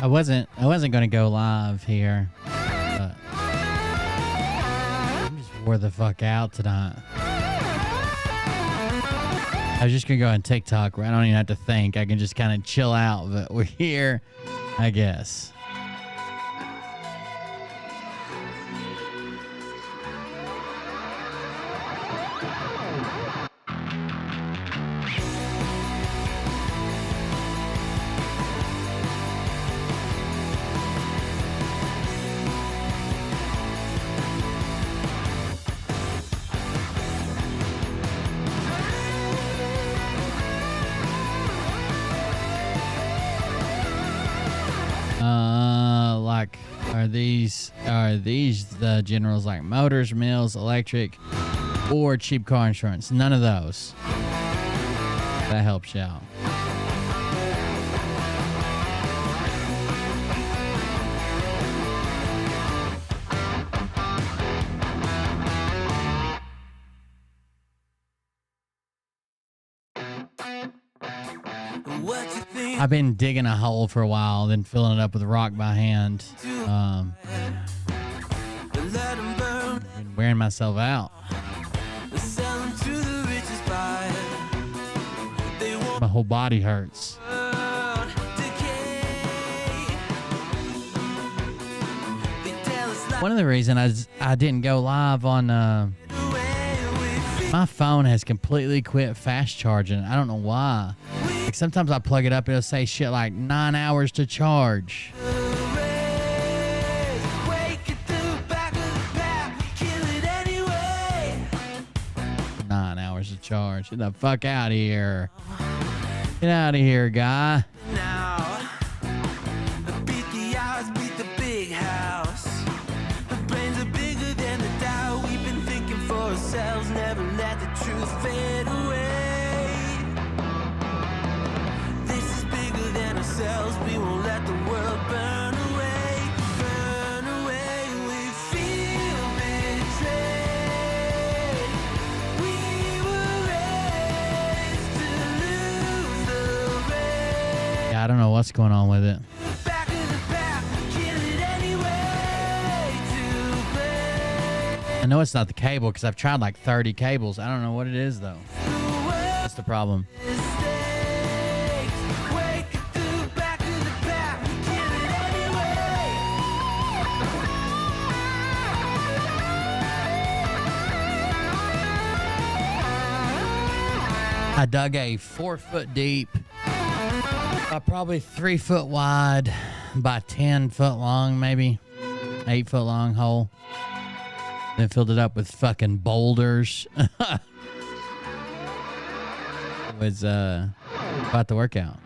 I wasn't gonna go live here, but I'm just wore the fuck out tonight. I was just gonna go on TikTok where I don't even have to think. I can just kind of chill out, but we're here, I guess. Are these the generals like motors, mills, electric, or cheap car insurance? None of those. That helps you out. I've been digging a hole for a while, then filling it up with rock by hand. Been wearing myself out. My whole body hurts. One of the reasons I didn't go live on my phone has completely quit fast charging. I don't know why. Like sometimes I plug it up, it'll say shit like 9 hours to charge. 9 hours to charge. Get the fuck out of here. Get out of here, guy. Never let the truth fade away. This is bigger than ourselves. We won't let the world burn away. Burn away. We feel betrayed. We were raised to lose the race. Yeah, I don't know what's going on with it. I know it's not the cable because I've tried like 30 cables. I don't know what it is though. That's the problem. I dug a 4 foot deep, probably 3 foot wide by 10 foot long, maybe 8 foot long hole. Then filled it up with fucking boulders. It was about to work out.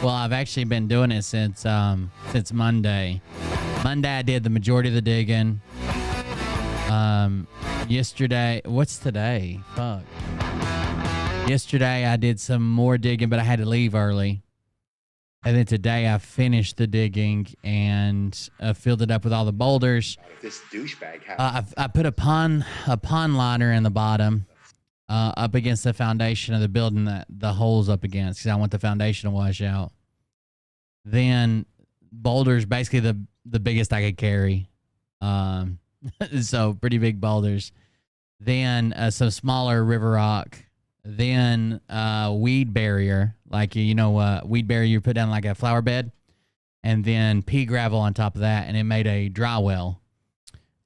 Well, I've actually been doing it since Monday. Monday I did the majority of the digging. Yesterday, what's today? Fuck. Yesterday I did some more digging, but I had to leave early. And then today I finished the digging and filled it up with all the boulders. This douchebag I put a pond liner in the bottom. Up against the foundation of the building that the hole's up against because I want the foundation to wash out. Then boulders, basically the biggest I could carry. So pretty big boulders. Then some smaller river rock. Then weed barrier, like weed barrier you put down like a flower bed. And then pea gravel on top of that, and it made a dry well.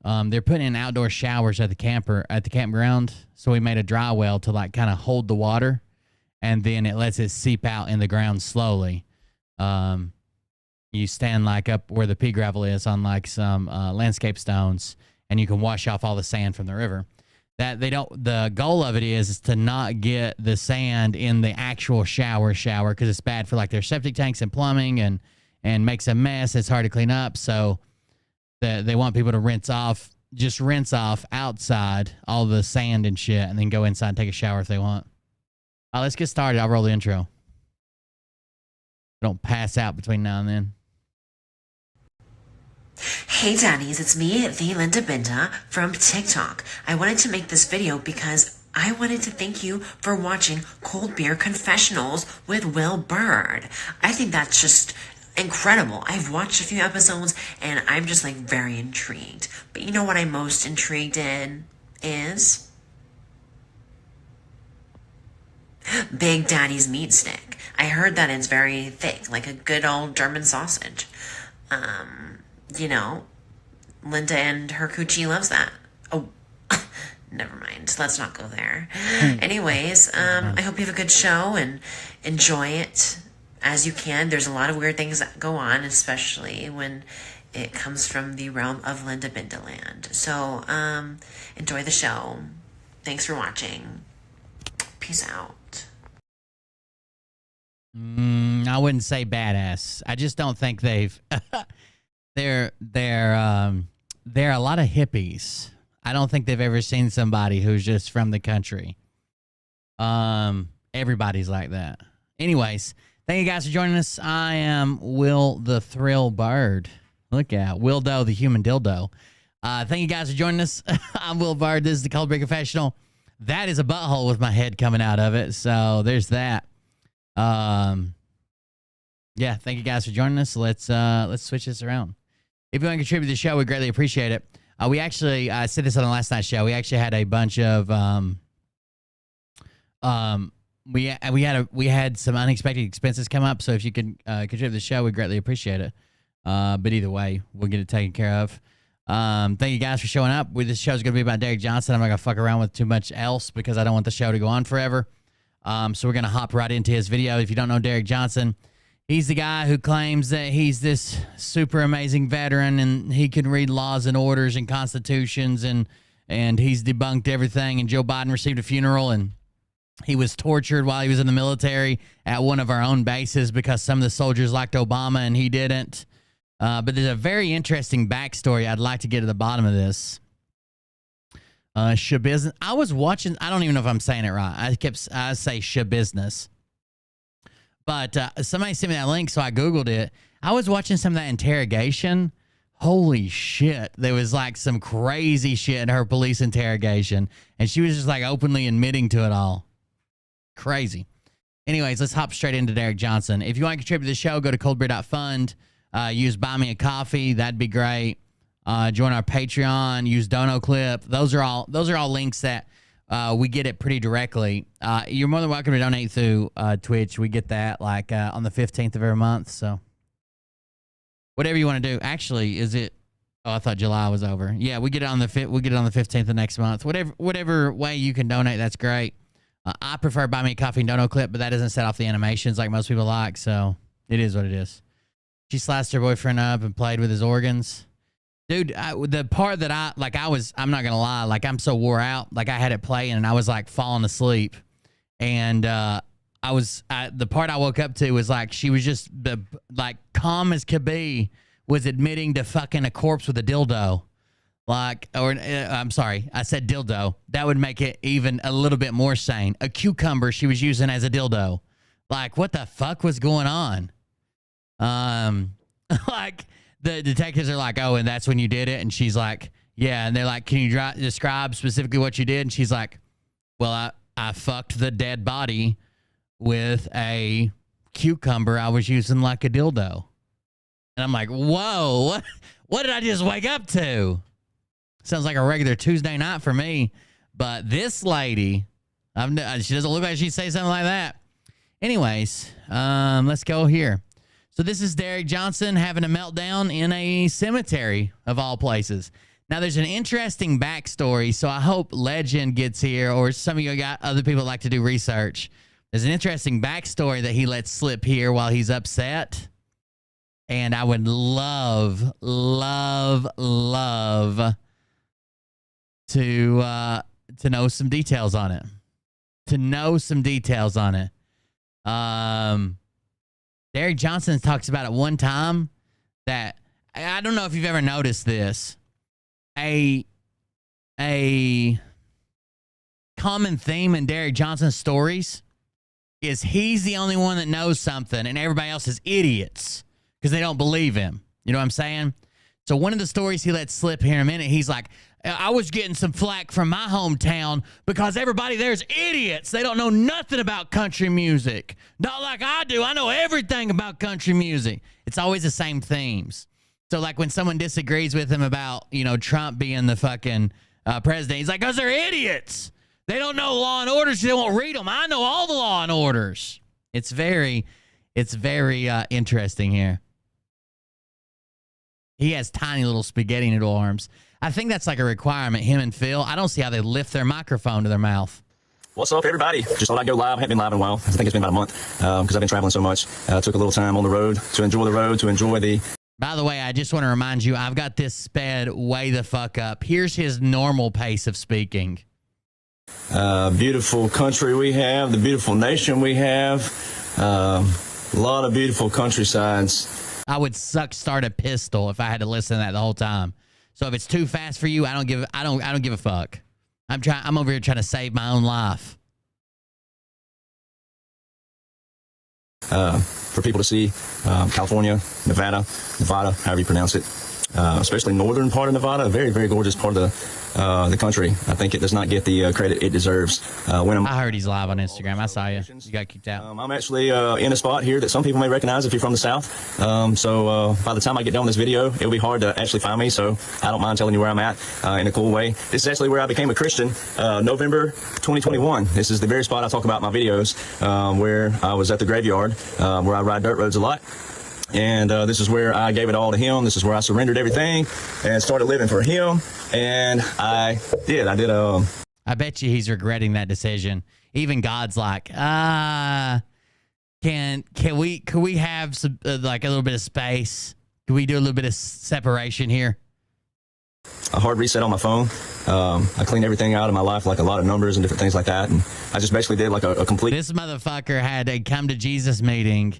They're putting in outdoor showers at the campground. So we made a dry well to like kind of hold the water, and then it lets it seep out in the ground slowly. You stand like up where the pea gravel is on like some landscape stones, and you can wash off all the sand from the river. The goal of it is to not get the sand in the actual shower because it's bad for like their septic tanks and plumbing, and and makes a mess. It's hard to clean up. So they want people to rinse off outside all the sand and shit and then go inside and take a shower if they want. All right, let's get started. I'll roll the intro. Don't pass out between now and then. Hey Daddies, it's me, the Linda Binda from TikTok. I wanted to make this video because I wanted to thank you for watching Cold Beer Confessionals with Will Bird. I think that's just incredible. I've watched a few episodes and I'm just like very intrigued. But you know what I'm most intrigued in is Big Daddy's meat stick. I heard that it's very thick, like a good old German sausage. You know, Linda and her coochie loves that. Oh, never mind. Let's not go there. Anyways, I hope you have a good show and enjoy it as you can. There's a lot of weird things that go on, especially when it comes from the realm of Linda Bindaland. So, enjoy the show. Thanks for watching. Peace out. I wouldn't say badass. I just don't think they've. They're a lot of hippies. I don't think they've ever seen somebody who's just from the country. Everybody's like that. Anyways, thank you guys for joining us. I am Will the Thrill Bird. Look out, Wildo the human dildo. Thank you guys for joining us. I'm Will Bird. This is the Cold Beer Confessional. That is a butthole with my head coming out of it. So there's that. Yeah, thank you guys for joining us. Let's switch this around. If you want to contribute to the show, we greatly appreciate it. We actually said this on the last night's show. We actually had a bunch of we had some unexpected expenses come up. So if you could contribute to the show, we greatly appreciate it. But either way, we'll get it taken care of. Thank you guys for showing up. This show's gonna be about Derek Johnson. I'm not gonna fuck around with too much else because I don't want the show to go on forever. So we're gonna hop right into his video. If you don't know Derek Johnson, he's the guy who claims that he's this super amazing veteran and he can read laws and orders and constitutions and he's debunked everything. And Joe Biden received a funeral and he was tortured while he was in the military at one of our own bases because some of the soldiers liked Obama and he didn't. But there's a very interesting backstory. I'd like to get to the bottom of this. Shabusiness. I was watching. I don't even know if I'm saying it right. I say Shabusiness. But somebody sent me that link, so I Googled it. I was watching some of that interrogation. Holy shit. There was like some crazy shit in her police interrogation. And she was just like openly admitting to it all. Crazy. Anyways, let's hop straight into Derek Johnson. If you want to contribute to the show, go to coldbeer.fund. Use Buy Me a Coffee. That'd be great. Join our Patreon. Use Dono Clip. Those are all links that we get it pretty directly. You're more than welcome to donate through Twitch. We get that like on the 15th of every month. So whatever you want to do. Actually, is it? Oh, I thought July was over. Yeah, we get it on the 15th of next month. Whatever way you can donate, that's great. I prefer Buy Me a Coffee and Dono Clip, but that doesn't set off the animations like most people like. So it is what it is. She sliced her boyfriend up and played with his organs. Dude, the part that I'm not going to lie, like I'm so wore out. Like I had it playing and I was like falling asleep. And the part I woke up to was like she was just like calm as could be, was admitting to fucking a corpse with a dildo. I'm sorry, I said dildo. That would make it even a little bit more sane. A cucumber she was using as a dildo. Like what the fuck was going on? Like the detectives are like, oh, and that's when you did it? And she's like, yeah. And they're like, can you describe specifically what you did? And she's like, well, I fucked the dead body with a cucumber I was using like a dildo. And I'm like, whoa, what did I just wake up to? Sounds like a regular Tuesday night for me. But this lady, she doesn't look like she'd say something like that. Anyways, let's go here. So this is Derek Johnson having a meltdown in a cemetery of all places. Now there's an interesting backstory, so I hope Legend gets here, or some of you got other people like to do research. There's an interesting backstory that he lets slip here while he's upset. And I would love to know some details on it. Derek Johnson talks about it one time that I don't know if you've ever noticed this. A common theme in Derek Johnson's stories is he's the only one that knows something and everybody else is idiots because they don't believe him. You know what I'm saying? So one of the stories he let slip here in a minute, he's like, I was getting some flack from my hometown because everybody there's idiots. They don't know nothing about country music. Not like I do. I know everything about country music. It's always the same themes. So like when someone disagrees with him about, you know, Trump being the fucking president, he's like, because they're idiots. They don't know law and orders. They won't read them. I know all the law and orders. It's very interesting here. He has tiny little spaghetti noodle arms. I think that's like a requirement, him and Phil. I don't see how they lift their microphone to their mouth. What's up, everybody? Just thought I'd go live. I haven't been live in a while. I think it's been about a month because I've been traveling so much. Took a little time on the road to enjoy the road, to enjoy the... By the way, I just want to remind you, I've got this sped way the fuck up. Here's his normal pace of speaking. Beautiful country we have, the beautiful nation we have, a lot of beautiful countrysides. I would start a pistol if I had to listen to that the whole time. So if it's too fast for you, I don't give a fuck. I'm over here trying to save my own life. For people to see California, Nevada, however you pronounce it, especially northern part of Nevada, a very, very gorgeous part of the country. I think it does not get the credit it deserves. I heard he's live on Instagram. I saw you. You got kicked out. I'm actually in a spot here that some people may recognize if you're from the South. So by the time I get done with this video, it'll be hard to actually find me. So I don't mind telling you where I'm at in a cool way. This is actually where I became a Christian, November 2021. This is the very spot I talk about in my videos, where I was at the graveyard, where I ride dirt roads a lot. And this is where I gave it all to him. This is where I surrendered everything and started living for him. And I did. I bet you he's regretting that decision. Even God's like, can we have some like a little bit of space? Can we do a little bit of separation here? A hard reset on my phone. I cleaned everything out of my life, like a lot of numbers and different things like that. And I just basically did like a complete... This motherfucker had a come to Jesus meeting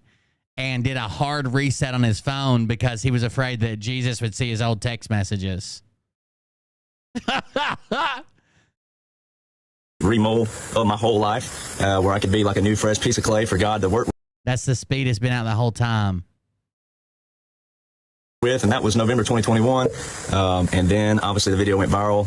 and did a hard reset on his phone because he was afraid that Jesus would see his old text messages. Remold of my whole life, where I could be like a new, fresh piece of clay for God to work That's the speed it's been out the whole time. with, and that was November 2021. And then obviously the video went viral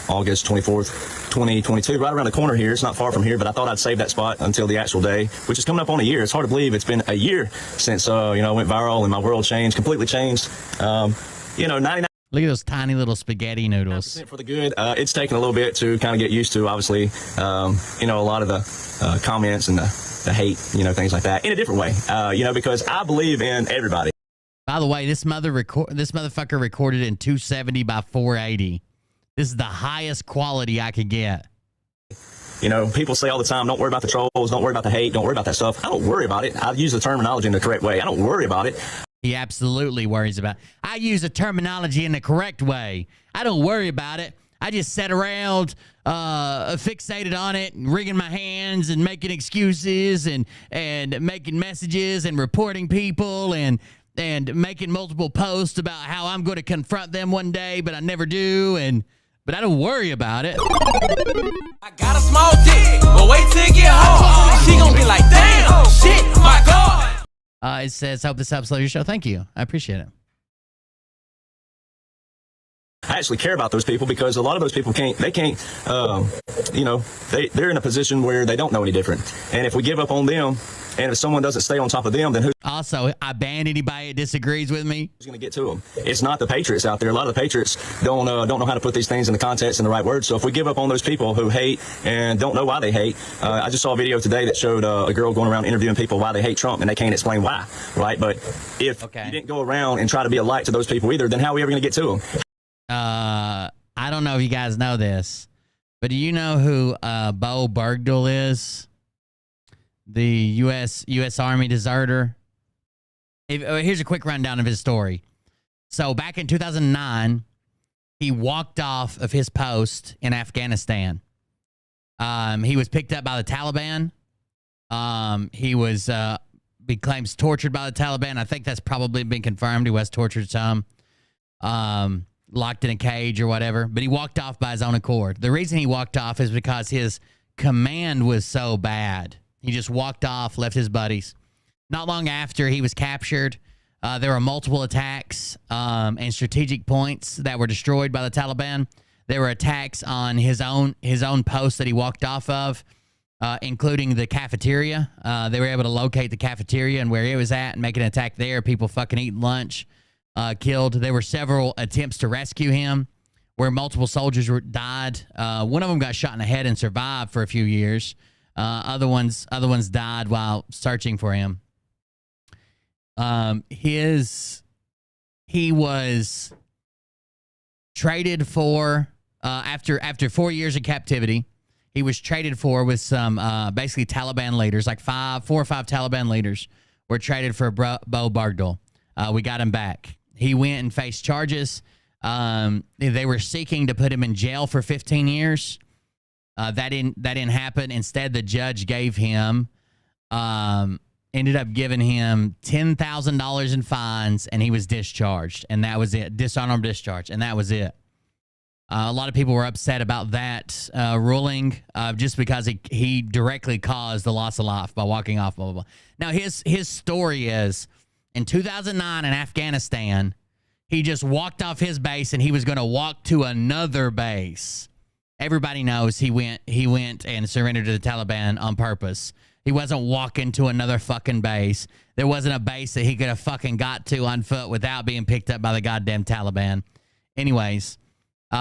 August 24th, 2022, right around the corner here. It's not far from here, but I thought I'd save that spot until the actual day, which is coming up on a year. It's hard to believe it's been a year since I went viral and my world changed, completely changed. 99% Look at those tiny little spaghetti noodles. for the good. It's taken a little bit to kind of get used to, obviously, a lot of the comments and the hate, things like that in a different way, because I believe in everybody. By the way, this motherfucker recorded in 270 by 480. This is the highest quality I could get. People say all the time, don't worry about the trolls, don't worry about the hate, don't worry about that stuff. I don't worry about it. I use the terminology in the correct way. I don't worry about it. He absolutely worries about it. I use the terminology in the correct way. I don't worry about it. I just sit around fixated on it and wringing my hands and making excuses and making messages and reporting people and making multiple posts about how I'm going to confront them one day, but I never do. But I don't worry about it. I got a small dick, but wait till it get home. She gonna be like, damn, shit, my God. It says, hope this helps your show. Thank you. I appreciate it. I actually care about those people because a lot of those people they're in a position where they don't know any different. And if we give up on them, and if someone doesn't stay on top of them, then who's Also, I ban anybody that disagrees with me. going to get to them? It's not the patriots out there. A lot of the patriots don't know how to put these things in the context and the right words. So if we give up on those people who hate and don't know why they hate, I just saw a video today that showed a girl going around interviewing people why they hate Trump, and they can't explain why, right? But if you didn't go around and try to be a light to those people either, then how are we ever going to get to them? I don't know if you guys know this, but do you know who Bo Bergdahl is? The U.S. Army deserter. Here's a quick rundown of his story. So back in 2009, he walked off of his post in Afghanistan. He was picked up by the Taliban. He was he claims tortured by the Taliban. I think that's probably been confirmed. He was tortured some, locked in a cage or whatever. But he walked off by his own accord. The reason he walked off is because his command was so bad. He just walked off, left his buddies. Not long after he was captured, there were multiple attacks and strategic points that were destroyed by the Taliban. There were attacks on his own post that he walked off of, including the cafeteria. They were able to locate the cafeteria and where he was at and make an attack there. People fucking eating lunch, killed. There were several attempts to rescue him where multiple soldiers died. One of them got shot in the head and survived for a few years. Other ones died while searching for him. He was traded for after 4 years of captivity. He was traded for with some basically Taliban leaders, like 4 or 5 Taliban leaders were traded for Bo Bargdal. We got him back. He went and faced charges. They were seeking to put him in jail for 15 years. That didn't happen. Instead, the judge ended up giving him $10,000 in fines, and he was discharged, and that was it. Dishonorable discharge, and that was it. A lot of people were upset about that ruling, just because he directly caused the loss of life by walking off. Blah blah blah. Now his story is in 2009 in Afghanistan, he just walked off his base and he was going to walk to another base. Everybody knows he went and surrendered to the Taliban on purpose. He wasn't walking to another fucking base. There wasn't a base that he could have fucking got to on foot without being picked up by the goddamn Taliban. Anyways, he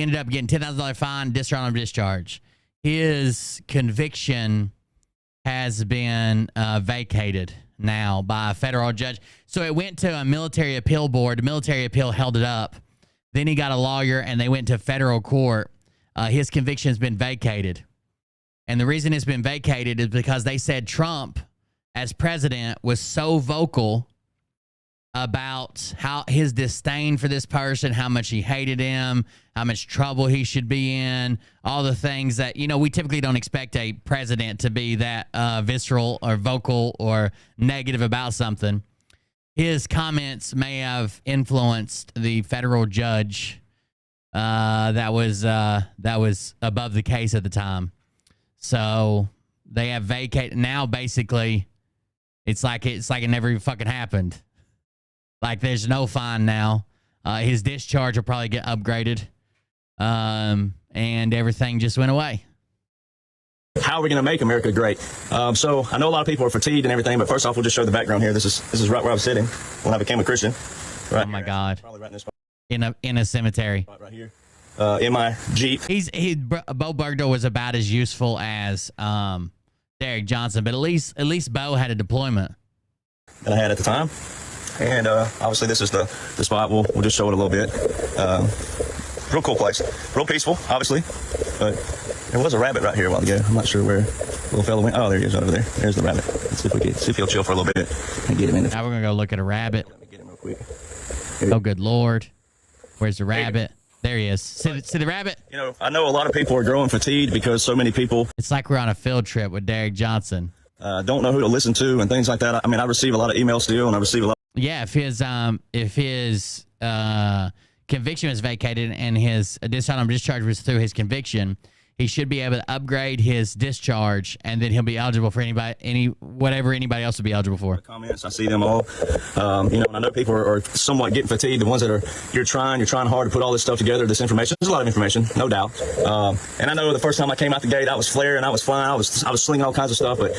ended up getting $10,000 fine, dishonorable discharge. His conviction has been vacated now by a federal judge. So it went to a military appeal board. The military appeal held it up. Then he got a lawyer, and they went to federal court. His conviction has been vacated. And the reason it's been vacated is because they said Trump, as president, was so vocal about how his disdain for this person, how much he hated him, how much trouble he should be in, all the things that, we typically don't expect a president to be that visceral or vocal or negative about something. His comments may have influenced the federal judge that was above the case at the time. So they have vacated. Now basically it's like it never even fucking happened. Like there's no fine now. His discharge will probably get upgraded. And everything just went away. How are we going to make America great? So I know a lot of people are fatigued and everything, but first off, we'll just show the background here. This is right where I was sitting when I became a Christian. Right. Oh my God! Probably right in this spot. In a cemetery. Right here. In my Jeep. Bo Bargdal was about as useful as Derek Johnson, but at least Bo had a deployment that I had at the time. And obviously this is the spot. We'll just show it a little bit. Real cool place. Real peaceful, obviously. But there was a rabbit right here a while ago. I'm not sure where little fella went. Oh, there he is over there. There's the rabbit. Let's see if he'll chill for a little bit and get him in. Now we're going to go look at a rabbit. Let me get him real quick. Oh, good Lord. Where's the rabbit? There he is. See the rabbit? I know a lot of people are growing fatigued because so many people. It's like we're on a field trip with Derek Johnson. Don't know who to listen to and things like that. I mean, I receive a lot of emails still, and I receive a lot. Yeah, if his conviction was vacated and his dishonorable discharge was through his conviction, he should be able to upgrade his discharge, and then he'll be eligible for whatever anybody else would be eligible for. Comments, I see them all. And I know people are somewhat getting fatigued. The ones that you're trying hard to put all this stuff together, this information. There's a lot of information, no doubt. And I know the first time I came out the gate, I was flaring, I was flying, I was slinging all kinds of stuff. But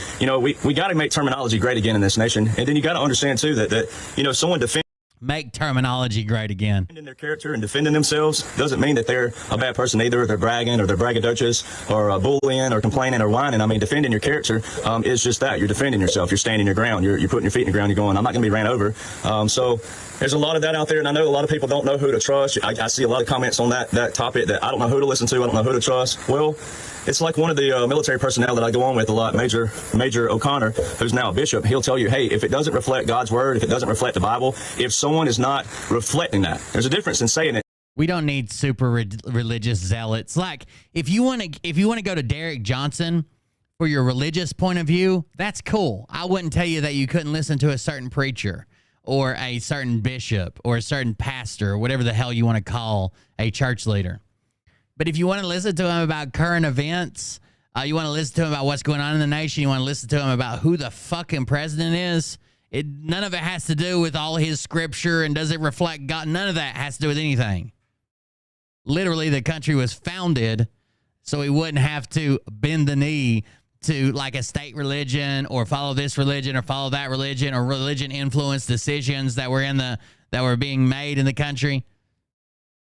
we got to make terminology great again in this nation. And then you got to understand too that someone defends. Make terminology great again. Defending their character and defending themselves doesn't mean that they're a bad person either. They're bragging or they're braggadocious or bullying or complaining or whining. I mean, defending your character is just that. You're defending yourself. You're standing your ground. You're putting your feet in the ground. You're going, I'm not going to be ran over. So there's a lot of that out there, and I know a lot of people don't know who to trust. I see a lot of comments on that topic that I don't know who to listen to. I don't know who to trust. Well, it's like one of the military personnel that I go on with a lot, Major O'Connor, who's now a bishop. He'll tell you, hey, if it doesn't reflect God's word, if it doesn't reflect the Bible, if someone is not reflecting that, there's a difference in saying it. We don't need super religious zealots. Like if you want to go to Derek Johnson for your religious point of view, that's cool. I wouldn't tell you that you couldn't listen to a certain preacher or a certain bishop or a certain pastor or whatever the hell you want to call a church leader. But if you want to listen to him about current events, you want to listen to him about what's going on in the nation, you want to listen to him about who the fucking president is, none of it has to do with all his scripture and does it reflect God. None of that has to do with anything. Literally, the country was founded so we wouldn't have to bend the knee to like a state religion or follow this religion or follow that religion or religion influenced decisions that were being made in the country.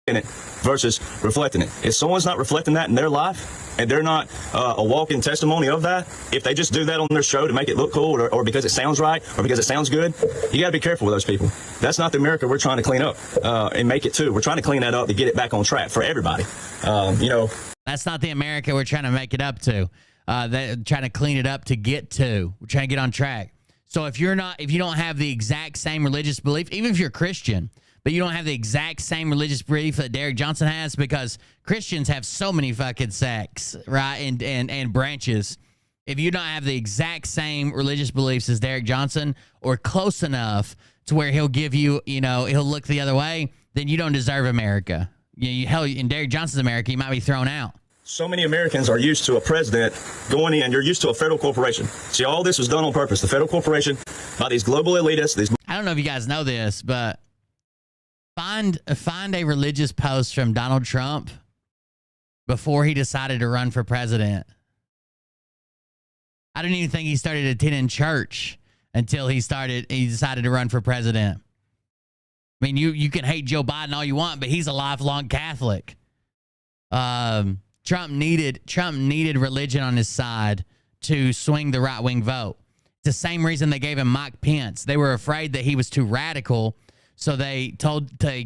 In it versus reflecting it. If someone's not reflecting that in their life and they're not a walking testimony of that, if they just do that on their show to make it look cool or because it sounds right or because it sounds good, you got to be careful with those people. That's not the America we're trying to clean up and make it too. We're trying to clean that up to get it back on track for everybody. That's not the America we're trying to make it up to. They're trying to clean it up to get to. We're trying to get on track. So if you don't have the exact same religious belief, even if you're Christian, but you don't have the exact same religious belief that Derek Johnson has, because Christians have so many fucking sects, right? And branches. If you don't have the exact same religious beliefs as Derek Johnson or close enough to where he'll give you, he'll look the other way, then you don't deserve America. Hell, in Derek Johnson's America, you might be thrown out. So many Americans are used to a president going in. You're used to a federal corporation. See, all this was done on purpose. The federal corporation by these global elitists. I don't know if you guys know this, but find a religious post from Donald Trump before he decided to run for president. I don't even think he started attending church until he decided to run for president. I mean, you can hate Joe Biden all you want, but he's a lifelong Catholic. Trump needed religion on his side to swing the right-wing vote. It's the same reason they gave him Mike Pence. They were afraid that he was too radical, so they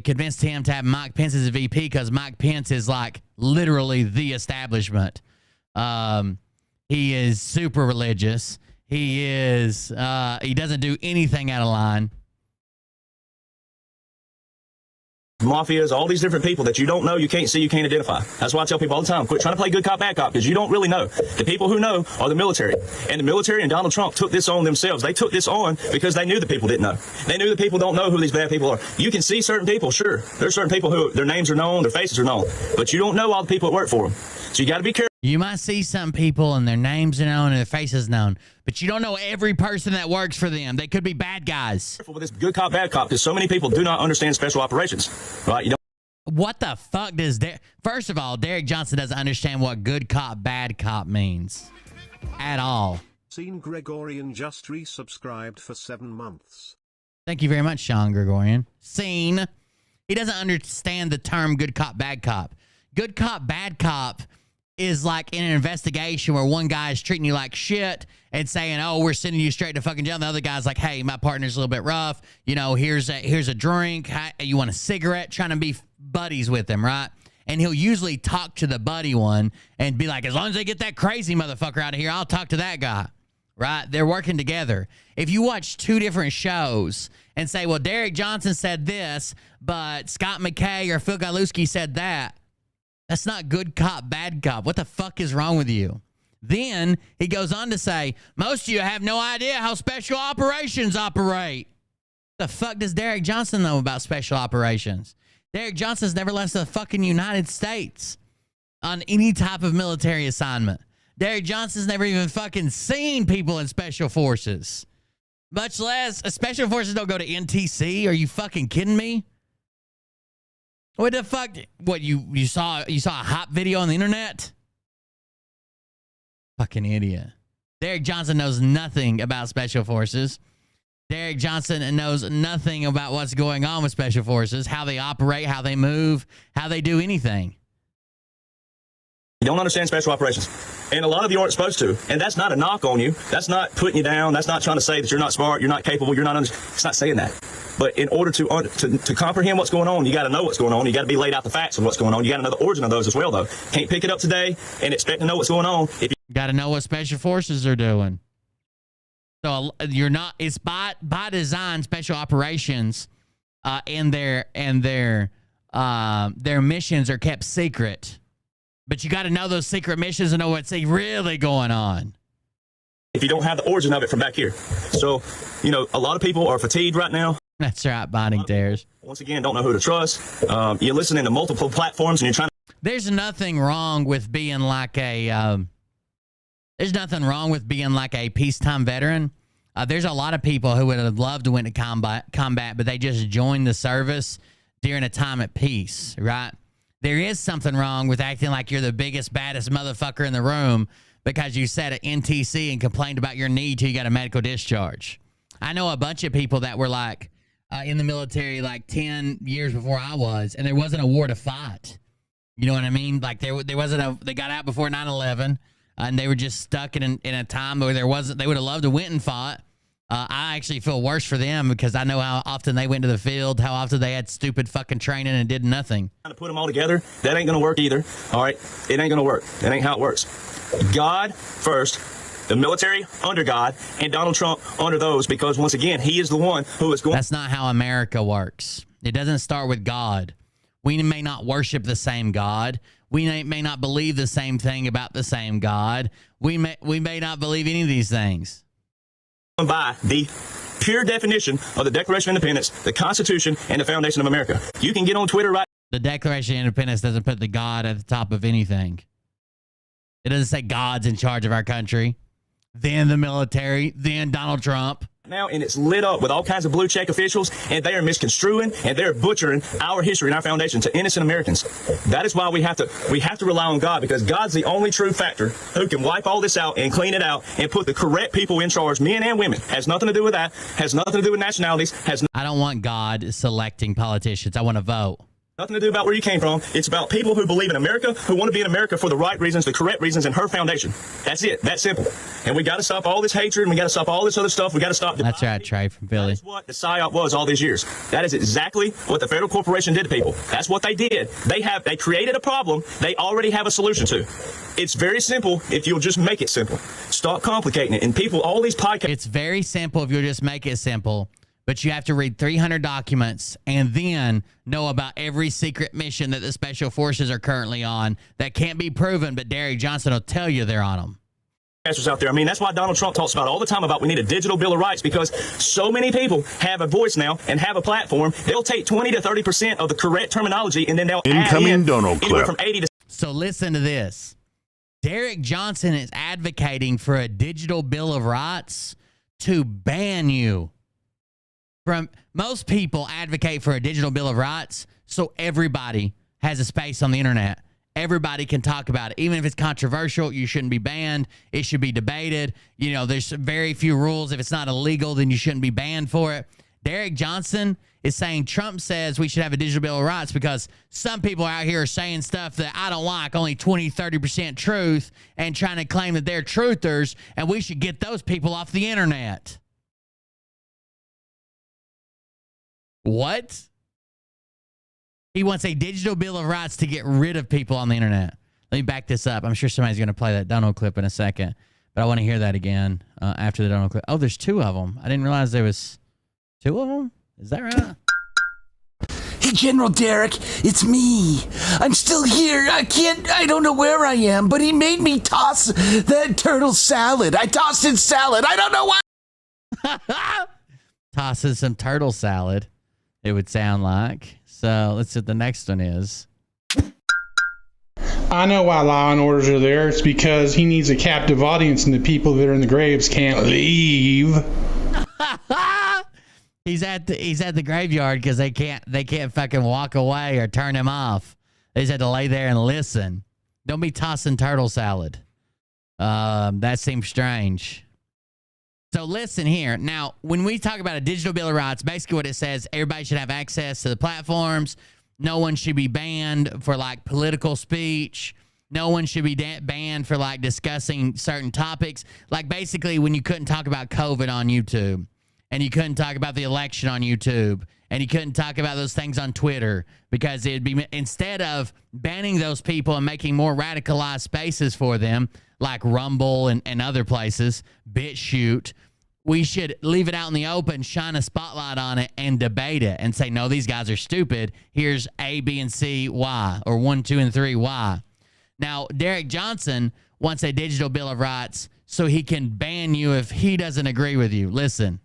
convinced him to have Mike Pence as a VP because Mike Pence is like literally the establishment. He is super religious. He doesn't do anything out of line. Mafias, all these different people that you don't know, you can't see, you can't identify. That's why I tell people all the time, quit trying to play good cop, bad cop, because you don't really know. The people who know are the military. And the military and Donald Trump took this on themselves. They took this on because they knew the people didn't know. They knew the people don't know who these bad people are. You can see certain people, sure. There's certain people who their names are known, their faces are known, but you don't know all the people that work for them. So you got to be careful. You might see some people and their names are known and their faces known, but you don't know every person that works for them. They could be bad guys. Careful with this good cop, bad cop, because so many people do not understand special operations, right? You don't. What the fuck does First of all, Derek Johnson doesn't understand what good cop, bad cop means at all. Seen Gregorian just resubscribed for 7 months. Thank you very much, Sean Gregorian. Seen. He doesn't understand the term good cop, bad cop. Good cop, bad cop is like in an investigation where one guy is treating you like shit and saying, oh, we're sending you straight to fucking jail. And the other guy's like, hey, my partner's a little bit rough. Here's a drink. You want a cigarette? Trying to be buddies with him, right? And he'll usually talk to the buddy one and be like, as long as they get that crazy motherfucker out of here, I'll talk to that guy, right? They're working together. If you watch two different shows and say, well, Derek Johnson said this, but Scott McKay or Phil Galuski said that, that's not good cop, bad cop. What the fuck is wrong with you? Then he goes on to say, most of you have no idea how special operations operate. The fuck does Derek Johnson know about special operations? Derek Johnson's never left the fucking United States on any type of military assignment. Derek Johnson's never even fucking seen people in special forces. Much less, special forces don't go to NTC. Are you fucking kidding me? What the fuck? What, you saw a hot video on the internet? Fucking idiot. Derek Johnson knows nothing about special forces. Derek Johnson knows nothing about what's going on with special forces, how they operate, how they move, how they do anything. You don't understand special operations. And a lot of you aren't supposed to. And that's not a knock on you. That's not putting you down. That's not trying to say that you're not smart, you're not capable, you're not it's not saying that. But in order to comprehend what's going on, you got to know what's going on. You got to be laid out the facts of what's going on. You got to know the origin of those as well, though. Can't pick it up today and expect to know what's going on. If you got to know what special forces are doing. So you're not. It's by design. Special operations, and their missions are kept secret. But you got to know those secret missions and know what's really going on. if you don't have the origin of it from back here. So, you know, a lot of people are fatigued right now. That's right, binding tears. Once again, don't know who to trust. You're listening to multiple platforms and you're trying to. There's nothing wrong with being like a there's nothing wrong with being like a peacetime veteran. There's a lot of people who would have loved to went to combat, but they just joined the service during a time at peace, right? There is something wrong with acting like you're the biggest, baddest motherfucker in the room because you sat at NTC and complained about your knee till you got a medical discharge. I know a bunch of people that were like in the military like 10 years before I was, and there wasn't a war to fight. You know what I mean? Like there wasn't they got out before 9/11, and they were just stuck in a time where they would have loved to went and fought. I actually feel worse for them because I know how often they went to the field, how often they had stupid fucking training and did nothing. Trying to put them all together, that ain't going to work either. All right? It ain't going to work. That ain't how it works. God first, the military under God, and Donald Trump under those, because once again, he is the one who is going. That's not how America works. It doesn't start with God. We may not worship the same God. We may not believe the same thing about the same God. We may not believe any of these things. By the pure definition of the Declaration of Independence, the Constitution, and the foundation of America. You can get on Twitter right. The Declaration of Independence doesn't put the God at the top of anything. It doesn't say God's in charge of our country, then the military, then Donald Trump. Now, and it's lit up with all kinds of blue check officials, and they are misconstruing and they're butchering our history and our foundation to innocent Americans. That is why we have to rely on God, because God's the only true factor who can wipe all this out and clean it out and put the correct people in charge, men and women. Has nothing to do with that. Has nothing to do with nationalities. I don't want God selecting politicians. I want to vote. Nothing to do about where you came from. It's about people who believe in America, who want to be in America for the right reasons, the correct reasons, and her foundation. That's it. That's simple. And we got to stop all this hatred, and we got to stop all this other stuff. We got to stop. That's right, Trey from Philly. That's what the PSYOP was all these years. That is exactly what the federal corporation did to people. That's what they did. They created a problem they already have a solution to. It's very simple if you'll just make it simple. Stop complicating it. And people, all these podcasts. It's very simple if you'll just make it simple. But you have to read 300 documents and then know about every secret mission that the special forces are currently on that can't be proven, but Derek Johnson will tell you they're on them. Out there. I mean, that's why Donald Trump talks about all the time about we need a digital Bill of Rights, because so many people have a voice now and have a platform. They'll take 20 to 30% of the correct terminology and then they'll incoming add in Donald clip from 80 to. So listen to this. Derek Johnson is advocating for a digital Bill of Rights to ban you. Most people advocate for a digital Bill of Rights so everybody has a space on the internet. Everybody can talk about it. Even if it's controversial, you shouldn't be banned. It should be debated. You know, there's very few rules. If it's not illegal, then you shouldn't be banned for it. Derek Johnson is saying Trump says we should have a digital Bill of Rights because some people out here are saying stuff that I don't like, only 20, 30% truth, and trying to claim that they're truthers, and we should get those people off the internet. What? He wants a digital Bill of Rights to get rid of people on the internet. Let me back this up. I'm sure somebody's going to play that Donald clip in a second, but I want to hear that again after the Donald clip. Oh, there's two of them. I didn't realize there was two of them. Is that right? Hey, General Derek, it's me. I'm still here. I don't know where I am, but he made me toss that turtle salad. I tossed in salad. I don't know why. Tosses some turtle salad, it would sound like. So let's see what the next one is. I know why Law and Orders are there. It's because he needs a captive audience and the people that are in the graves can't leave. He's at the graveyard because they can't fucking walk away or turn him off. They just had to lay there and listen. Don't be tossing turtle salad. That seems strange. So listen here. Now, when we talk about a digital Bill of Rights, basically what it says, everybody should have access to the platforms. No one should be banned for like political speech. No one should be banned for like discussing certain topics. Like basically when you couldn't talk about COVID on YouTube, and you couldn't talk about the election on YouTube, and you couldn't talk about those things on Twitter, because it'd be, instead of banning those people and making more radicalized spaces for them, like Rumble and other places, BitChute, we should leave it out in the open, shine a spotlight on it, and debate it and say, no, these guys are stupid. Here's A, B, and C, why, or 1, 2, and 3, why. Now, Derek Johnson wants a digital Bill of Rights so he can ban you if he doesn't agree with you. Listen.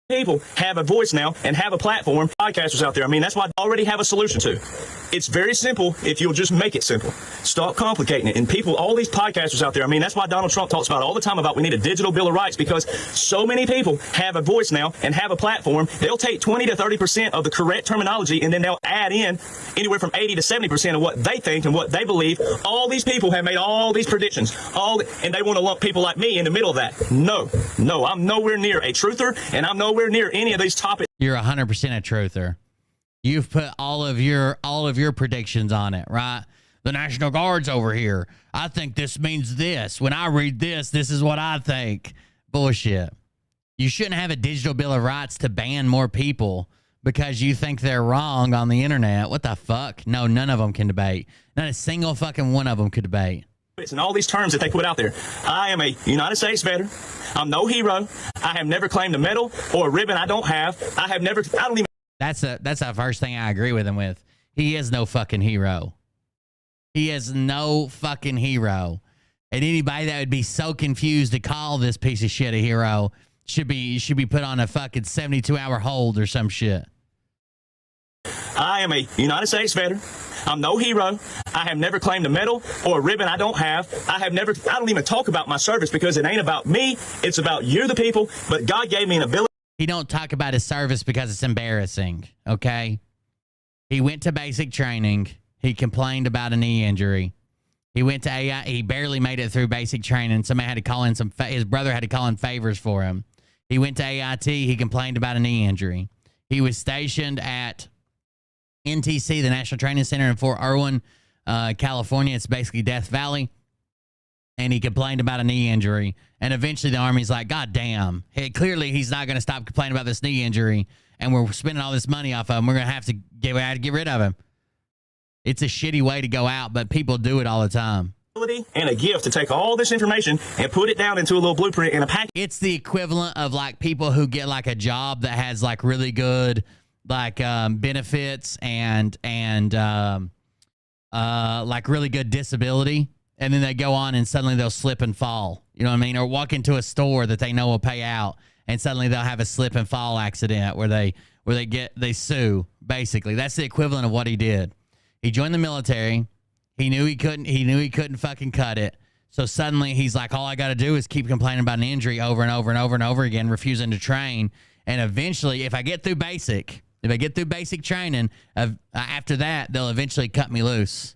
People have a voice now and have a platform. Podcasters out there, I mean, that's what I already have a solution to. It's very simple if you'll just make it simple. Stop complicating it. And people, all these podcasters out there, I mean, that's why Donald Trump talks about all the time about we need a digital bill of rights, because so many people have a voice now and have a platform. They'll take 20 to 30% of the correct terminology, and then they'll add in anywhere from 80 to 70% of what they think and what they believe. All these people have made all these predictions, and they want to lump people like me in the middle of that. No, I'm nowhere near a truther, and I'm nowhere near any of these topics. You're 100% a truther. You've put all of your predictions on it, right? The National Guard's over here. I think this means this. When I read this, this is what I think. Bullshit. You shouldn't have a digital bill of rights to ban more people because you think they're wrong on the internet. What the fuck? No, none of them can debate. Not a single fucking one of them could debate. And all these terms that they put out there. I am a United States veteran. I'm no hero. I have never claimed a medal or a ribbon I don't have. I don't even. That's the first thing I agree with him with. He is no fucking hero. He is no fucking hero. And anybody that would be so confused to call this piece of shit a hero should be put on a fucking 72-hour hold or some shit. I am a United States veteran. I'm no hero. I have never claimed a medal or a ribbon I don't have. I don't even talk about my service because it ain't about me. It's about you, the people. But God gave me an ability. He don't talk about his service because it's embarrassing, okay? He went to basic training. He complained about a knee injury. He went to AI. He barely made it through basic training. Somebody had to call in his brother had to call in favors for him. He went to AIT. He complained about a knee injury. He was stationed at NTC, the National Training Center in Fort Irwin, California. It's basically Death Valley. And he complained about a knee injury. And eventually the Army's like, God damn. Clearly he's not going to stop complaining about this knee injury. And we're spending all this money off of him. We're going to have to get rid of him. It's a shitty way to go out, but people do it all the time. And a gift to take all this information and put it down into a little blueprint in a package. It's the equivalent of like people who get like a job that has like really good like benefits and like really good disability, and then they go on and suddenly they'll slip and fall. You know what I mean? Or walk into a store that they know will pay out, and suddenly they'll have a slip and fall accident where they sue. Basically, that's the equivalent of what he did. He joined the military. He knew he couldn't fucking cut it. So suddenly he's like, all I got to do is keep complaining about an injury over and over and over and over again, refusing to train. And eventually, if I get through basic training, after that, they'll eventually cut me loose.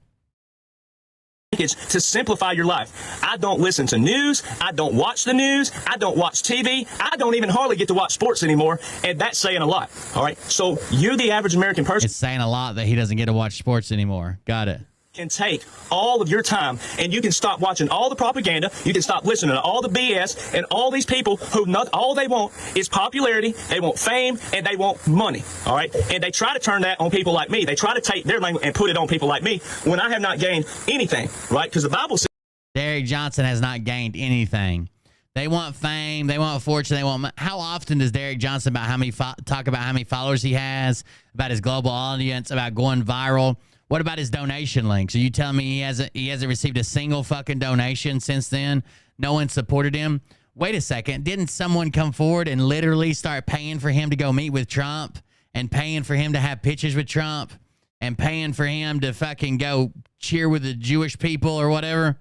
To simplify your life. I don't listen to news. I don't watch the news. I don't watch TV. I don't even hardly get to watch sports anymore. And that's saying a lot. All right. So you, the average American person, it's saying a lot that he doesn't get to watch sports anymore. Got it. Can take all of your time, and you can stop watching all the propaganda. You can stop listening to all the BS and all these people who all they want is popularity. They want fame and they want money. All right. And they try to turn that on people like me. They try to take their language and put it on people like me when I have not gained anything. Right. Because the Bible says Derek Johnson has not gained anything. They want fame. They want fortune. They want. How often does Derek Johnson talk about how many followers he has, about his global audience, about going viral? What about his donation links? Are you telling me he hasn't received a single fucking donation since then? No one supported him? Wait a second. Didn't someone come forward and literally start paying for him to go meet with Trump and paying for him to have pictures with Trump and paying for him to fucking go cheer with the Jewish people or whatever?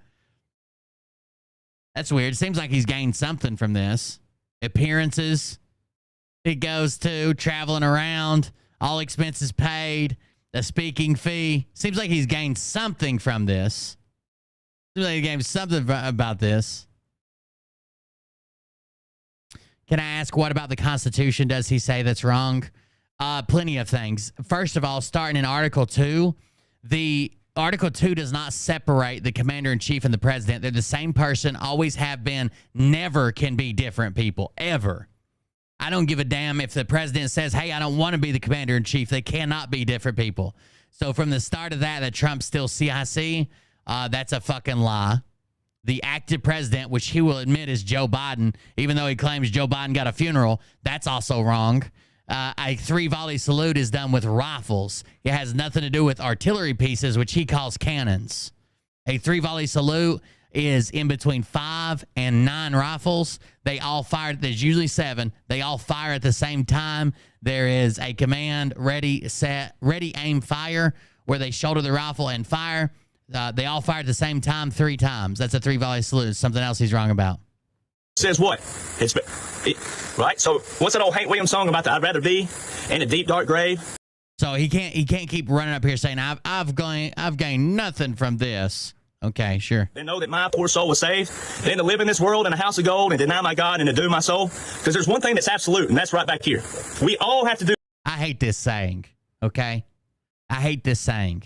That's weird. It seems like he's gained something from this. Appearances he goes to, traveling around, all expenses paid. A speaking fee. Seems like he's gained something from this. Seems like he gained something about this. Can I ask, what about the Constitution does he say that's wrong? Plenty of things. First of all, starting in Article 2, the Article 2 does not separate the commander-in-chief and the president. They're the same person, always have been, never can be different people, ever. I don't give a damn if the president says, hey, I don't want to be the commander-in-chief. They cannot be different people. So from the start of that Trump's still CIC, that's a fucking lie. The active president, which he will admit is Joe Biden, even though he claims Joe Biden got a funeral, that's also wrong. A 3-volley salute is done with rifles. It has nothing to do with artillery pieces, which he calls cannons. A 3-volley salute is in between 5 and 9 rifles. They all fire. There's usually 7. They all fire at the same time. There is a command, ready, set, ready, aim, fire, where they shoulder the rifle and fire. They all fire at the same time 3 times. That's a 3-volley salute. Something else he's wrong about. Says what? Right? So what's that old Hank Williams song about the I'd rather be in a deep, dark grave? So he can't keep running up here saying, I've gained nothing from this. Okay, sure. Then know that my poor soul was saved. Then to live in this world in a house of gold and deny my God and to doom my soul. Because there's one thing that's absolute, and that's right back here. We all have to do. I hate this saying, okay? I hate this saying.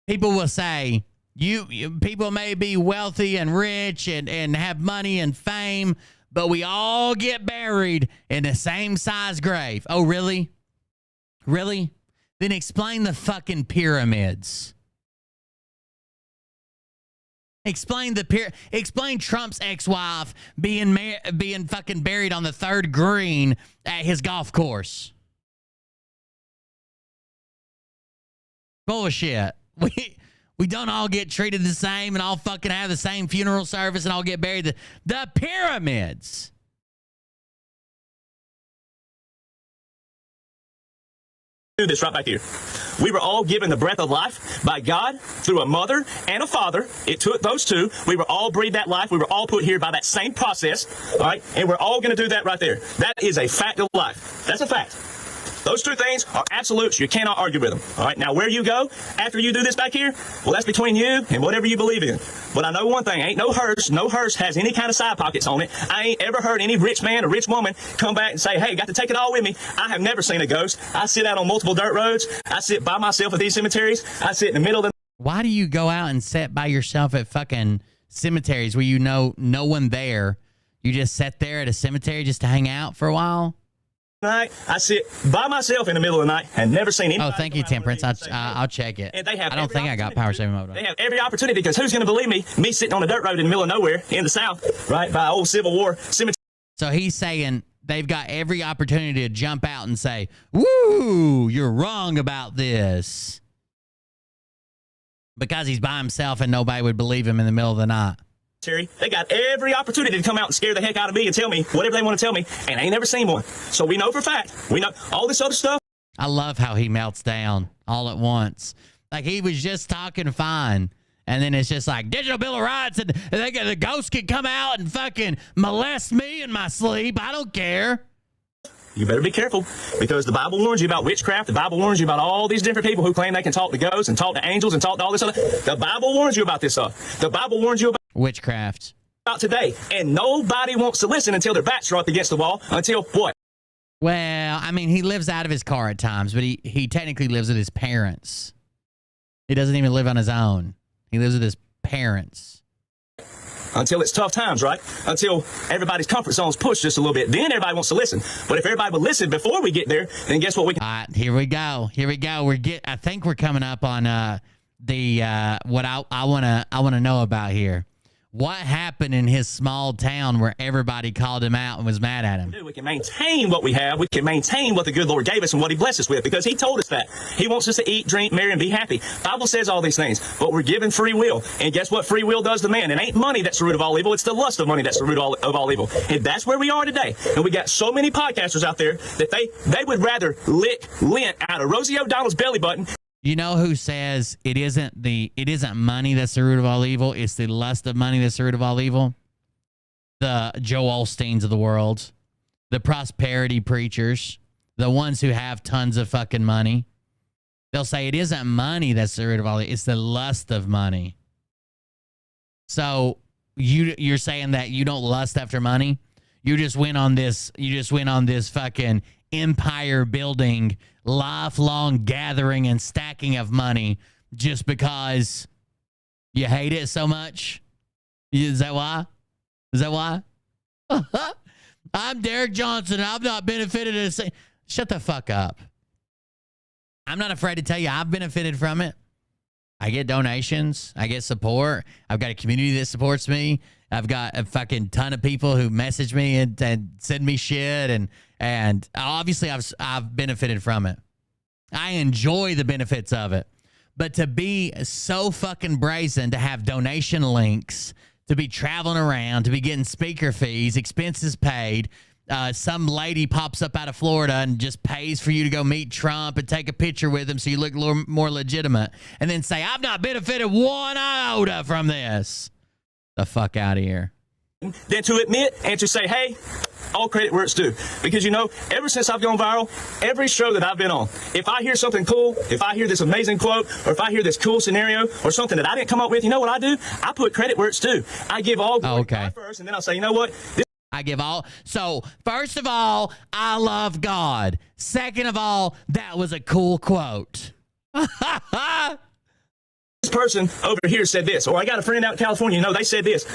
People will say, you people may be wealthy and rich and have money and fame, but we all get buried in the same size grave. Oh, really? Really? Then explain the fucking pyramids. Explain Trump's ex-wife being fucking buried on the 3rd green at his golf course. Bullshit. We don't all get treated the same and all fucking have the same funeral service and all get buried. The pyramids. Do this right back here. We were all given the breath of life by God through a mother and a father. It took those two. We were all breathed that life. We were all put here by that same process. All right. And we're all going to do that right there. That is a fact of life. That's a fact. Those 2 things are absolutes. You cannot argue with them. All right. Now, where you go after you do this back here, well, that's between you and whatever you believe in. But I know one thing. Ain't no hearse. No hearse has any kind of side pockets on it. I ain't ever heard any rich man or rich woman come back and say, hey, got to take it all with me. I have never seen a ghost. I sit out on multiple dirt roads. I sit by myself at these cemeteries. I sit in the middle of the... Why do you go out and sit by yourself at fucking cemeteries where you know no one there? You just sit there at a cemetery just to hang out for a while? night. I sit by myself in the middle of the night and never seen anybody. Oh, thank you, Temperance. I'll check it. And they have I don't think I got power saving mode on. They have every opportunity because who's going to believe me? Me sitting on a dirt road in the middle of nowhere in the South, right, by old Civil War cemetery. So he's saying they've got every opportunity to jump out and say, woo, you're wrong about this. Because he's by himself and nobody would believe him in the middle of the night. They got every opportunity to come out and scare the heck out of me and tell me whatever they want to tell me, and I ain't never seen one. So we know for a fact. We know all this other stuff. I love how he melts down all at once. Like he was just talking fine. And then it's just like digital Bill of Rights, and the ghost can come out and fucking molest me in my sleep. I don't care. You better be careful because the Bible warns you about witchcraft. The Bible warns you about all these different people who claim they can talk to ghosts and talk to angels and talk to all this other. The Bible warns you about this stuff. The Bible warns you about witchcraft. About today. And nobody wants to listen until their backs are up against the wall. Until what? Well, I mean, he lives out of his car at times, but he technically lives with his parents. He doesn't even live on his own. He lives with his parents. Until it's tough times, right? Until everybody's comfort zone's pushed just a little bit. Then everybody wants to listen. But if everybody would listen before we get there, then guess what we can... All right, here we go. Here we go. I think we're coming up on what I wanna know about here. What happened in his small town where everybody called him out and was mad at him? We can maintain what we have. We can maintain what the good Lord gave us and what he blessed us with because he told us that. He wants us to eat, drink, marry, and be happy. Bible says all these things, but we're given free will. And guess what free will does to man? It ain't money that's the root of all evil. It's the lust of money that's the root of all evil. And that's where we are today. And we got so many podcasters out there that they would rather lick lint out of Rosie O'Donnell's belly button. You know who says it isn't money that's the root of all evil? It's the lust of money that's the root of all evil. The Joel Osteens of the world, the prosperity preachers, the ones who have tons of fucking money. They'll say it isn't money that's the root of all evil. It's the lust of money. So you're saying that you don't lust after money? You just went on this fucking empire building, lifelong gathering and stacking of money just because you hate it so much? Is that why? Is that why? I'm Derek Johnson. I've not benefited as shut the fuck up. I'm not afraid to tell you I've benefited from it. I get donations. I get support. I've got a community that supports me. I've got a fucking ton of people who message me and send me shit, and obviously I've benefited from it. I enjoy the benefits of it. But to be so fucking brazen to have donation links, to be traveling around, to be getting speaker fees, expenses paid. Some lady pops up out of Florida and just pays for you to go meet Trump and take a picture with him so you look more legitimate. And then say, I've not benefited one iota from this. The fuck out of here. Than to admit and to say, hey, all credit where it's due. Because, you know, ever since I've gone viral, every show that I've been on, if I hear something cool, if I hear this amazing quote, or if I hear this cool scenario or something that I didn't come up with, you know what I do? I put credit where it's due. I give all glory to God first, and then I'll say, you know what? I give all. So, first of all, I love God. Second of all, that was a cool quote. This person over here said this, or I got a friend out in California, you know, they said this.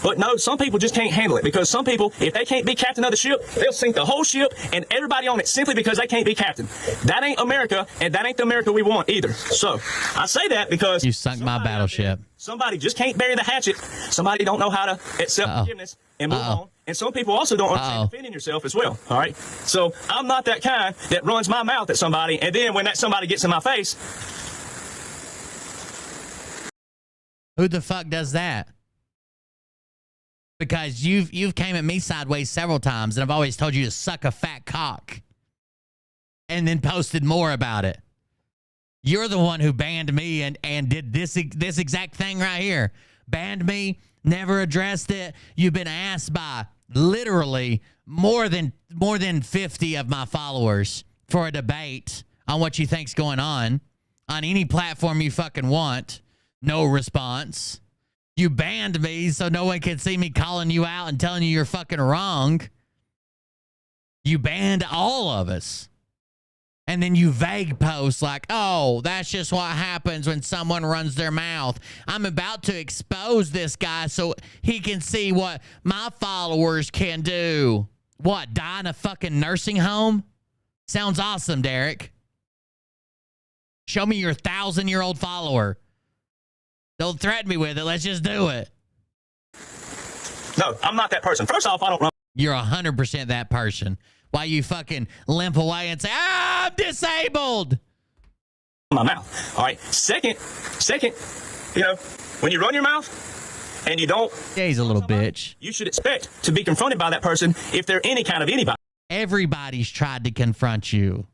But no, some people just can't handle it, because some people, if they can't be captain of the ship, they'll sink the whole ship and everybody on it simply because they can't be captain. That ain't America, and that ain't the America we want either. So I say that because you sunk my battleship. Somebody just can't bury the hatchet. Somebody don't know how to accept forgiveness and move on. And some people also don't understand defending yourself as well. All right. So I'm not that kind that runs my mouth at somebody, and then when that somebody gets in my face. Who the fuck does that? Because you've came at me sideways several times, and I've always told you to suck a fat cock, and then posted more about it. You're the one who banned me and did this exact thing right here. Banned me, never addressed it. You've been asked by literally more than 50 of my followers for a debate on what you think's going on any platform you fucking want. No response. You banned me so no one can see me calling you out and telling you you're fucking wrong. You banned all of us. And then you vague post like, oh, that's just what happens when someone runs their mouth. I'm about to expose this guy so he can see what my followers can do. What, die in a fucking nursing home? Sounds awesome, Derek. Show me your 1,000-year-old follower. Don't threaten me with it. Let's just do it. No, I'm not that person. First off, I don't run. You're 100% that person. Why you fucking limp away and say, I'm disabled. My mouth. All right. Second, you know, when you run your mouth and you don't. Yeah, he's a little bitch. You should expect to be confronted by that person if they're any kind of anybody. Everybody's tried to confront you.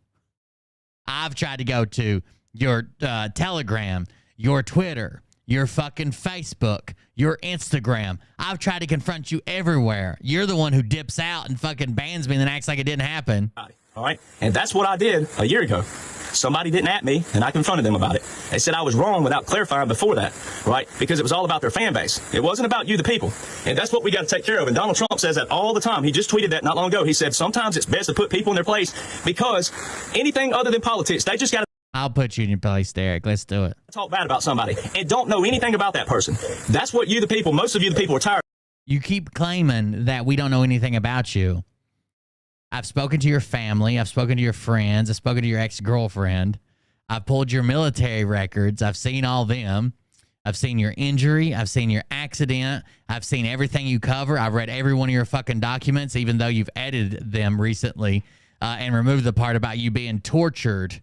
I've tried to go to your Telegram, your Twitter, your fucking Facebook, your Instagram. I've tried to confront you everywhere. You're the one who dips out and fucking bans me and then acts like it didn't happen. All right. And that's what I did a year ago. Somebody didn't at me, and I confronted them about it. They said I was wrong without clarifying before that, right? Because it was all about their fan base. It wasn't about you, the people. And that's what we got to take care of. And Donald Trump says that all the time. He just tweeted that not long ago. He said sometimes it's best to put people in their place because anything other than politics, they just got to. I'll put you in your place, Derek. Let's do it. Talk bad about somebody and don't know anything about that person. That's what you, the people, most of you, the people, are tired. You keep claiming that we don't know anything about you. I've spoken to your family. I've spoken to your friends. I've spoken to your ex-girlfriend. I've pulled your military records. I've seen all them. I've seen your injury. I've seen your accident. I've seen everything you cover. I've read every one of your fucking documents, even though you've edited them recently and removed the part about you being tortured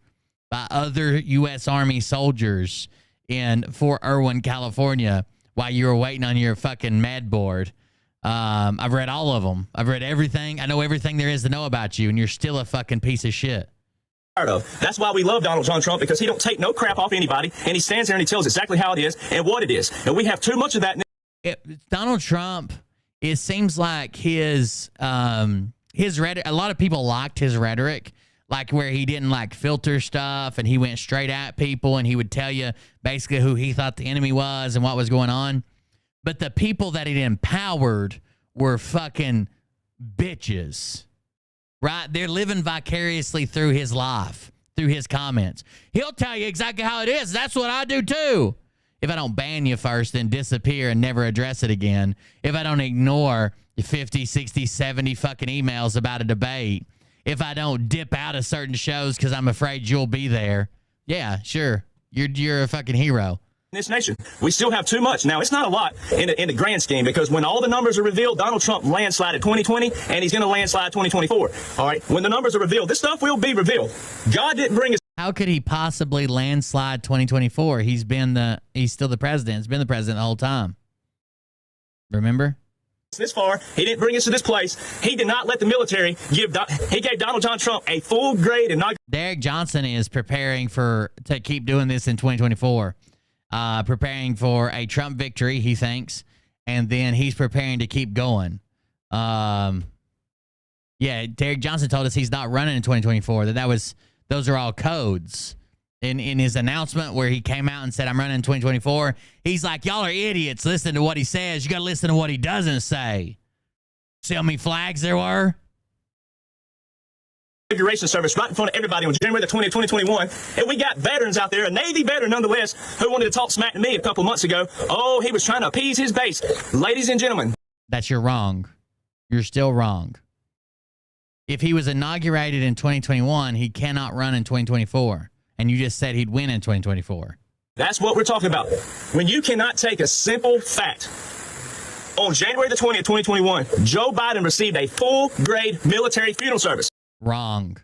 by other U.S. Army soldiers in Fort Irwin, California, while you were waiting on your fucking med board. I've read all of them. I've read everything. I know everything there is to know about you, and you're still a fucking piece of shit. That's why we love Donald John Trump, because he don't take no crap off anybody, and he stands there and he tells exactly how it is and what it is. And we have too much of that. Donald Trump, it seems like his rhetoric, a lot of people liked his rhetoric, like where he didn't like filter stuff and he went straight at people and he would tell you basically who he thought the enemy was and what was going on. But the people that he empowered were fucking bitches, right? They're living vicariously through his life, through his comments. He'll tell you exactly how it is. That's what I do too. If I don't ban you first, then disappear and never address it again. If I don't ignore 50, 60, 70 fucking emails about a debate. If I don't dip out of certain shows because I'm afraid you'll be there. Yeah, sure. You're a fucking hero. This nation, we still have too much. Now, it's not a lot in the grand scheme, because when all the numbers are revealed, Donald Trump landslided 2020, and he's going to landslide 2024. All right? When the numbers are revealed, this stuff will be revealed. God didn't bring us How could he possibly landslide 2024? He's still the president. He's been the president the whole time. Remember? This far, he didn't bring us to this place. He did not let the military he gave Donald John Trump a full grade inauguration. Derek Johnson is preparing to keep doing this in 2024, preparing for a Trump victory, he thinks, and then he's preparing to keep going. Yeah, Derek Johnson told us he's not running in 2024. Those are all codes. In his announcement where he came out and said, I'm running in 2024, he's like, y'all are idiots. Listen to what he says. You got to listen to what he doesn't say. See how many flags there were? Inauguration service right in front of everybody on January the 20th, 2021. And we got veterans out there, a Navy veteran nonetheless, who wanted to talk smack to me a couple months ago. Oh, he was trying to appease his base. Ladies and gentlemen. You're wrong. You're still wrong. If he was inaugurated in 2021, he cannot run in 2024. And you just said he'd win in 2024. That's what we're talking about. When you cannot take a simple fact. On January the 20th, 2021, Joe Biden received a full-grade military funeral service. Wrong.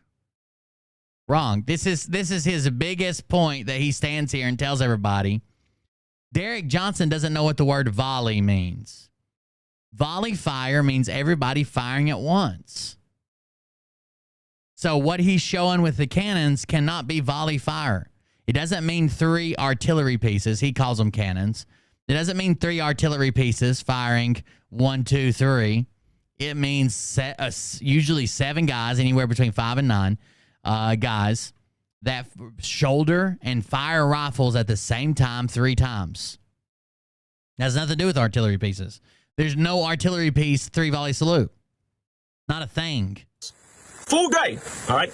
This is his biggest point that he stands here and tells everybody. Derek Johnson doesn't know what the word volley means. Volley fire means everybody firing at once. So what he's showing with the cannons cannot be volley fire. It doesn't mean 3 artillery pieces. He calls them cannons. It doesn't mean 3 artillery pieces firing 1, 2, 3. It means usually 7 guys, anywhere between 5 and 9 guys, that shoulder and fire rifles at the same time 3 times. It has nothing to do with artillery pieces. There's no artillery piece 3 volley salute. Not a thing. Full grade, all right?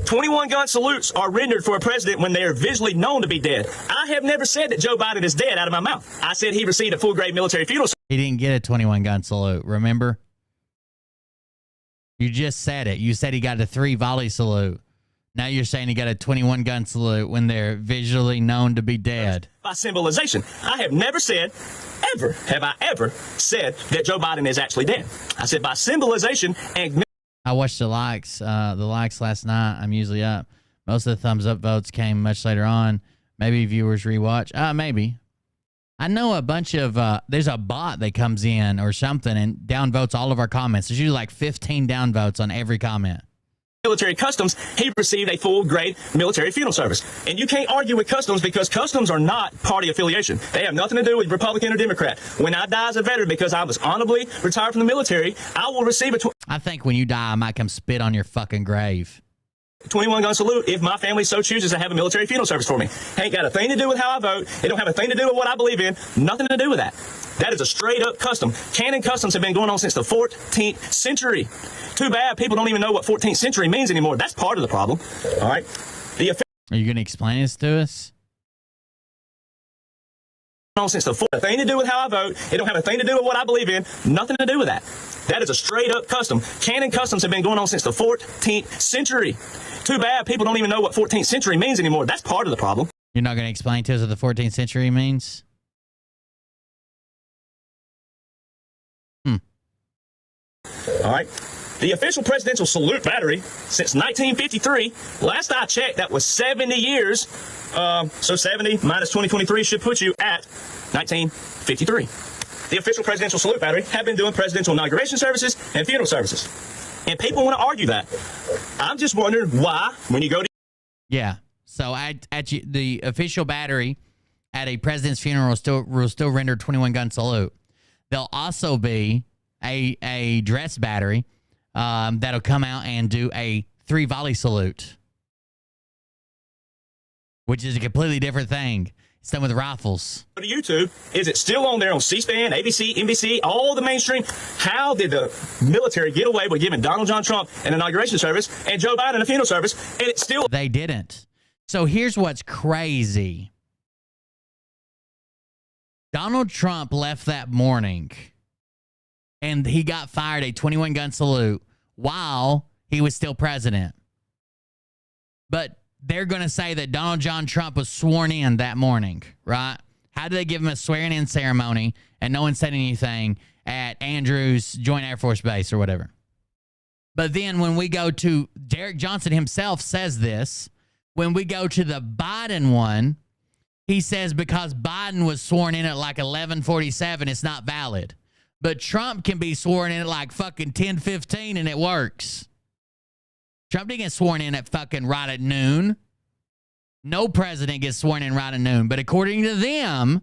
21 gun salutes are rendered for a president when they are visually known to be dead. I have never said that Joe Biden is dead out of my mouth. I said he received a full grade military funeral. He didn't get a 21 gun salute, remember? You just said it. You said he got a 3 volley salute. Now you're saying he got a 21 gun salute when they're visually known to be dead. By symbolization. I have never said, have I ever said that Joe Biden is actually dead. I said by symbolization and... I watched the likes last night. I'm usually up. Most of the thumbs up votes came much later on. Maybe viewers rewatch. Maybe. I know a bunch of, there's a bot that comes in or something and downvotes all of our comments. There's usually like 15 downvotes on every comment. Military Customs, he received a full grade military funeral service. And you can't argue with Customs because Customs are not party affiliation. They have nothing to do with Republican or Democrat. When I die as a veteran because I was honorably retired from the military, I will receive a... I think when you die, I might come spit on your fucking grave. 21 gun salute if my family so chooses to have a military funeral service for me. Ain't got a thing to do with how I vote. It don't have a thing to do with what I believe in. Nothing to do with that. That is a straight up custom. Canon customs have been going on since the 14th century. Too bad people don't even know what 14th century means anymore. That's part of the problem. All right. Are you going to explain this to us? Since the thing to do with how I vote. It don't have a thing to do with what I believe in. Nothing to do with that. That is a straight up custom. Canon customs have been going on since the 14th century. Too bad people don't even know what 14th century means anymore. That's part of the problem. You're not going to explain to us what the 14th century means? All right. The official presidential salute battery since 1953. Last I checked, that was 70 years. So 70 minus 2023 should put you at 1953. The official presidential salute battery have been doing presidential inauguration services and funeral services. And people want to argue that. I'm just wondering why, when you go to... Yeah. So the official battery at a president's funeral will still render 21 gun salute. There'll also be a dress battery that'll come out and do a 3 volley salute, which is a completely different thing. It's done with rifles. To YouTube, is it still on there on C-SPAN, ABC, NBC, all the mainstream? How did the military get away with giving Donald John Trump an inauguration service and Joe Biden a funeral service, and it's still... They didn't. So here's what's crazy. Donald Trump left that morning, and he got fired a 21 gun salute while he was still president. But they're going to say that Donald John Trump was sworn in that morning, right? How did they give him a swearing-in ceremony and no one said anything at Andrews Joint Air Force Base or whatever? But then when we go to Derek Johnson himself says this, When we go to the Biden one, he says because Biden was sworn in at like 11:47, it's not valid. But Trump can be sworn in at like fucking 10:15 and it works. Trump didn't get sworn in at fucking right at noon. No president gets sworn in right at noon. But according to them,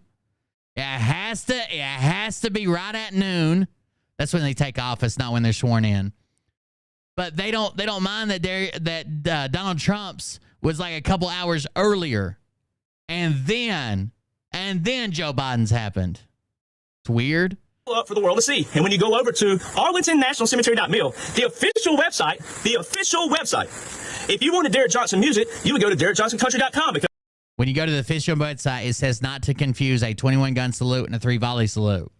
it has to be right at noon. That's when they take office, not when they're sworn in. But they don't mind that Donald Trump's was like a couple hours earlier. And then Joe Biden's happened. It's weird. Up for the world to see. And when you go over to ArlingtonNationalCemetery.mil, the official website, if you wanted Derek Johnson music, you would go to DerekJohnsonCountry.com. Because when you go to the official website, it says not to confuse a 21-gun salute and a 3-volley salute.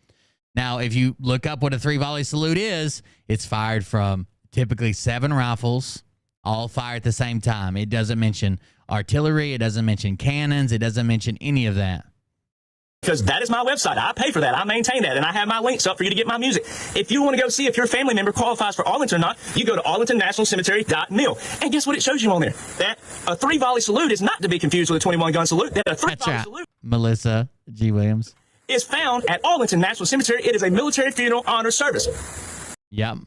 Now, if you look up what a 3-volley salute is, it's fired from typically 7 rifles, all fired at the same time. It doesn't mention artillery. It doesn't mention cannons. It doesn't mention any of that. Because that is my website. I pay for that. I maintain that. And I have my links up for you to get my music. If you want to go see if your family member qualifies for Arlington or not, you go to ArlingtonNationalCemetery.mil. And guess what it shows you on there? That a 3-volley salute is not to be confused with a 21-gun salute. That a 3-volley salute Melissa G. Williams is found at Arlington National Cemetery. It is a military funeral honor service. Yep.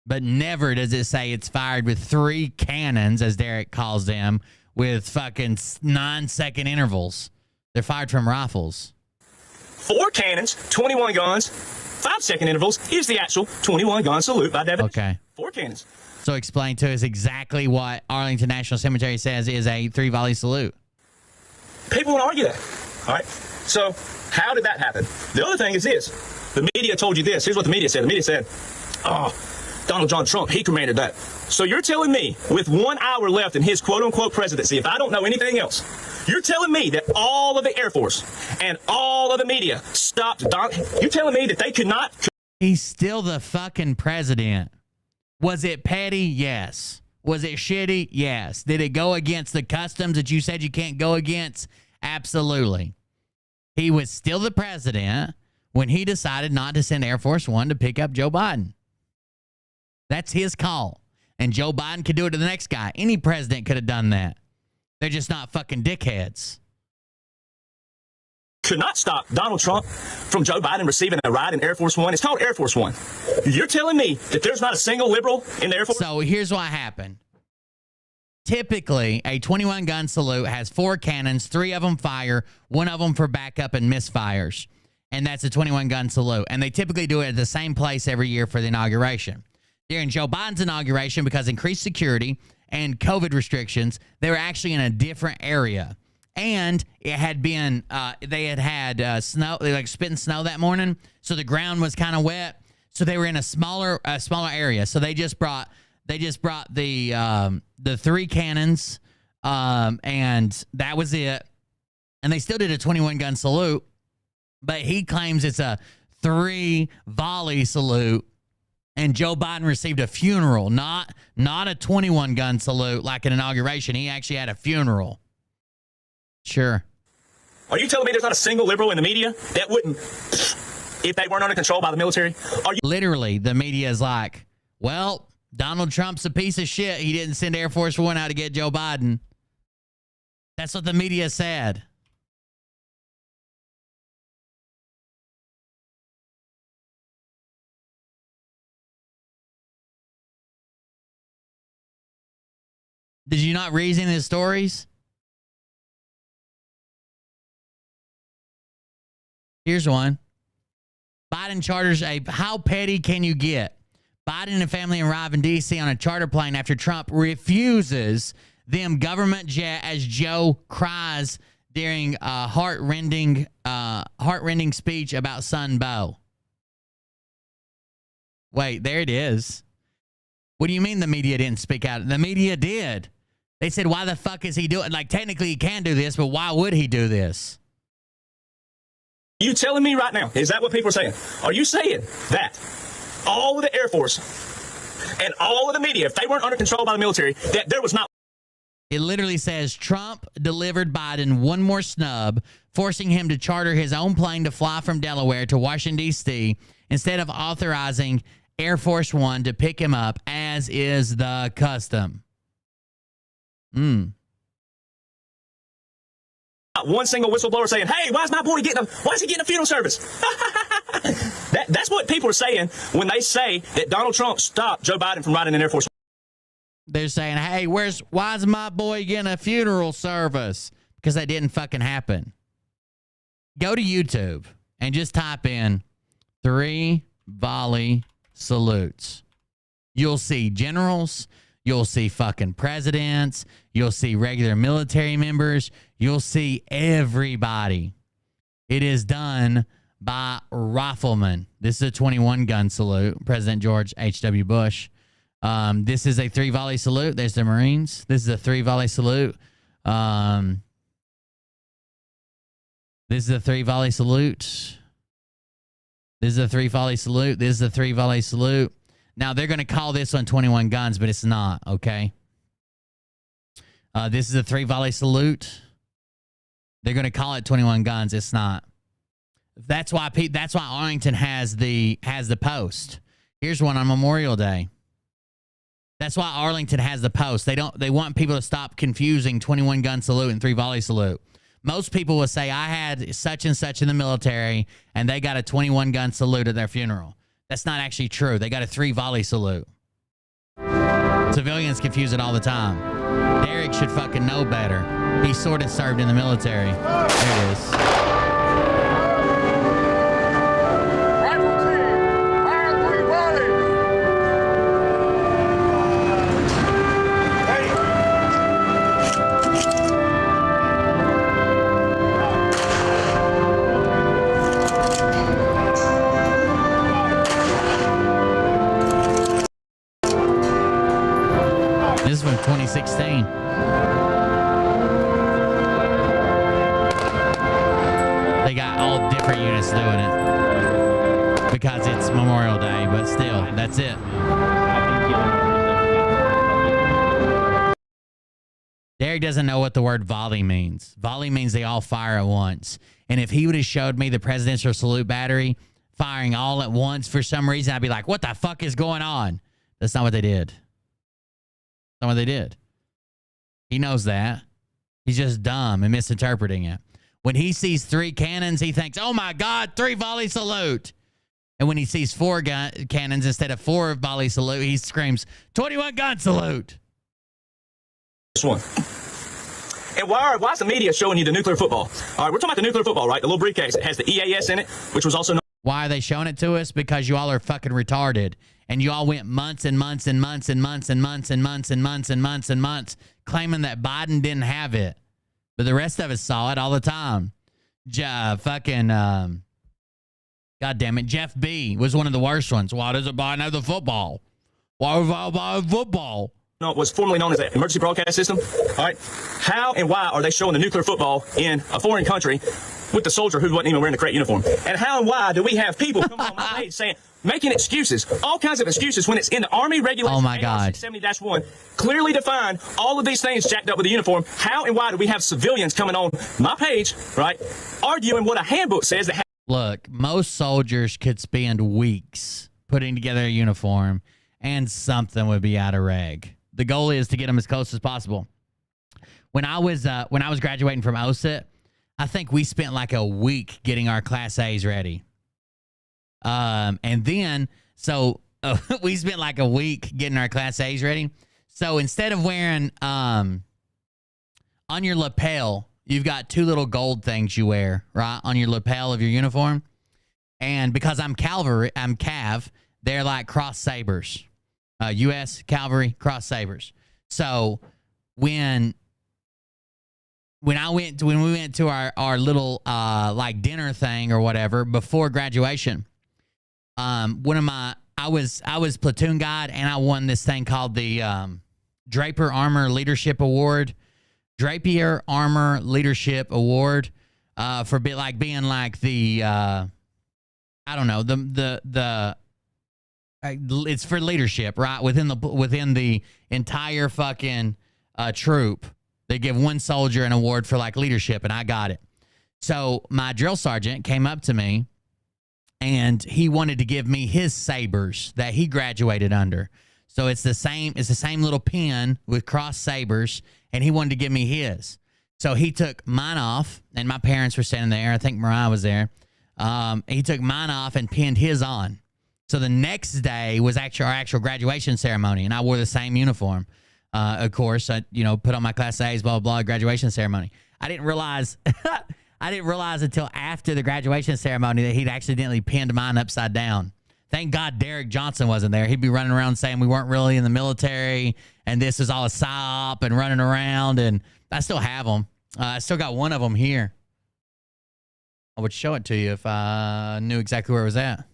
But never does it say it's fired with 3 cannons, as Derek calls them, with fucking 9-second intervals. They're fired from rifles. 4 cannons, 21 guns, 5-second intervals is the actual 21-gun salute by definition. Okay. 4 cannons. So explain to us exactly what Arlington National Cemetery says is a 3-volley salute. People want to argue that. All right. So how did that happen? The other thing is this. The media told you this. Here's what the media said. The media said, oh, Donald John Trump, he commanded that. So you're telling me with 1 hour left in his quote-unquote presidency, if I don't know anything else, you're telling me that all of the Air Force and all of the media stopped Donald? You're telling me that they could not? He's still the fucking president. Was it petty? Yes. Was it shitty? Yes. Did it go against the customs that you said you can't go against? Absolutely. He was still the president when he decided not to send Air Force One to pick up Joe Biden. That's his call. And Joe Biden could do it to the next guy. Any president could have done that. They're just not fucking dickheads. Could not stop Donald Trump from Joe Biden receiving a ride in Air Force One. It's called Air Force One. You're telling me that there's not a single liberal in the Air Force? So here's what happened. Typically, a 21-gun salute has 4 cannons, 3 of them fire, 1 of them for backup and misfires. And that's a 21-gun salute. And they typically do it at the same place every year for the inauguration. During Joe Biden's inauguration, because increased security and COVID restrictions, they were actually in a different area. And it had been, they had snow, they like spitting snow that morning. So the ground was kind of wet. So they were in a smaller area. So they just brought the 3 cannons, and that was it. And they still did a 21-gun salute, but he claims it's a 3-volley salute. And Joe Biden received a funeral, not a 21-gun salute like an inauguration. He actually had a funeral. Sure. Are you telling me there's not a single liberal in the media that wouldn't, if they weren't under control by the military? Literally, the media is like, well, Donald Trump's a piece of shit. He didn't send Air Force One out to get Joe Biden. That's what the media said. Did you not read any of the stories? Here's one. Biden charters a, how petty can you get? Biden and family arrive in D.C. on a charter plane after Trump refuses them government jet as Joe cries during a heart-rending speech about son Beau. Wait, there it is. What do you mean the media didn't speak out? The media did. They said, why the fuck is he doing? Like, technically he can do this, but why would he do this? You telling me right now, is that what people are saying? Are you saying that all of the Air Force and all of the media, if they weren't under control by the military, that there was not... It literally says Trump delivered Biden one more snub, forcing him to charter his own plane to fly from Delaware to Washington, D.C., instead of authorizing Air Force One to pick him up, as is the custom. Not one single whistleblower saying, "Hey, why is he getting a funeral service?" That's what people are saying when they say that Donald Trump stopped Joe Biden from riding in Air Force. They're saying, hey, why is my boy getting a funeral service? Because that didn't fucking happen. Go to YouTube and just type in 3 volley salutes. You'll see generals. You'll see fucking presidents. You'll see regular military members. You'll see everybody. It is done by riflemen. This is a 21 gun salute. President George H.W. Bush. This is a 3 volley salute. There's the Marines. This is a 3 volley salute. This is a 3 volley salute. This is a 3 volley salute. This is a 3 volley salute. Now, they're going to call this one 21 guns, but it's not, okay? This is a 3 volley salute. They're going to call it 21 guns. It's not. That's why Arlington has the post. Here's one on Memorial Day. That's why Arlington has the post. They want people to stop confusing 21 gun salute and 3 volley salute. Most people will say, I had such and such in the military, and they got a 21 gun salute at their funeral. That's not actually true. They got a 3 volley salute. Civilians confuse it all the time. Derek should fucking know better. He sort of served in the military. There it is. This is from 2016. They got all different units doing it because it's Memorial Day, but still, that's it. Derek doesn't know what the word volley means. Volley means they all fire at once. And if he would have showed me the presidential salute battery firing all at once for some reason, I'd be like, what the fuck is going on? That's not what they did. Not what they did. He knows that. He's just dumb and misinterpreting it. When he sees 3 cannons, he thinks, oh my God, 3 volley salute. And when he sees 4 cannons instead of 4 volley salute, he screams, 21 gun salute. This one. And why is the media showing you the nuclear football? All right, we're talking about the nuclear football, right? The little briefcase. It has the EAS in it, which was also known. Why are they showing it to us? Because you all are fucking retarded. And you all went months and months and months and months and months and months and months and months and months claiming that Biden didn't have it. But the rest of us saw it all the time. God damn it. Jeff B. was one of the worst ones. Why doesn't Biden have the football? Why does Biden have football? No, it was formerly known as the emergency broadcast system. All right. How and why are they showing the nuclear football in a foreign country with the soldier who wasn't even wearing the correct uniform? And how and why do we have people come on my page saying, making excuses, all kinds of excuses when it's in the Army regulation? Oh my God. 670-1 clearly defined all of these things jacked up with the uniform. How and why do we have civilians coming on my page, right, arguing what a handbook says that? Look, most soldiers could spend weeks putting together a uniform and something would be out of reg. The goal is to get them as close as possible. When I was graduating from OSIT, I think we spent like a week getting our Class A's ready. And then, we spent like a week getting our Class A's ready. So instead of wearing, on your lapel, you've got 2 little gold things you wear, right? On your lapel of your uniform. And because I'm Cav, they're like cross sabers. U.S. Cavalry cross sabers. So when we went to our little like dinner thing or whatever before graduation, I was platoon guide and I won this thing called the Drapier Armor Leadership Award for being like the I don't know, the it's for leadership, right? Within the entire fucking troop, they give one soldier an award for like leadership, and I got it. So my drill sergeant came up to me, and he wanted to give me his sabers that he graduated under. So it's the same little pin with cross sabers, and he wanted to give me his. So he took mine off, and my parents were standing there. I think Mariah was there. He took mine off and pinned his on. So the next day was our actual graduation ceremony, and I wore the same uniform. Of course, I put on my class A's, blah, blah, blah, graduation ceremony. I didn't realize until after the graduation ceremony that he'd accidentally pinned mine upside down. Thank God Derek Johnson wasn't there. He'd be running around saying we weren't really in the military and this is all a psyop and running around. And I still have them. I still got one of them here. I would show it to you if I knew exactly where it was at.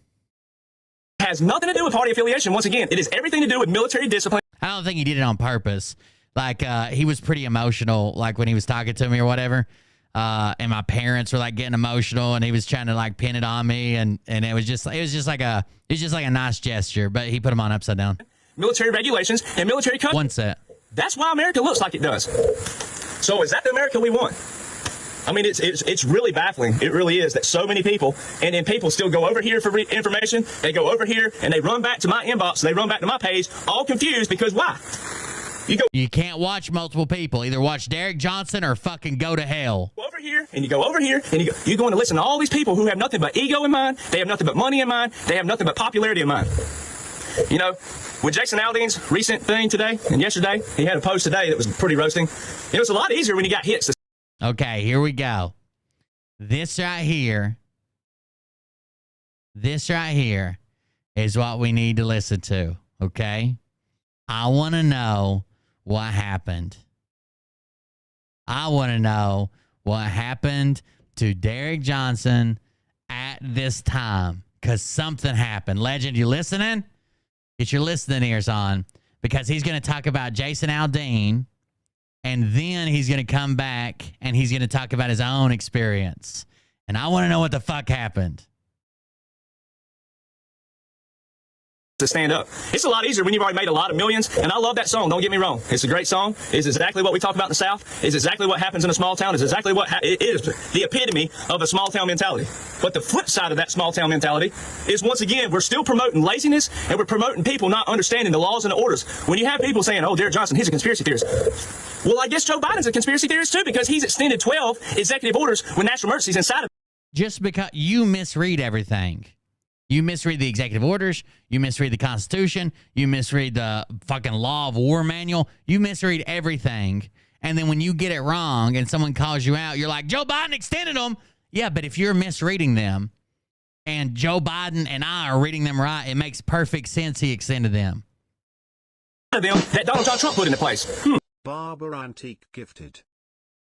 Has nothing to do with party affiliation. Once again, it is everything to do with military discipline. I don't think he did it on purpose. Like, he was pretty emotional, like when he was talking to me or whatever. And my parents were like getting emotional, and he was trying to like pin it on me, and it was just like a nice gesture, but he put them on upside down. Military regulations and military code. One set. That's why America looks like it does. So is that the America we want? I mean, it's really baffling. It really is that so many people, and then people still go over here for information. They go over here and they run back to my inbox. They run back to my page, all confused because why? You can't watch multiple people. Either watch Derek Johnson or fucking go to hell. Over here, and you go over here, and you're going to listen to all these people who have nothing but ego in mind. They have nothing but money in mind. They have nothing but popularity in mind. You know, with Jason Aldean's recent thing today and yesterday, he had a post today that was pretty roasting. It's a lot easier when you got hits. Okay, here we go. This right here is what we need to listen to, okay? I want to know what happened. I want to know what happened to Derek Johnson at this time, because something happened. Legend, you listening? Get your listening ears on, because he's going to talk about Jason Aldean, and then he's going to come back and he's going to talk about his own experience. And I want to know what the fuck happened. To stand up. It's a lot easier when you've already made a lot of millions, and I love that song, don't get me wrong. It's a great song. It's exactly what we talk about in the South. It's exactly what happens in a small town. It's exactly what it is the epitome of a small town mentality. But the flip side of that small town mentality is, once again, we're still promoting laziness, and we're promoting people not understanding the laws and the orders. When you have people saying, oh, Derek Johnson, he's a conspiracy theorist. Well, I guess Joe Biden's a conspiracy theorist too, because he's extended 12 executive orders with national emergencies inside of it. Just because you misread everything. You misread the executive orders. You misread the Constitution. You misread the fucking law of war manual. You misread everything. And then when you get it wrong and someone calls you out, you're like, Joe Biden extended them. Yeah, but if you're misreading them and Joe Biden and I are reading them right, it makes perfect sense he extended them. That Donald John Trump put into place. Barber Antique gifted.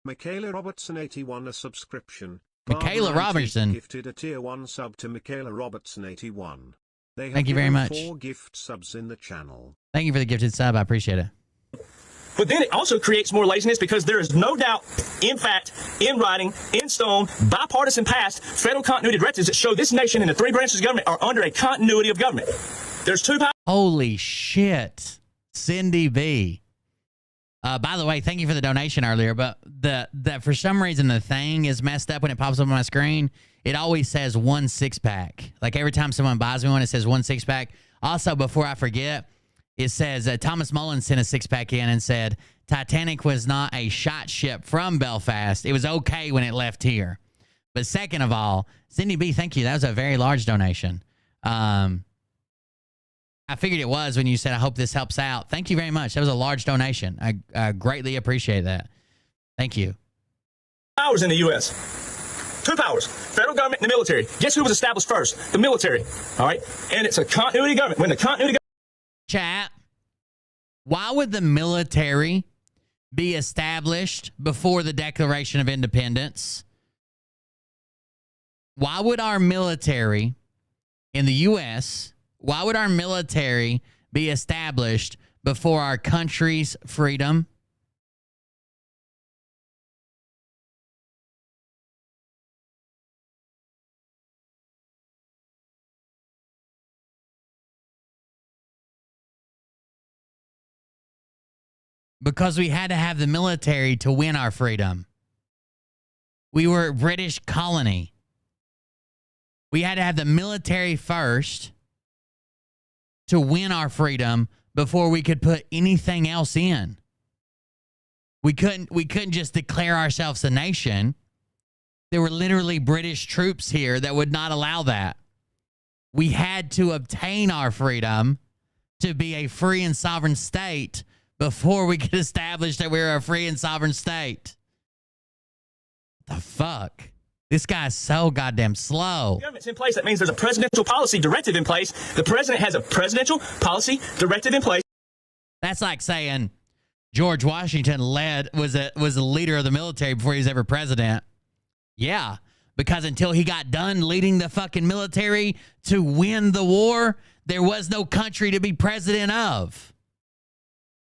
Michaela Robertson 81 a subscription. Michaela Barbara Robertson Antique gifted a tier 1 sub to Michaela Robertson 81. They have Thank you very much. 4 gift subs in the channel. Thank you for the gifted sub. I appreciate it. But then it also creates more laziness, because there is no doubt, in fact, in writing, in stone, bipartisan past federal continuity directives that show this nation and the 3 branches of government are under a continuity of government. There's 2 powers. Holy shit. Cindy B. By the way, thank you for the donation earlier, but the for some reason the thing is messed up when it pops up on my screen. It always says 1 6-pack. Like every time someone buys me one, it says 1 6-pack. Also, before I forget, it says Thomas Mullen sent a 6-pack in and said Titanic was not a shot ship from Belfast. It was okay when it left here. But second of all, Cindy B, thank you. That was a very large donation. I figured it was when you said, I hope this helps out. Thank you very much. That was a large donation. I greatly appreciate that. Thank you. Powers in the U.S. 2 powers. Federal government and the military. Guess who was established first? The military. All right? And it's a continuity government. When the continuity Chat, why would the military be established before the Declaration of Independence? Why would our military in the U.S., why would our military be established before our country's freedom? Because we had to have the military to win our freedom. We were a British colony. We had to have the military first to win our freedom before we could put anything else in. We couldn't just declare ourselves a nation. There were literally British troops here that would not allow that. We had to obtain our freedom to be a free and sovereign state before we could establish that we were a free and sovereign state. The fuck? This guy's so goddamn slow. Government's in place. That means there's a presidential policy directive in place. The president has a presidential policy directive in place. That's like saying George Washington was a leader of the military before he was ever president. Yeah, because until he got done leading the fucking military to win the war, there was no country to be president of.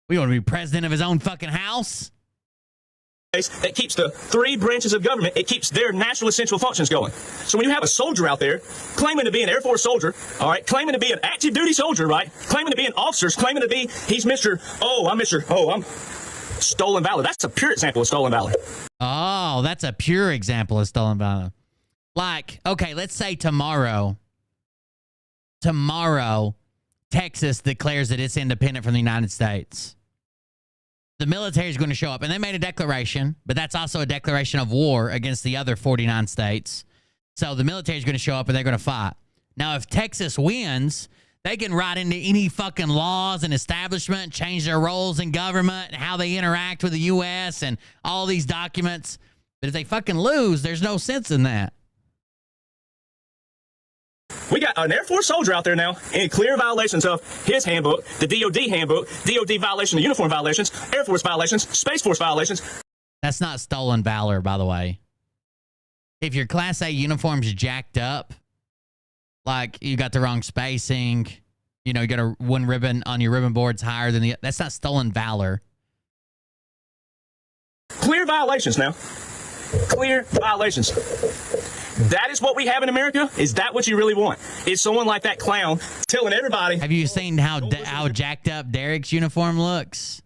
We want to be president of his own fucking house? That keeps the three branches of government, it keeps their national essential functions going. So when you have a soldier out there claiming to be an Air Force soldier, all right, claiming to be an active duty soldier, right, claiming to be an officer, claiming to be, I'm stolen valor. That's a pure example of stolen valor. Oh, that's a pure example of stolen valor. Like, okay, let's say tomorrow, Texas declares that it's independent from the United States. The military is going to show up, and they made a declaration, but that's also a declaration of war against the other 49 states. So the military is going to show up, and they're going to fight. Now, if Texas wins, they can write into any fucking laws and establishment, change their roles in government and how they interact with the U.S. and all these documents. But if they fucking lose, there's no sense in that. We got an Air Force soldier out there now in clear violations of his handbook, the DOD handbook, DOD violation of uniform violations, Air Force violations, Space Force violations. That's not stolen valor, by the way. If your Class A uniform's jacked up, like you got the wrong spacing, you got one ribbon on your ribbon board's higher than that's not stolen valor. Clear violations now. Clear violations. That is what we have in America? Is that what you really want? Is someone like that clown telling everybody... Have you seen how jacked up Derek's uniform looks?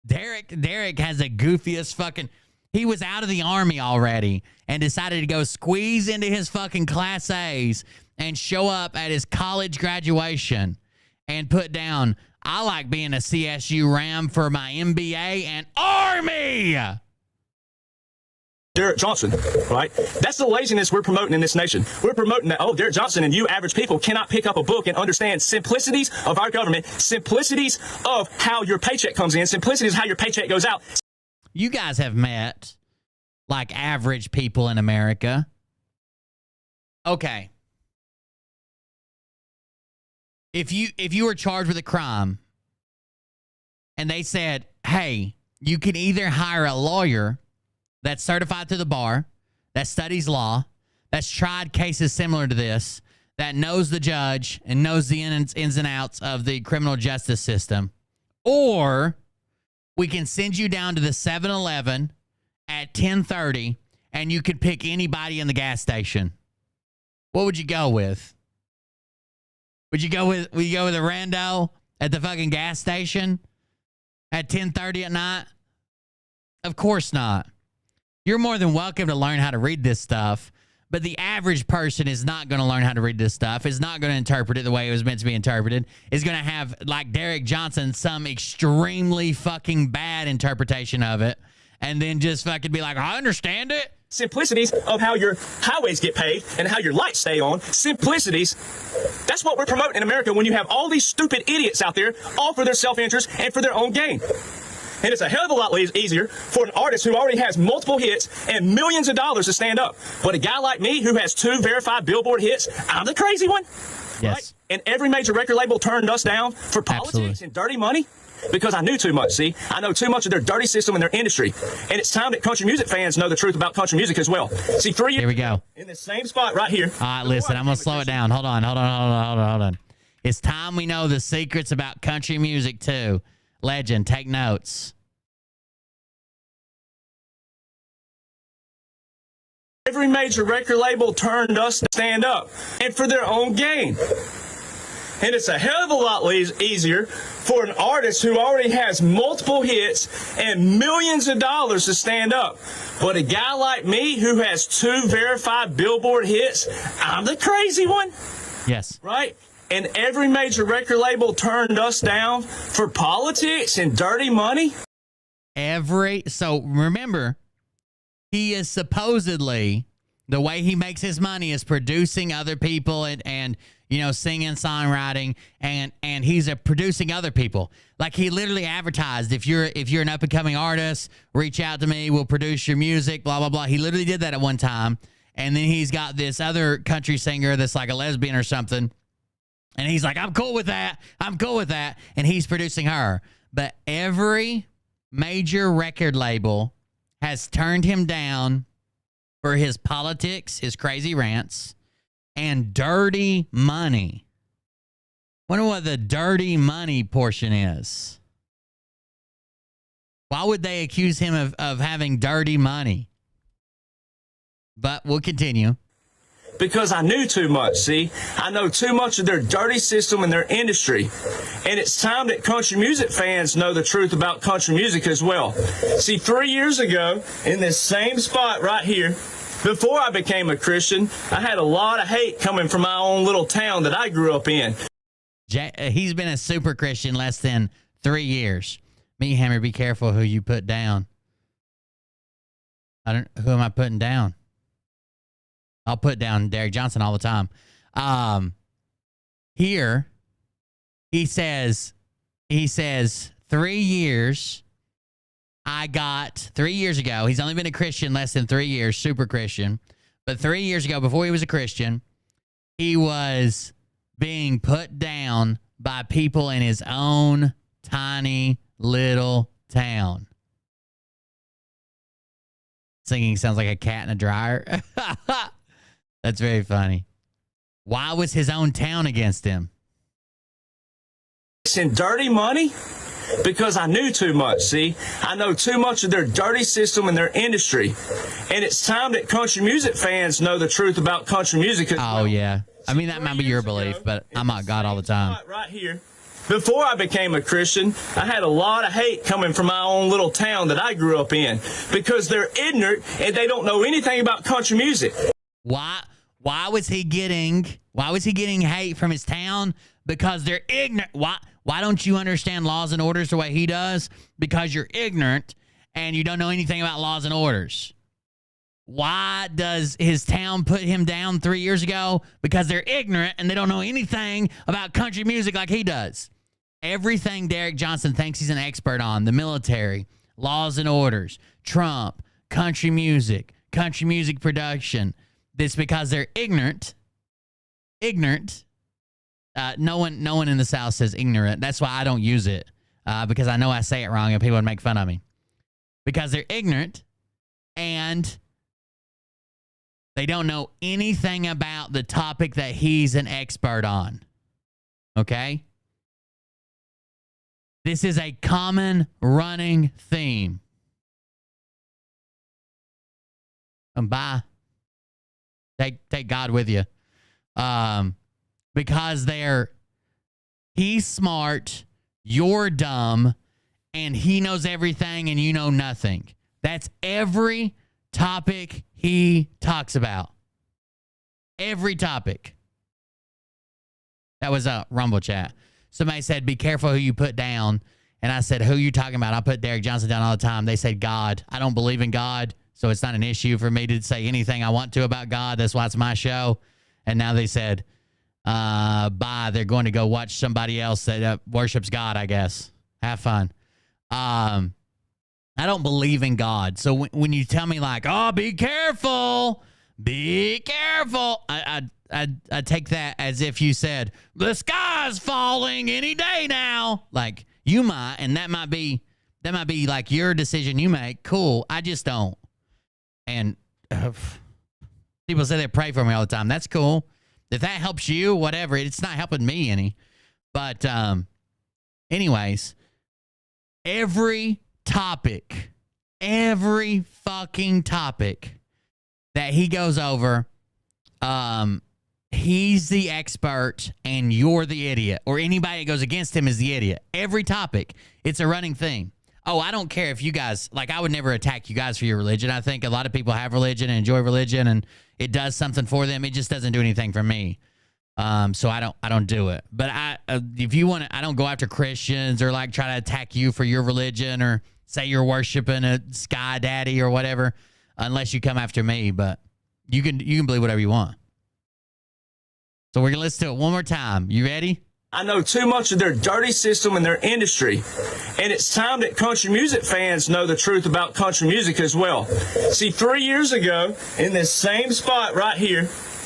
Derek has the goofiest fucking... He was out of the Army already and decided to go squeeze into his fucking Class A's and show up at his college graduation and put down, I like being a CSU Ram for my MBA and Army! Derek Johnson, right? That's the laziness we're promoting in this nation. We're promoting that, Derek Johnson and you average people cannot pick up a book and understand simplicities of our government, simplicities of how your paycheck comes in, simplicities of how your paycheck goes out. You guys have met, like, average people in America. Okay. If you were charged with a crime and they said, hey, you can either hire a lawyer that's certified to the bar, that studies law, that's tried cases similar to this, that knows the judge and knows the ins and outs of the criminal justice system, or we can send you down to the 7-Eleven at 10:30 and you could pick anybody in the gas station. What would you go with? Would you go with a rando at the fucking gas station at 10:30 at night? Of course not. You're more than welcome to learn how to read this stuff, but the average person is not going to learn how to read this stuff, is not going to interpret it the way it was meant to be interpreted, is going to have, like Derek Johnson, some extremely fucking bad interpretation of it, and then just fucking be like, I understand it. Simplicities of how your highways get paved and how your lights stay on. Simplicities. That's what we're promoting in America when you have all these stupid idiots out there, all for their self-interest and for their own gain. And it's a hell of a lot easier for an artist who already has multiple hits and millions of dollars to stand up. But a guy like me who has 2 verified Billboard hits, I'm the crazy one. Yes. Right? And every major record label turned us down for politics and dirty money because I knew too much, see? I know too much of their dirty system and their industry. And it's time that country music fans know the truth about country music as well. See, 3 years Here we go. in this same spot right here. All right, listen, I'm going to slow it down. Hold on. It's time we know the secrets about country music, too. Legend, take notes. Every major record label turned us to stand up and for their own gain. And it's a hell of a lot easier for an artist who already has multiple hits and millions of dollars to stand up. But a guy like me who has 2 verified Billboard hits, I'm the crazy one. Yes. Right? and every major record label turned us down for politics and dirty money? So remember, he is supposedly, the way he makes his money is producing other people and you know, singing, songwriting, and he's producing other people. Like, he literally advertised, if you're an up and coming artist, reach out to me, we'll produce your music, blah blah blah. He literally did that at one time. And then he's got this other country singer that's like a lesbian or something, and he's like, I'm cool with that, and he's producing her. But every major record label has turned him down for his politics, his crazy rants, and dirty money. Wonder what the dirty money portion is. Why would they accuse him of having dirty money? But we'll continue. Because I knew too much, see? I know too much of their dirty system and their industry. And it's time that country music fans know the truth about country music as well. See, 3 years ago, in this same spot right here, before I became a Christian, I had a lot of hate coming from my own little town that I grew up in. He's been a super Christian less than 3 years. Me, Hammer, be careful who you put down. Who am I putting down? I'll put down Derek Johnson all the time. Here, he says 3 years. I got 3 years ago. He's only been a Christian less than 3 years, super Christian. But 3 years ago, before he was a Christian, he was being put down by people in his own tiny little town. Singing sounds like a cat in a dryer. That's very funny. Why was his own town against him? And dirty money? Because I knew too much, see? I know too much of their dirty system and their industry. And it's time that country music fans know the truth about country music as well. Oh, yeah. I mean, that might be your belief, but I'm not God all the time. Right here. Before I became a Christian, I had a lot of hate coming from my own little town that I grew up in because they're ignorant and they don't know anything about country music. Why was he getting hate from his town? Because they're ignorant. Why don't you understand laws and orders the way he does? Because you're ignorant and you don't know anything about laws and orders. Why does his town put him down 3 years ago? Because they're ignorant and they don't know anything about country music like he does. Everything Derek Johnson thinks he's an expert on, the military, laws and orders, Trump, country music production, it's because they're ignorant. No one in the South says ignorant. That's why I don't use it, because I know I say it wrong and people would make fun of me. Because they're ignorant and they don't know anything about the topic that he's an expert on. Okay? This is a common running theme. Bye. Take God with you. Because he's smart, you're dumb, and he knows everything and you know nothing. That's every topic he talks about. Every topic. That was a Rumble chat. Somebody said, be careful who you put down. And I said, who are you talking about? I put Derek Johnson down all the time. They said God. I don't believe in God, so it's not an issue for me to say anything I want to about God. That's why it's my show. And now they said, bye. They're going to go watch somebody else that worships God, I guess. Have fun. I don't believe in God. So when you tell me like, oh, be careful, I take that as if you said, the sky's falling any day now. Like, you might, and that might be like your decision you make. Cool. I just don't. And people say they pray for me all the time. That's cool. If that helps you, whatever. It's not helping me any. But anyways, every fucking topic that he goes over, he's the expert and you're the idiot, or anybody that goes against him is the idiot. Every topic, it's a running theme. Oh, I don't care if you guys, like, I would never attack you guys for your religion. I think a lot of people have religion and enjoy religion and it does something for them. It just doesn't do anything for me. So I don't do it. But if you want to, I don't go after Christians or like try to attack you for your religion or say you're worshiping a sky daddy or whatever, unless you come after me. But you can believe whatever you want. So we're gonna listen to it one more time. You ready? I know too much of their dirty system and their industry. And it's time that country music fans know the truth about country music as well. See, 3 years ago, in this same spot right here,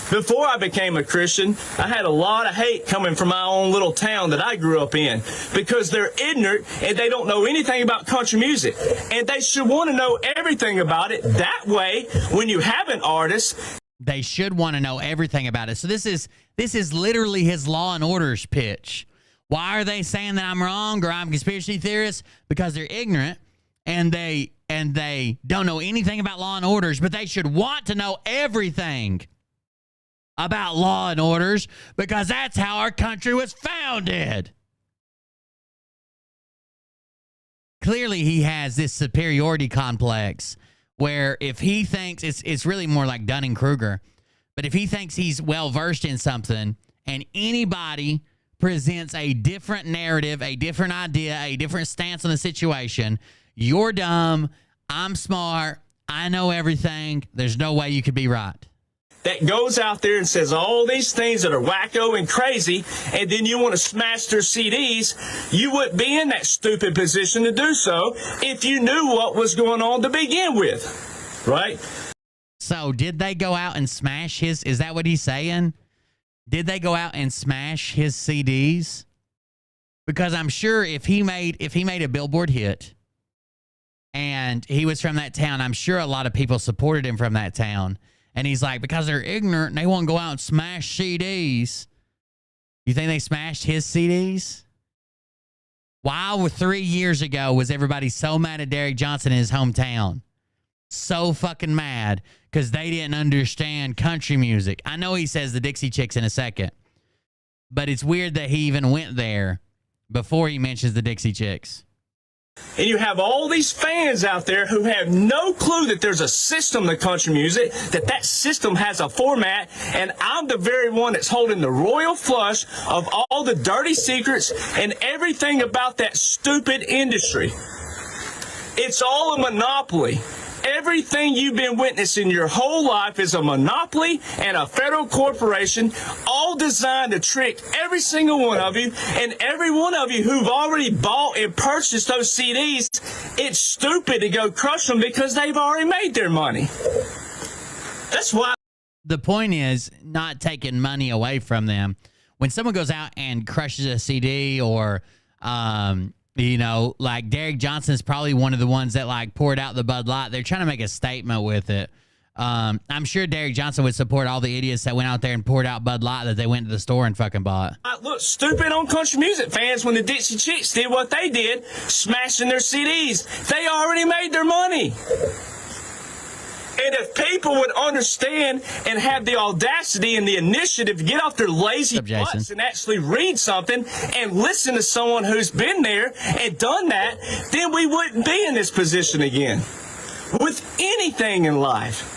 before I became a Christian, I had a lot of hate coming from my own little town that I grew up in because they're ignorant and they don't know anything about country music. And they should want to know everything about it. That way, when you have an artist, they should want to know everything about it. So this is literally his Law and Orders pitch. Why are they saying that I'm wrong or I'm a conspiracy theorist? Because they're ignorant and they don't know anything about Law and Orders, but they should want to know everything about Law and Orders because that's how our country was founded. Clearly, he has this superiority complex where if he thinks it's really more like Dunning-Kruger, but if he thinks he's well-versed in something and anybody presents a different narrative, a different idea, a different stance on the situation, you're dumb, I'm smart, I know everything, there's no way you could be right. that goes out there and says all these things that are wacko and crazy, and then you want to smash their CDs, you wouldn't be in that stupid position to do so if you knew what was going on to begin with, right? So did they go out and smash his, is that what he's saying? Did they go out and smash his CDs? Because I'm sure if he made a Billboard hit and he was from that town, I'm sure a lot of people supported him from that town. And he's like, because they're ignorant and they want to go out and smash CDs. You think they smashed his CDs? Why 3 years ago was everybody so mad at Derek Johnson in his hometown? So fucking mad because they didn't understand country music. I know he says the Dixie Chicks in a second, but it's weird that he even went there before he mentions the Dixie Chicks. And you have all these fans out there who have no clue that there's a system to country music, that system has a format, and I'm the very one that's holding the royal flush of all the dirty secrets and everything about that stupid industry. It's all a monopoly. Everything you've been witnessing your whole life is a monopoly and a federal corporation, all designed to trick every single one of you, and every one of you who've already bought and purchased those CDs, it's stupid to go crush them because they've already made their money. That's why. The point is not taking money away from them. When someone goes out and crushes a CD or, you know, like Derek Johnson's probably one of the ones that like poured out the Bud Light. They're trying to make a statement with it. I'm sure Derek Johnson would support all the idiots that went out there and poured out Bud Light that they went to the store and fucking bought. I look stupid on country music fans when the Dixie Chicks did what they did, smashing their CDs. They already made their money. And if people would understand and have the audacity and the initiative to get off their lazy butts and actually read something and listen to someone who's been there and done that, then we wouldn't be in this position again with anything in life.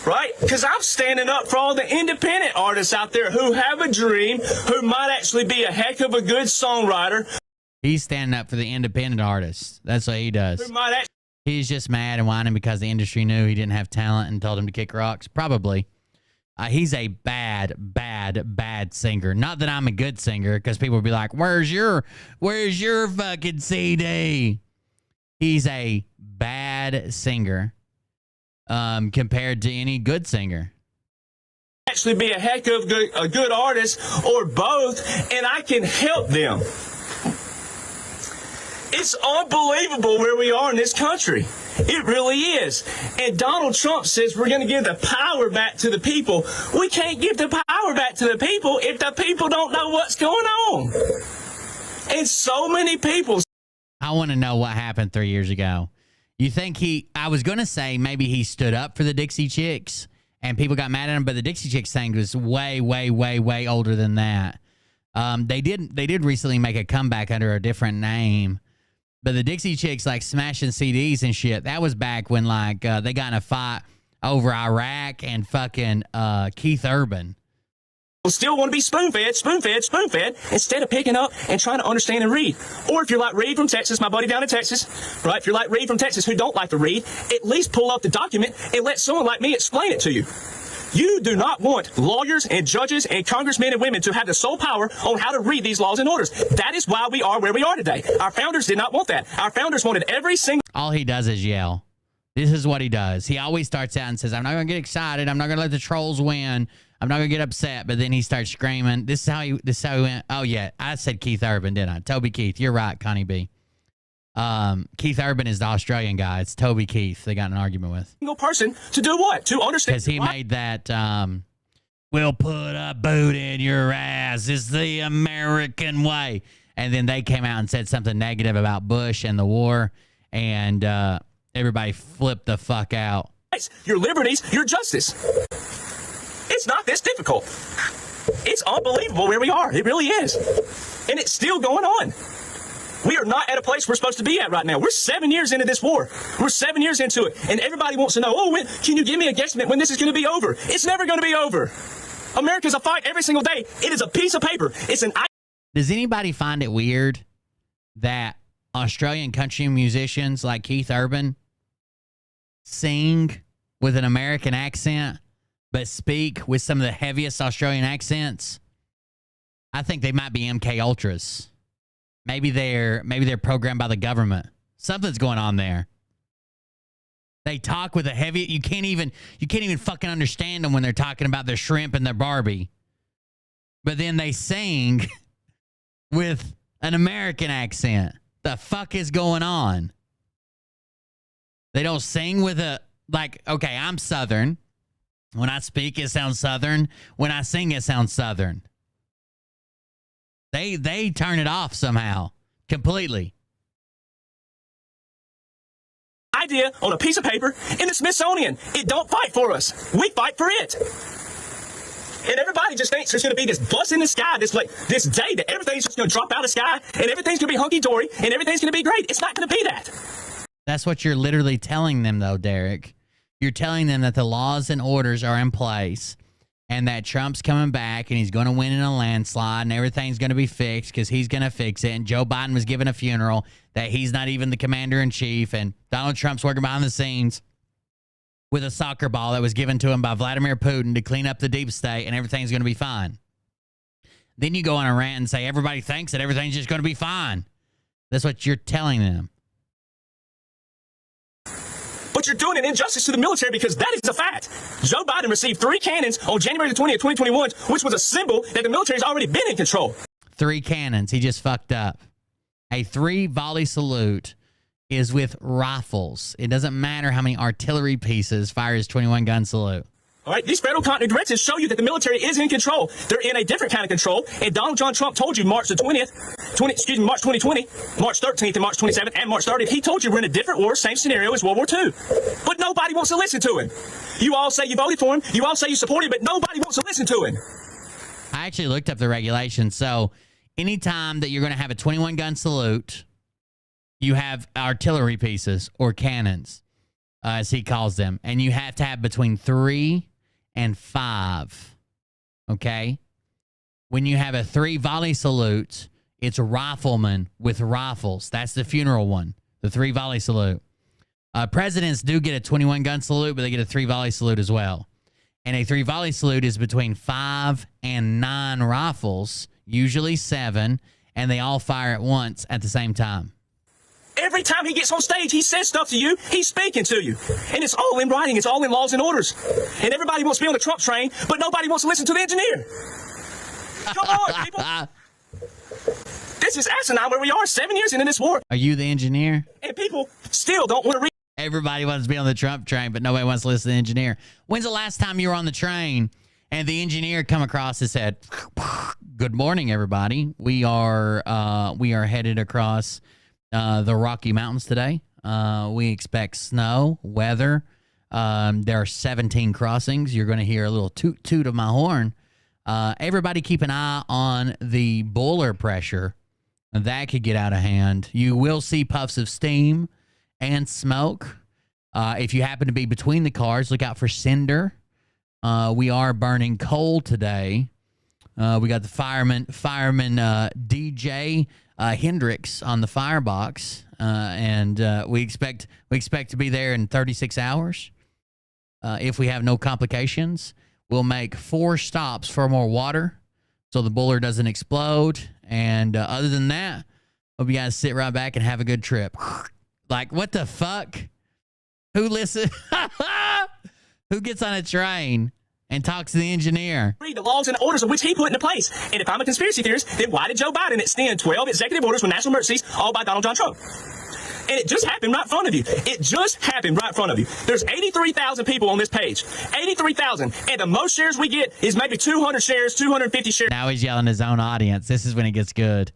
Right? Because I'm standing up for all the independent artists out there who have a dream, who might actually be a heck of a good songwriter. He's standing up for the independent artists. That's what he does. Who might actually. He's just mad and whining because the industry knew he didn't have talent and told him to kick rocks. Probably. He's a bad singer. Not that I'm a good singer, because people will be like, where's your fucking CD? He's a bad singer compared to any good singer. Actually be a heck of a good artist or both, and I can help them. It's unbelievable where we are in this country. It really is. And Donald Trump says we're going to give the power back to the people. We can't give the power back to the people if the people don't know what's going on. And so many people. I want to know what happened 3 years ago. You think I was going to say maybe he stood up for the Dixie Chicks and people got mad at him, but the Dixie Chicks thing was way older than that. They did recently make a comeback under a different name. But the Dixie Chicks, like, smashing CDs and shit, that was back when, like, they got in a fight over Iraq and fucking Keith Urban. still want to be spoon-fed, spoon-fed, spoon-fed, instead of picking up and trying to understand and read. Or if you're like Reed from Texas, my buddy down in Texas, right? If you're like Reed from Texas who don't like to read, at least pull up the document and let someone like me explain it to you. You do not want lawyers and judges and congressmen and women to have the sole power on how to read these laws and orders. That is why we are where we are today. Our founders did not want that. Our founders wanted every single... All he does is yell. This is what he does. He always starts out and says, I'm not going to get excited. I'm not going to let the trolls win. I'm not going to get upset. But then he starts screaming. This is how he went. Oh, yeah. I said Keith Urban, didn't I? Toby Keith. You're right, Connie B. Keith Urban is the Australian guy. It's Toby Keith they got in an argument with. Single person to do what? To understand. Because he made that, we'll put a boot in your ass. It's the American way. And then they came out and said something negative about Bush and the war. And everybody flipped the fuck out. Your liberties, your justice. It's not this difficult. It's unbelievable where we are. It really is. And it's still going on. We are not at a place we're supposed to be at right now. We're 7 years into this war. We're 7 years into it. And everybody wants to know, can you give me a guesstimate when this is going to be over? It's never going to be over. America's a fight every single day. It is a piece of paper. It's an... Does anybody find it weird that Australian country musicians like Keith Urban sing with an American accent but speak with some of the heaviest Australian accents? I think they might be MK Ultras. Maybe they're programmed by the government. Something's going on there. They talk with a heavy... You can't even fucking understand them when they're talking about their shrimp and their Barbie. But then they sing with an American accent. The fuck is going on? They don't sing with a... Like, okay, I'm Southern. When I speak, it sounds Southern. When I sing, it sounds Southern. They turn it off somehow. Completely. Idea on a piece of paper in the Smithsonian. It don't fight for us. We fight for it. And everybody just thinks there's going to be this bus in the sky, this day that everything's just going to drop out of the sky and everything's going to be hunky-dory and everything's going to be great. It's not going to be that. That's what you're literally telling them, though, Derek. You're telling them that the laws and orders are in place and that Trump's coming back and he's going to win in a landslide and everything's going to be fixed because he's going to fix it. And Joe Biden was given a funeral that he's not even the commander-in-chief, and Donald Trump's working behind the scenes with a soccer ball that was given to him by Vladimir Putin to clean up the deep state, and everything's going to be fine. Then you go on a rant and say everybody thinks that everything's just going to be fine. That's what you're telling them. But you're doing an injustice to the military because that is a fact. Joe Biden received 3 cannons on January the 20th, 2021, which was a symbol that the military's already been in control. 3 cannons. He just fucked up. A 3-volley salute is with rifles. It doesn't matter how many artillery pieces fire his 21-gun salute. All right, these federal continuity directives show you that the military is in control. They're in a different kind of control. And Donald John Trump told you March 2020, March 13th and March 27th and March 30th. He told you we're in a different war, same scenario as World War II. But nobody wants to listen to him. You all say you voted for him. You all say you support him, but nobody wants to listen to him. I actually looked up the regulations. So anytime that you're going to have a 21-gun salute, you have artillery pieces or cannons, as he calls them. And you have to have between 3 and 5. Okay? When you have a 3-volley salute, it's riflemen with rifles. That's the funeral one, the 3-volley salute. Presidents do get a 21-gun salute, but they get a 3-volley salute as well. And a 3-volley salute is between 5 and 9 rifles, usually 7, and they all fire at once at the same time. Every time he gets on stage, he says stuff to you. He's speaking to you. And it's all in writing. It's all in laws and orders. And everybody wants to be on the Trump train, but nobody wants to listen to the engineer. Come on, people. This is asinine where we are 7 years into this war. Are you the engineer? And people still don't want to read. Everybody wants to be on the Trump train, but nobody wants to listen to the engineer. When's the last time you were on the train and the engineer come across and said, "Good morning, everybody. We are headed across the Rocky Mountains today. We expect snow, weather. There are 17 crossings. You're going to hear a little toot toot of my horn. Everybody keep an eye on the boiler pressure. That could get out of hand. You will see puffs of steam and smoke. If you happen to be between the cars, look out for cinder. We are burning coal today. We got the fireman DJ Hendrix on the firebox, and we expect to be there in 36 hours. If we have no complications, we'll make 4 stops for more water so the boiler doesn't explode. And other than that, hope you guys sit right back and have a good trip. Like, what the fuck? Who listens? Who gets on a train and talks to the engineer? Read the laws and orders of which he put into place. And if I'm a conspiracy theorist, then why did Joe Biden extend 12 executive orders with national emergencies, all by Donald John Trump? And it just happened right in front of you. It just happened right in front of you. There's 83,000 people on this page. 83,000. And the most shares we get is maybe 200 shares, 250 shares. Now he's yelling at his own audience. This is when it gets good.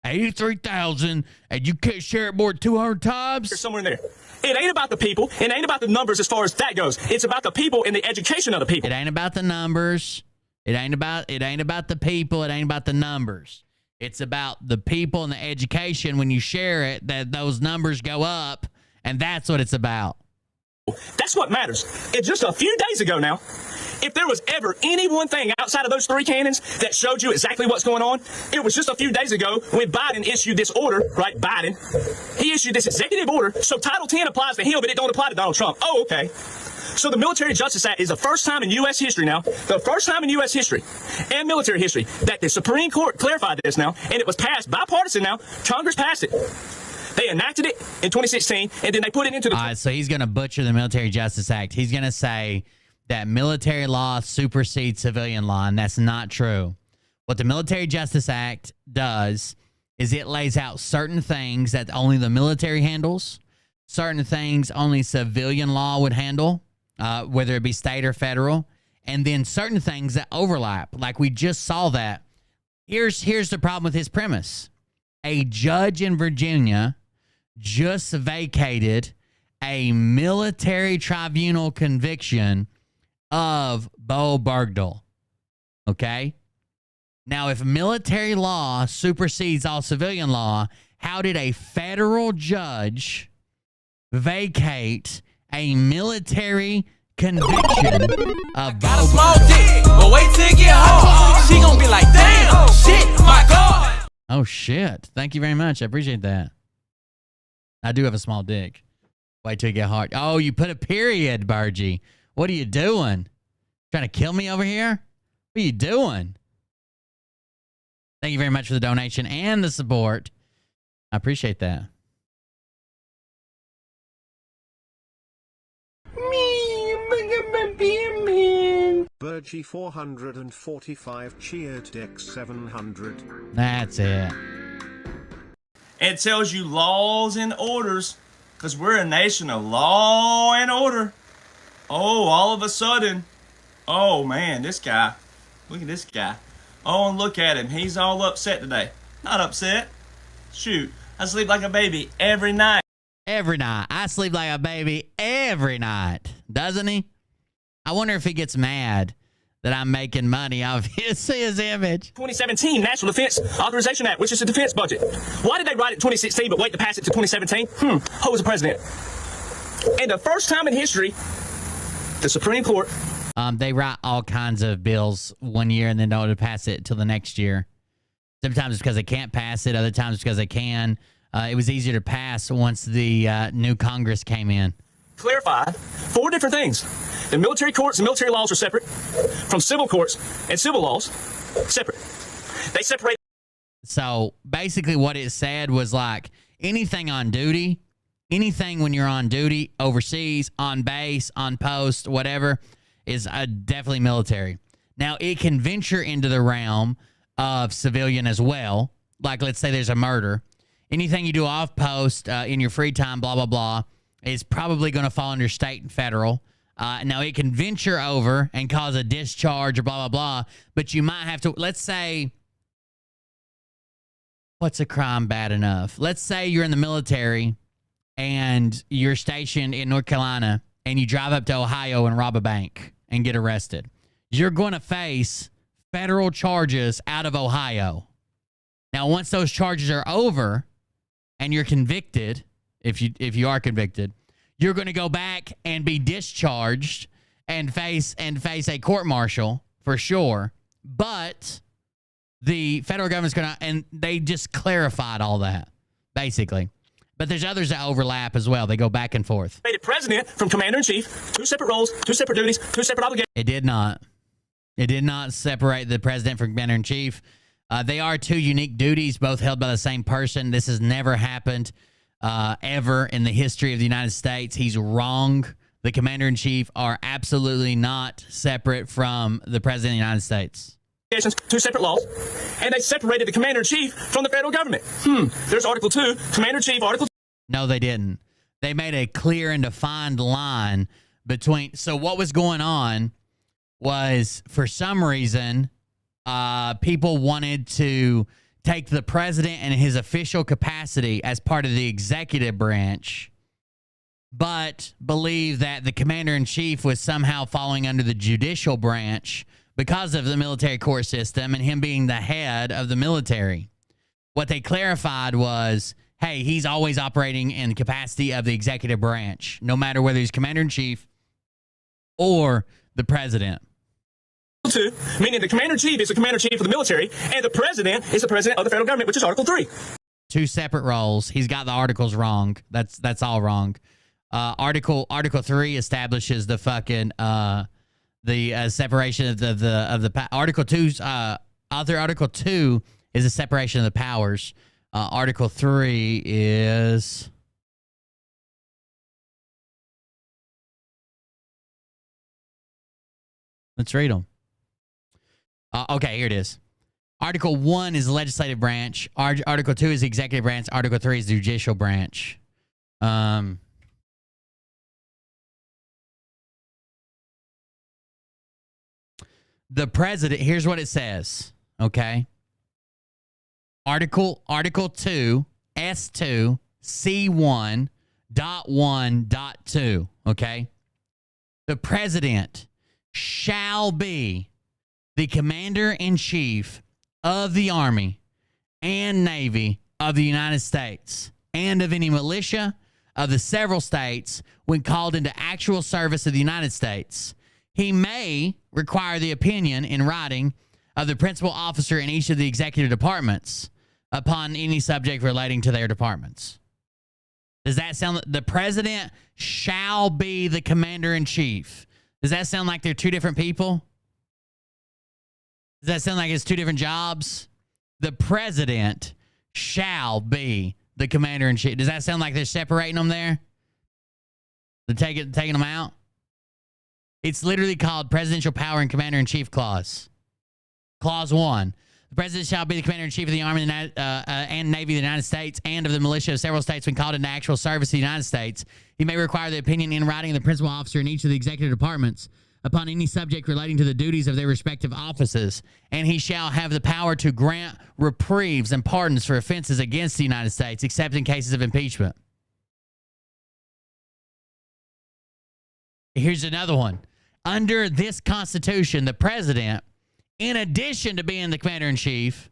83,000, and you can't share it more than 200 times? Somewhere in there. It ain't about the people. It ain't about the numbers as far as that goes. It's about the people and the education of the people. It ain't about the numbers. It ain't about the people. It ain't about the numbers. It's about the people and the education. When you share it, that those numbers go up, and that's what it's about. That's what matters. And just a few days ago now, if there was ever any one thing outside of those 3 cannons that showed you exactly what's going on, it was just a few days ago when Biden issued this order, right? Biden. He issued this executive order, so Title 10 applies to him, but it don't apply to Donald Trump. Oh, okay. So the Military Justice Act is the first time in U.S. history now, the first time in U.S. history and military history that the Supreme Court clarified this now, and it was passed bipartisan now. Congress passed it. They enacted it in 2016, and then they put it into the... All right, so he's going to butcher the Military Justice Act. He's going to say that military law supersedes civilian law, and that's not true. What the Military Justice Act does is it lays out certain things that only the military handles, certain things only civilian law would handle, whether it be state or federal, and then certain things that overlap. Like we just saw that. Here's the problem with his premise. A judge in Virginia just vacated a military tribunal conviction of Bo Bergdahl. Okay? Now, if military law supersedes all civilian law, how did a federal judge vacate a military conviction of Got a Bo small Bergdahl? dick, but wait till it get hard. She gon' be like, damn, shit, my God. Oh, shit. Thank you very much. I appreciate that. I do have a small dick. Wait till you get hard. Oh, you put a period, Burgie. What are you doing? Trying to kill me over here? What are you doing? Thank you very much for the donation and the support. I appreciate that. Burgie 445 cheered Dex 700. That's it. It tells you laws and orders, because we're a nation of law and order. Oh, all of a sudden, oh man, this guy, look at this guy. Oh, and look at him, he's all upset today. Not upset. Shoot, I sleep like a baby every night. Every night. I sleep like a baby every night. Doesn't he? I wonder if he gets mad that I'm making money off his image. 2017 National Defense Authorization Act, which is a defense budget. Why did they write it in 2016 but wait to pass it to 2017? Who was the president? And the first time in history, the Supreme Court... They write all kinds of bills one year and then don't pass it till the next year. Sometimes it's because they can't pass it. Other times it's because they can. It was easier to pass once the new Congress came in. Clarify 4 different things. The military courts and military laws are separate from civil courts and civil laws. Separate. They separate. So basically what it said was like anything on duty, anything when you're on duty, overseas, on base, on post, whatever, is definitely military. Now, it can venture into the realm of civilian as well. Like, let's say there's a murder. Anything you do off post in your free time, blah, blah, blah, is probably going to fall under state and federal. Now, it can venture over and cause a discharge or blah, blah, blah, but you might have to, let's say, what's a crime bad enough? Let's say you're in the military and you're stationed in North Carolina and you drive up to Ohio and rob a bank and get arrested. You're going to face federal charges out of Ohio. Now, once those charges are over and you're convicted, if you are convicted, you're going to go back and be discharged and face a court martial for sure. But the federal government's going to, and they just clarified all that, basically. But there's others that overlap as well. They go back and forth. Made it president from commander-in-chief, 2 separate roles, 2 separate duties, 2 separate obligations. It did not. It did not separate the president from commander-in-chief. They are 2 unique duties, both held by the same person. This has never happened ever in the history of the United States. He's wrong. The commander-in-chief are absolutely not separate from the president of the United States. 2 separate laws, and they separated the commander-in-chief from the federal government. There's Article 2, commander-in-chief, Article 2. No, they didn't. They made a clear and defined line between. So what was going on was, for some reason, people wanted to take the president in his official capacity as part of the executive branch, but believe that the commander-in-chief was somehow falling under the judicial branch because of the military court system and him being the head of the military. What they clarified was, hey, he's always operating in the capacity of the executive branch, no matter whether he's commander-in-chief or the president. 2, meaning the commander-in-chief is the commander-in-chief of the military, and the president is the president of the federal government, which is Article 3. 2 separate roles. He's got the articles wrong. That's all wrong. Article 3 establishes the fucking the separation of the Article 2's Article 2 is a separation of the powers. Article 3 is let's read them. Okay, here it is. Article 1 is the legislative branch. Article 2 is the executive branch. Article 3 is the judicial branch. The president, here's what it says, okay? Article 2, S2, C1.1.2, okay? The president shall be the commander-in-chief of the Army and Navy of the United States and of any militia of the several states when called into actual service of the United States. He may require the opinion in writing of the principal officer in each of the executive departments upon any subject relating to their departments. Does that sound like the president shall be the commander-in-chief? Does that sound like they're 2 different people? Does that sound like it's 2 different jobs? The president shall be the commander-in-chief. Does that sound like they're separating them there? They're taking them out? It's literally called Presidential Power and Commander-in-Chief Clause. Clause 1. The president shall be the commander-in-chief of the Army and Navy of the United States and of the militia of several states when called into actual service of the United States. He may require the opinion in writing of the principal officer in each of the executive departments upon any subject relating to the duties of their respective offices, and he shall have the power to grant reprieves and pardons for offenses against the United States, except in cases of impeachment. Here's another one. Under this Constitution, the president, in addition to being the commander-in-chief,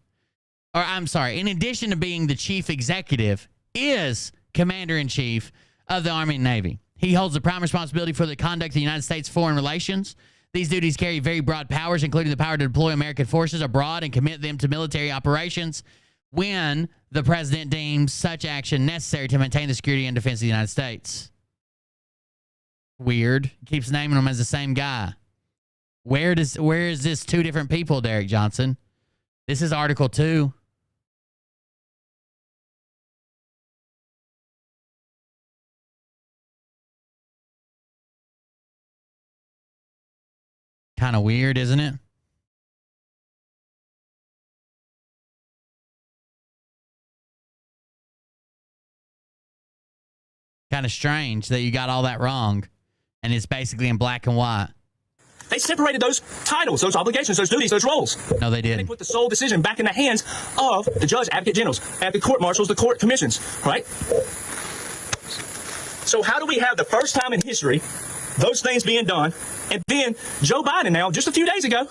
in addition to being the chief executive, is commander-in-chief of the Army and Navy. He holds the prime responsibility for the conduct of the United States foreign relations. These duties carry very broad powers, including the power to deploy American forces abroad and commit them to military operations when the president deems such action necessary to maintain the security and defense of the United States. Weird. Keeps naming them as the same guy. Where is this 2 different people, Derek Johnson? This is Article 2. Kind of weird, isn't it? Kind of strange that you got all that wrong. And it's basically in black and white. They separated those titles, those obligations, those duties, those roles. No, they And they didn't. put the sole decision back in the hands of the judge, advocate generals, advocate court marshals, the court commissions, right? So how do we have the first time in history those things being done, and then Joe Biden now, just a few days ago,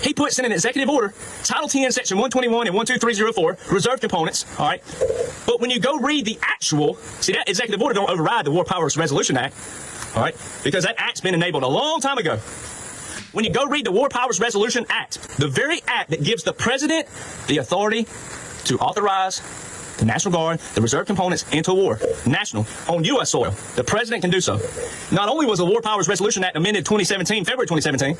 he puts in an executive order, Title 10, Section 121 and 12304, reserve components, all right? But when you go read the actual, see, that executive order don't override the War Powers Resolution Act, all right? Because that act's been enabled a long time ago. When you go read the War Powers Resolution Act, the very act that gives the president the authority to authorize the National Guard, the reserve components into war, national, on U.S. soil, the president can do so. Not only was the War Powers Resolution Act amended February 2017,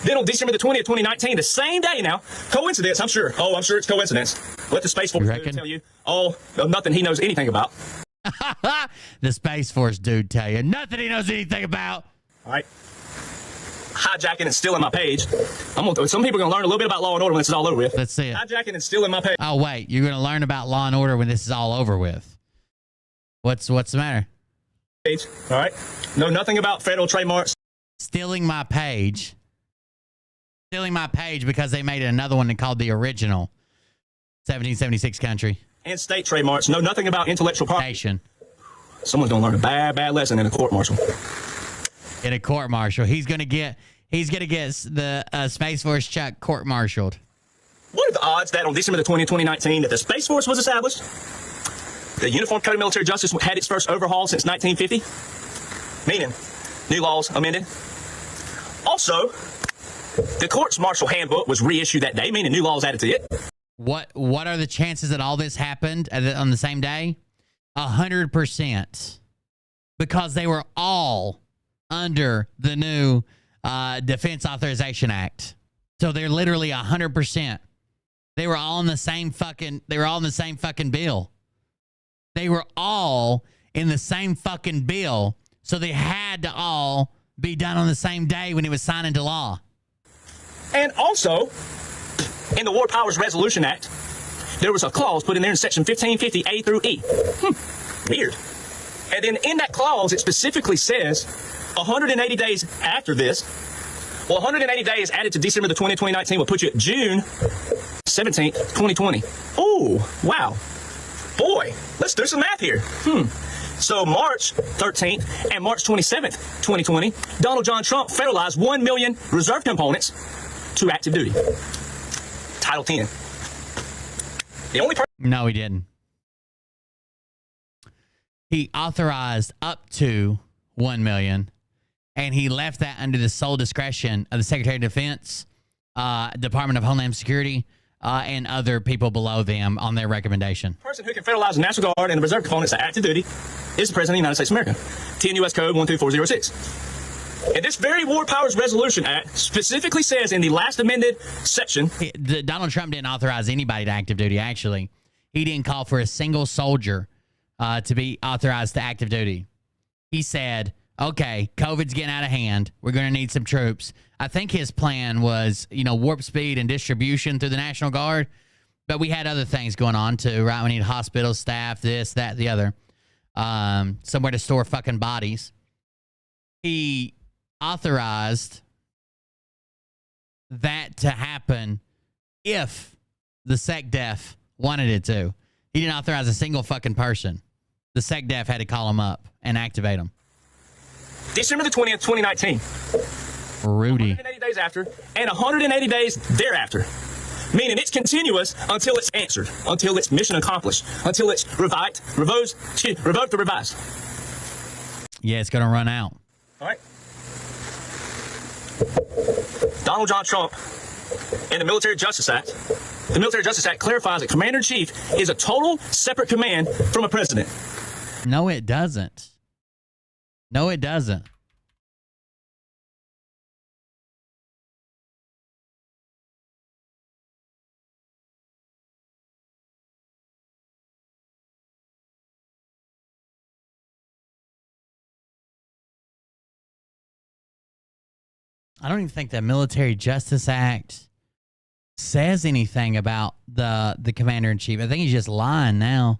then on December the 20th, 2019, the same day now, coincidence, I'm sure. Oh, I'm sure it's coincidence. Let the Space Force dude tell you, nothing he knows anything about. The Space Force dude tell you nothing he knows anything about. All right. Hijacking and stealing my page. Some people are going to learn a little bit about law and order when this is all over with. Let's see it. Hijacking and stealing my page. Oh, wait. You're going to learn about law and order when this is all over with. What's the matter? All right. Know nothing about federal trademarks. Stealing my page. Stealing my page because they made another one called the original 1776 country. And state trademarks. Know nothing about intellectual property. Nation. Someone's going to learn a bad lesson in a court martial. In a court martial. He's gonna get the Space Force Chuck court-martialed. What are the odds that on December the 20th, 2019, that the Space Force was established? The Uniform Code of Military Justice had its first overhaul since 1950, meaning new laws amended. Also, the Courts Martial Handbook was reissued that day, meaning new laws added to it. What are the chances that all this happened on the same day? 100%. Because they were all under the new Defense Authorization Act. So they're literally 100%. They were all in the same fucking bill. They were all in the same fucking bill. So they had to all be done on the same day when it was signed into law. And also, in the War Powers Resolution Act, there was a clause put in there in section 1550 A through E. Weird. And then in that clause, it specifically says 180 days after this, 180 days added to December the 20th, 2019 will put you at June 17th, 2020. Oh, wow. Boy, let's do some math here. So March 13th and March 27th, 2020, Donald John Trump federalized 1 million reserve components to active duty. Title 10. The only person... No, he didn't. He authorized up to 1 million, and he left that under the sole discretion of the Secretary of Defense, Department of Homeland Security, and other people below them on their recommendation. The person who can federalize the National Guard and the reserve components to active duty is the President of the United States of America. 10 U.S. Code 13406. And this very War Powers Resolution Act specifically says in the last amended section... Donald Trump didn't authorize anybody to active duty, actually. He didn't call for a single soldier to be authorized to active duty. He said, okay, COVID's getting out of hand. We're going to need some troops. I think his plan was, warp speed and distribution through the National Guard. But we had other things going on too, right? We need hospital staff, this, that, the other. Somewhere to store fucking bodies. He authorized that to happen if the SecDef wanted it to. He didn't authorize a single fucking person. The SecDef had to call him up and activate him. December the 20th, 2019. Rudy. 180 days after, and 180 days thereafter. Meaning it's continuous until it's answered, until it's mission accomplished, until it's revoked or revised. Yeah, it's going to run out. All right. Donald John Trump and the Military Justice Act. The Military Justice Act clarifies that Commander-in-Chief is a total separate command from a president. No, it doesn't. No, it doesn't. I don't even think the Military Justice Act says anything about the Commander-in-Chief. I think he's just lying now.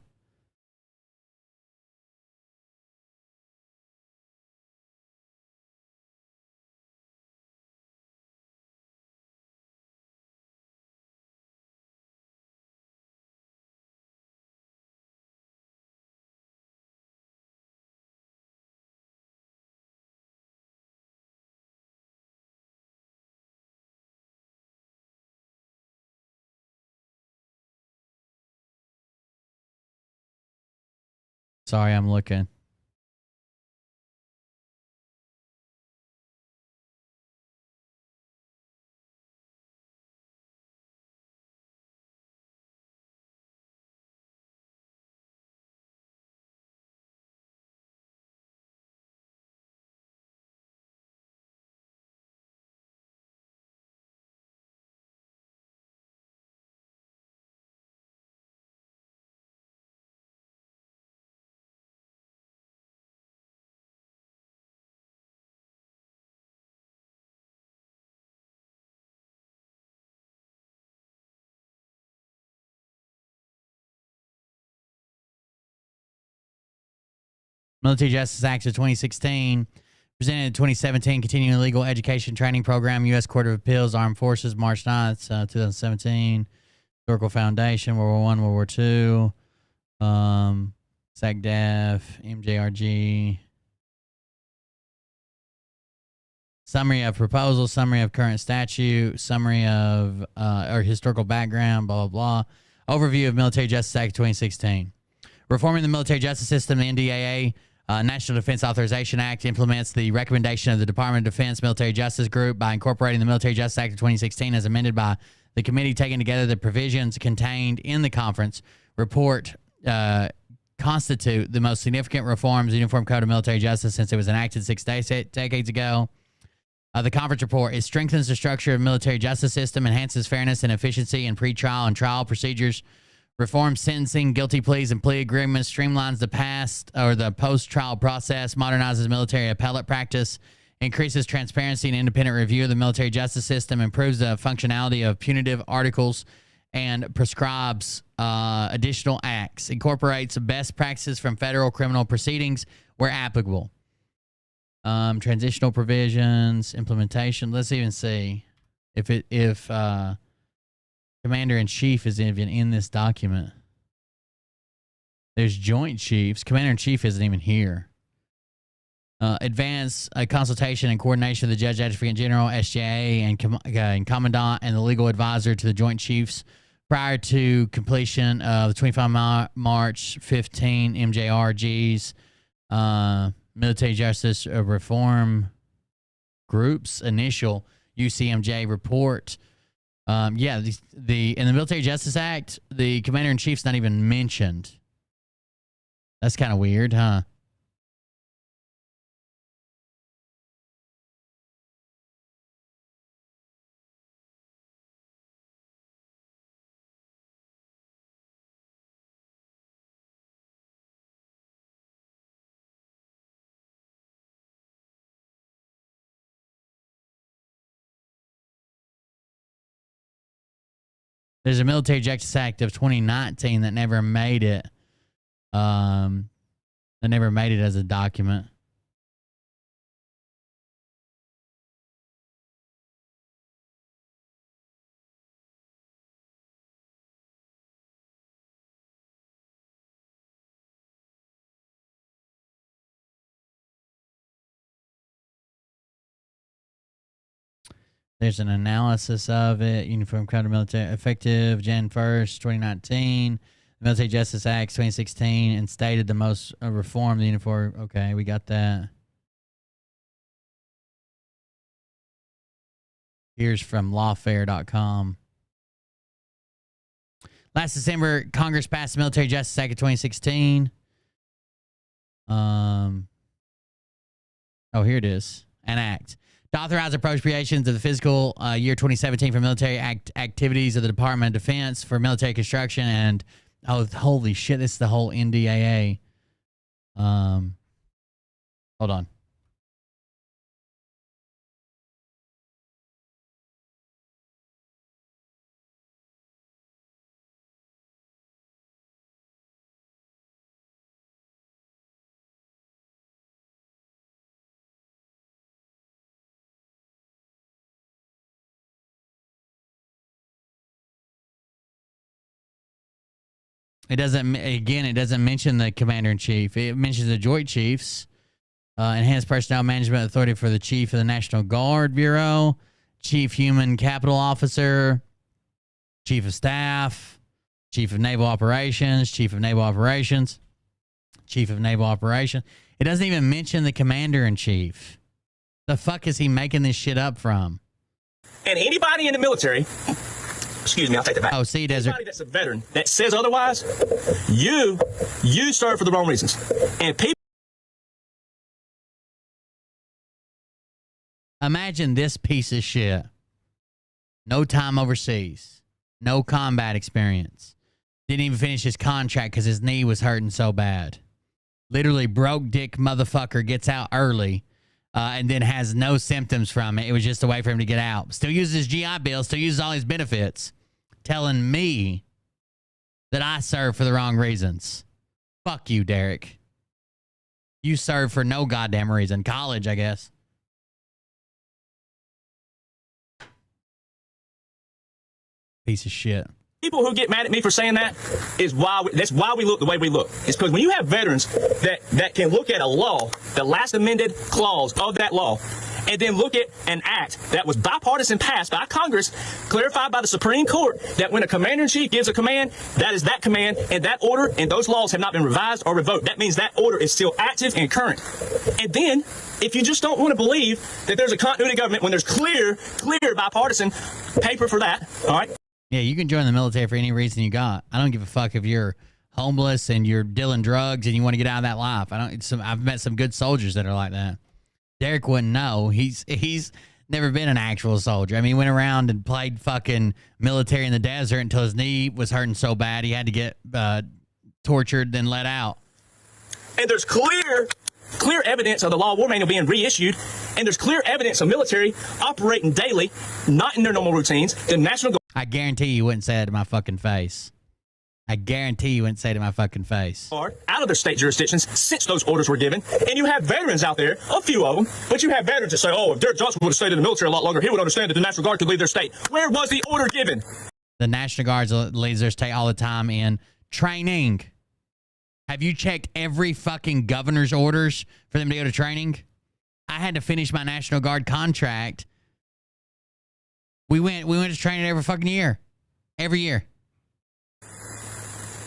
Sorry, I'm looking. Military Justice Act of 2016, presented in 2017, continuing legal education training program, U.S. Court of Appeals, Armed Forces, March 9th, 2017. Historical Foundation, World War I, World War II, SACDEF, MJRG. Summary of proposal, summary of current statute, summary of or historical background, blah, blah, blah. Overview of Military Justice Act 2016. Reforming the military justice system, the NDAA, National Defense Authorization Act, implements the recommendation of the Department of Defense Military Justice Group by incorporating the Military Justice Act of 2016 as amended by the committee, taking together the provisions contained in the conference report, constitute the most significant reforms in the Uniform Code of Military Justice since it was enacted 6 decades ago. The conference report, it strengthens the structure of military justice system, enhances fairness and efficiency in pretrial and trial procedures, reforms sentencing, guilty pleas, and plea agreements, streamlines the past or the post-trial process, modernizes military appellate practice, increases transparency and independent review of the military justice system, improves the functionality of punitive articles, and prescribes additional acts, incorporates best practices from federal criminal proceedings where applicable. Transitional provisions, implementation. Let's even see if Commander-in-Chief is even in this document. There's Joint Chiefs. Commander-in-Chief isn't even here. Advance consultation and coordination of the Judge Advocate General, SJA, and Commandant and the legal advisor to the Joint Chiefs prior to completion of the 25 March 15 MJRG's Military Justice Reform Group's initial UCMJ report. In the Military Justice Act, the Commander-in-Chief's not even mentioned. That's kind of weird, huh? There's a Military Justice Act of 2019 that never made it. That never made it as a document. There's an analysis of it. Uniform Code of Military, effective Jan 1st, 2019. Military Justice Act 2016, and stated the most reform the uniform. Okay, we got that. Here's from lawfare.com. Last December, Congress passed the Military Justice Act of 2016. Oh, here it is. An act to authorize appropriations of the fiscal year 2017 for military activities of the Department of Defense for military construction and holy shit, this is the whole NDAA. Hold on. It doesn't mention the Commander-in-Chief. It mentions the Joint Chiefs, enhanced personnel management authority for the Chief of the National Guard Bureau, Chief Human Capital Officer, Chief of Staff, Chief of Naval Operations, Chief of Naval Operations, Chief of Naval Operations. It doesn't even mention the Commander-in-Chief. The fuck is he making this shit up from? And anybody in the military, excuse me, I'll take that back. Oh, see, Desert. Anybody that's a veteran that says otherwise, you serve for the wrong reasons. And people. Imagine this piece of shit. No time overseas. No combat experience. Didn't even finish his contract because his knee was hurting so bad. Literally broke dick motherfucker gets out early and then has no symptoms from it. It was just a way for him to get out. Still uses his GI Bill. Still uses all his benefits. Telling me that I serve for the wrong reasons. Fuck you, Derek. You served for no goddamn reason. College, I guess. Piece of shit. People who get mad at me for saying that is that's why we look the way we look. It's because when you have veterans that can look at a law, the last amended clause of that law, and then look at an act that was bipartisan passed by Congress, clarified by the Supreme Court, that when a commander-in-chief gives a command, that is that command, and that order and those laws have not been revised or revoked. That means that order is still active and current. And then, if you just don't want to believe that there's a continuity of government when there's clear bipartisan paper for that, all right? Yeah, you can join the military for any reason you got. I don't give a fuck if you're homeless and you're dealing drugs and you want to get out of that life. I've met some good soldiers that are like that. Derek wouldn't know. He's never been an actual soldier. I mean, he went around and played fucking military in the desert until his knee was hurting so bad he had to get tortured, then let out. And there's clear evidence of the law of war manual being reissued, and there's clear evidence of military operating daily, not in their normal routines. The National Guard I guarantee you wouldn't say that to my fucking face. I guarantee you wouldn't say it to my fucking face. out of their state jurisdictions since those orders were given, and you have veterans out there, a few of them, but you have veterans that say, oh, if Derek Johnson would have stayed in the military a lot longer, he would understand that the National Guard could leave their state. Where was the order given? The National Guards leaves their state all the time in training. Have you checked every fucking governor's orders for them to go to training? I had to finish my National Guard contract. We went to training every fucking year. Every year.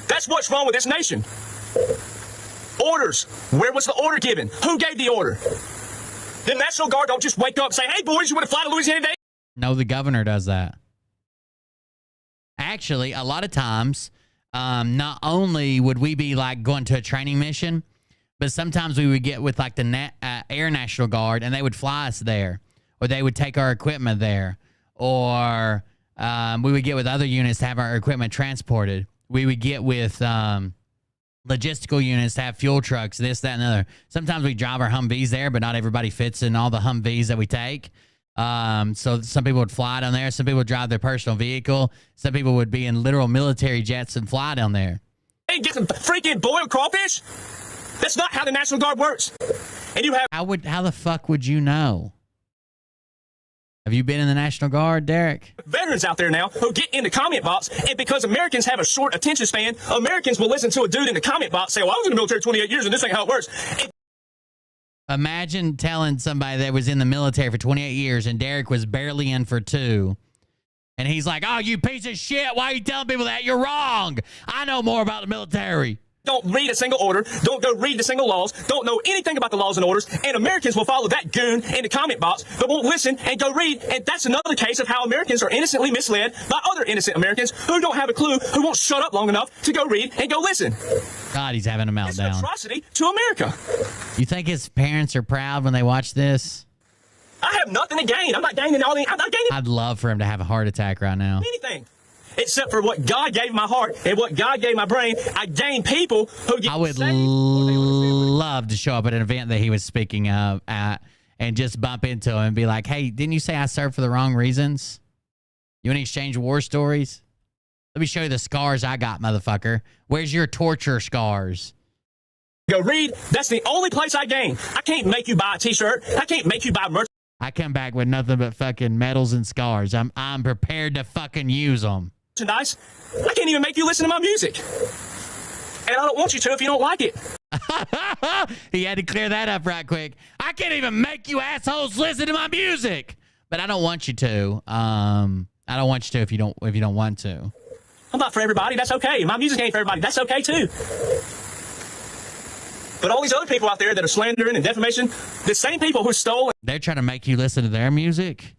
That's what's wrong with this nation. Orders. Where was the order given? Who gave the order? The National Guard don't just wake up and say, hey, boys, you want to fly to Louisiana today? No, the governor does that. Actually, a lot of times, not only would we be like going to a training mission, but sometimes we would get with like the Air National Guard and they would fly us there, or they would take our equipment there, or we would get with other units to have our equipment transported. We would get with logistical units to have fuel trucks, this, that, and the other. Sometimes we drive our Humvees there, but not everybody fits in all the Humvees that we take. So some people would fly down there. Some people would drive their personal vehicle. Some people would be in literal military jets and fly down there. Hey, get some freaking boiled crawfish? That's not how the National Guard works. And you have... How the fuck would you know? Have you been in the National Guard, Derek? veterans out there now who get in the comment box, and because Americans have a short attention span, Americans will listen to a dude in the comment box say, well, I was in the military 28 years and this ain't how it works. Imagine telling somebody that was in the military for 28 years and Derek was barely in for 2. And he's like, oh, you piece of shit. Why are you telling people that? You're wrong. I know more about the military. Don't read a single order. Don't go read the single laws. Don't know anything about the laws and orders. And Americans will follow that goon in the comment box, but won't listen and go read. And that's another case of how Americans are innocently misled by other innocent Americans who don't have a clue, who won't shut up long enough to go read and go listen. God, he's having a meltdown. It's an atrocity to America. You think his parents are proud when they watch this? I have nothing to gain. I'm not gaining all the... I'm not gaining I'd love for him to have a heart attack right now. anything. Except for what God gave my heart and what God gave my brain. I gain people who get I would saved. love to show up at an event that he was speaking of at and just bump into him and be like, hey, didn't you say I served for the wrong reasons? You want to exchange war stories? Let me show you the scars I got, motherfucker. Where's your torture scars? Go read. That's the only place I gain. I can't make you buy a t-shirt. I can't make you buy merch. I come back with nothing but fucking medals and scars. I'm prepared to fucking use them. Merchandise. I can't even make you listen to my music. And I don't want you to if you don't like it. He had to clear that up right quick. I can't even make you assholes listen to my music. But I don't want you to. I don't want you to if you don't want to. I'm not for everybody. That's okay. My music ain't for everybody. That's okay too. But all these other people out there that are slandering and defamation, the same people who stole They're trying to make you listen to their music.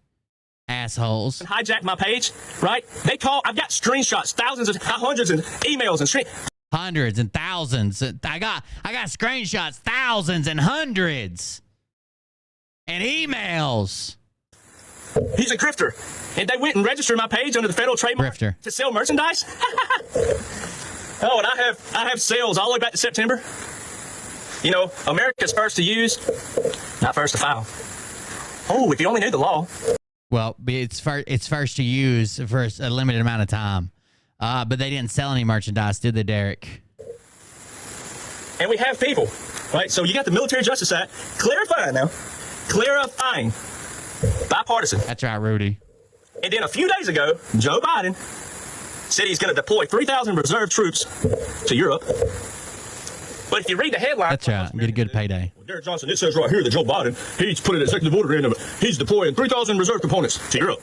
Assholes. and hijacked my page, right? I've got screenshots, hundreds of emails and Hundreds and thousands. I got screenshots, thousands and hundreds. And emails. He's a grifter. And they went and registered my page under the federal trademark Grifter. to sell merchandise. Oh, and I have sales all the way back to September. You know, America's first to use, not first to file. Oh, if you only knew the law. Well, it's first to use for a limited amount of time. But they didn't sell any merchandise, did they, Derek? And we have people right? So you got the Military Justice Act clarifying now, clarifying, bipartisan. That's right, Rudy. And then a few days ago, Joe Biden said he's going to deploy 3,000 reserve troops to Europe. But if you read the headline, That's right. Get a good payday. well, Derek Johnson, it says right here that Joe Biden, he's put an executive order in, he's deploying 3,000 reserve components to Europe.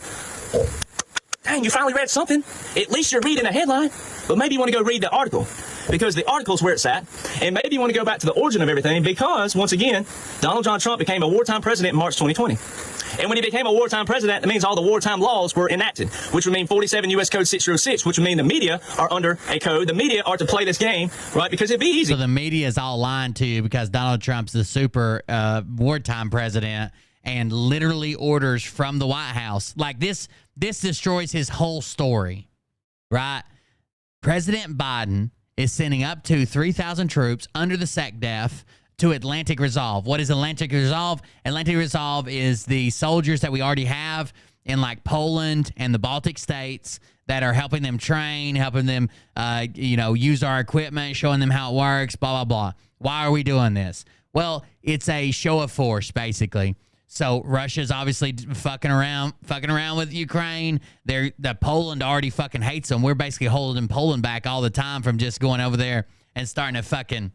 Dang, you finally read something. At least you're reading a headline. But maybe you want to go read the article, because the article's where it's at. And maybe you want to go back to the origin of everything, because, once again, Donald John Trump became a wartime president in March 2020. And when he became a wartime president, that means all the wartime laws were enacted, which would mean 47 U.S. Code 606, which would mean the media are under a code. The media are to play this game, right? Because it'd be easy. So the media is all lying to you because Donald Trump's the super wartime president and literally orders from the White House. Like this destroys his whole story, right? President Biden is sending up to 3,000 troops under the SecDef to Atlantic Resolve. What is Atlantic Resolve? Atlantic Resolve is the soldiers that we already have in like Poland and the Baltic states that are helping them train, helping them, use our equipment, showing them how it works, blah, blah, blah. Why are we doing this? Well, it's a show of force, basically. So Russia's obviously fucking around with Ukraine. The Poland already fucking hates them. We're basically holding Poland back all the time from just going over there and starting a fucking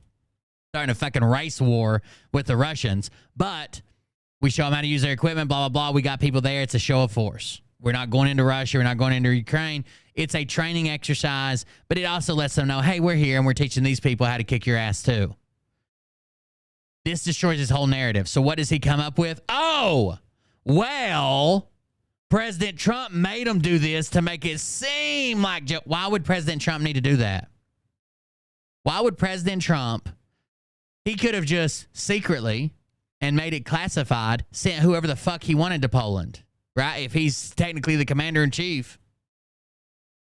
race war with the Russians. But we show them how to use their equipment, blah, blah, blah. We got people there. It's a show of force. We're not going into Russia. We're not going into Ukraine. It's a training exercise, but it also lets them know, hey, we're here and we're teaching these people how to kick your ass too. This destroys his whole narrative. So what does he come up with? Oh, well, President Trump made him do this to make it seem like... Why would President Trump need to do that? Why would President Trump... He could have just secretly and made it classified, sent whoever the fuck he wanted to Poland, right? If he's technically the commander-in-chief.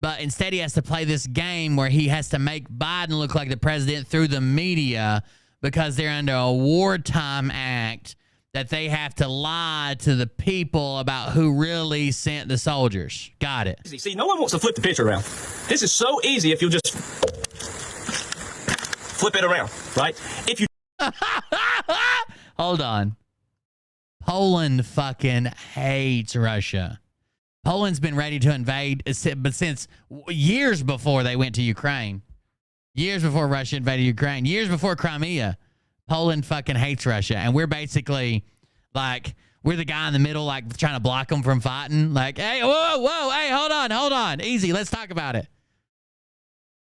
But instead he has to play this game where he has to make Biden look like the president through the media because they're under a wartime act that they have to lie to the people about who really sent the soldiers. Got it. See, no one wants to flip the picture around. This is so easy if you just flip it around, right? If you Hold on. Poland fucking hates Russia. Poland's been ready to invade, but since years before they went to Ukraine. Years before Russia invaded Ukraine. Years before Crimea. Poland fucking hates Russia. And we're basically, like, we're the guy in the middle, like, trying to block them from fighting. Like, hey, whoa, hey, hold on. Easy, let's talk about it.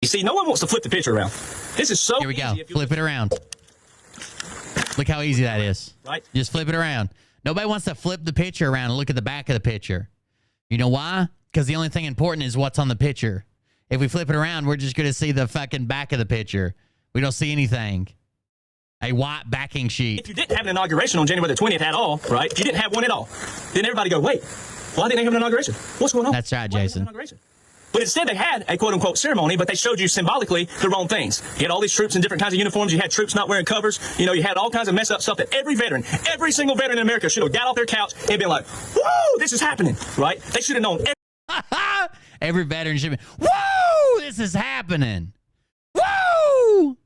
You see, no one wants to flip the picture around. This is so Here we go. easy. Flip it around. Look how easy that is. Right. Just flip it around. Nobody wants to flip the picture around and look at the back of the picture. You know why? Because the only thing important is what's on the picture. If we flip it around, we're just going to see the fucking back of the picture. We don't see anything. A white backing sheet. If you didn't have an inauguration on January the 20th at all, right? If you didn't have one at all, then everybody go, wait, why didn't they have an inauguration? What's going on? That's right, Jason. But instead they had a quote-unquote ceremony, but they showed you symbolically the wrong things. You had all these troops in different kinds of uniforms. You had troops not wearing covers. You know, you had all kinds of messed up stuff that every single veteran in America should have got off their couch and been like, whoa, this is happening, right? They should have known. Every veteran should be, whoa, this is happening. Whoa!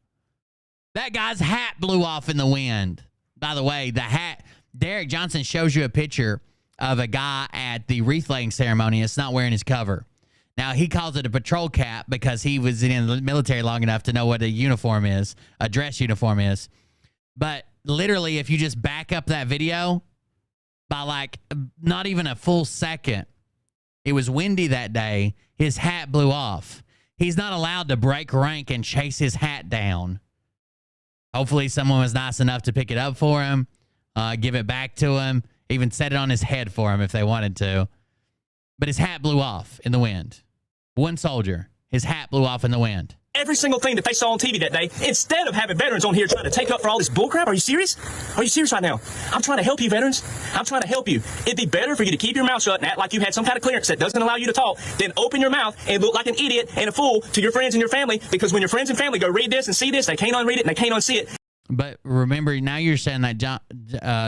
That guy's hat blew off in the wind. By the way, the hat, Derek Johnson shows you a picture of a guy at the wreath laying ceremony. It's not wearing his cover. Now, he calls it a patrol cap because he was in the military long enough to know what a uniform is, a dress uniform is. But literally, if you just back up that video by like not even a full second, it was windy that day. His hat blew off. He's not allowed to break rank and chase his hat down. Hopefully, someone was nice enough to pick it up for him, give it back to him, even set it on his head for him if they wanted to. But his hat blew off in the wind. One soldier, his hat blew off in the wind. Every single thing that they saw on TV that day, instead of having veterans on here trying to take up for all this bullcrap. Are you serious? Are you serious right now? I'm trying to help you, veterans. I'm trying to help you. It'd be better for you to keep your mouth shut and act like you had some kind of clearance that doesn't allow you to talk than open your mouth and look like an idiot and a fool to your friends and your family, because when your friends and family go read this and see this, they can't unread it and they can't unsee it. But remember, now you're saying that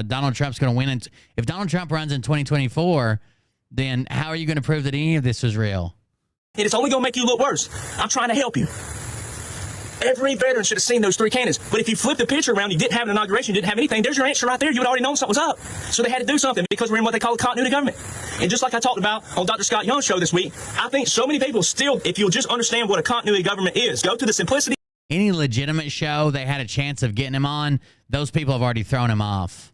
Donald Trump's going to win. And if Donald Trump runs in 2024, then how are you going to prove that any of this was real? And it's only going to make you look worse. I'm trying to help you. Every veteran should have seen those 3 cannons. But if you flip the picture around, you didn't have an inauguration, you didn't have anything, there's your answer right there. You had already known something was up. So they had to do something because we're in what they call a continuity government. And just like I talked about on Dr. Scott Young's show this week, I think so many people still, if you'll just understand what a continuity government is, go to the simplicity. Any legitimate show they had a chance of getting him on, those people have already thrown him off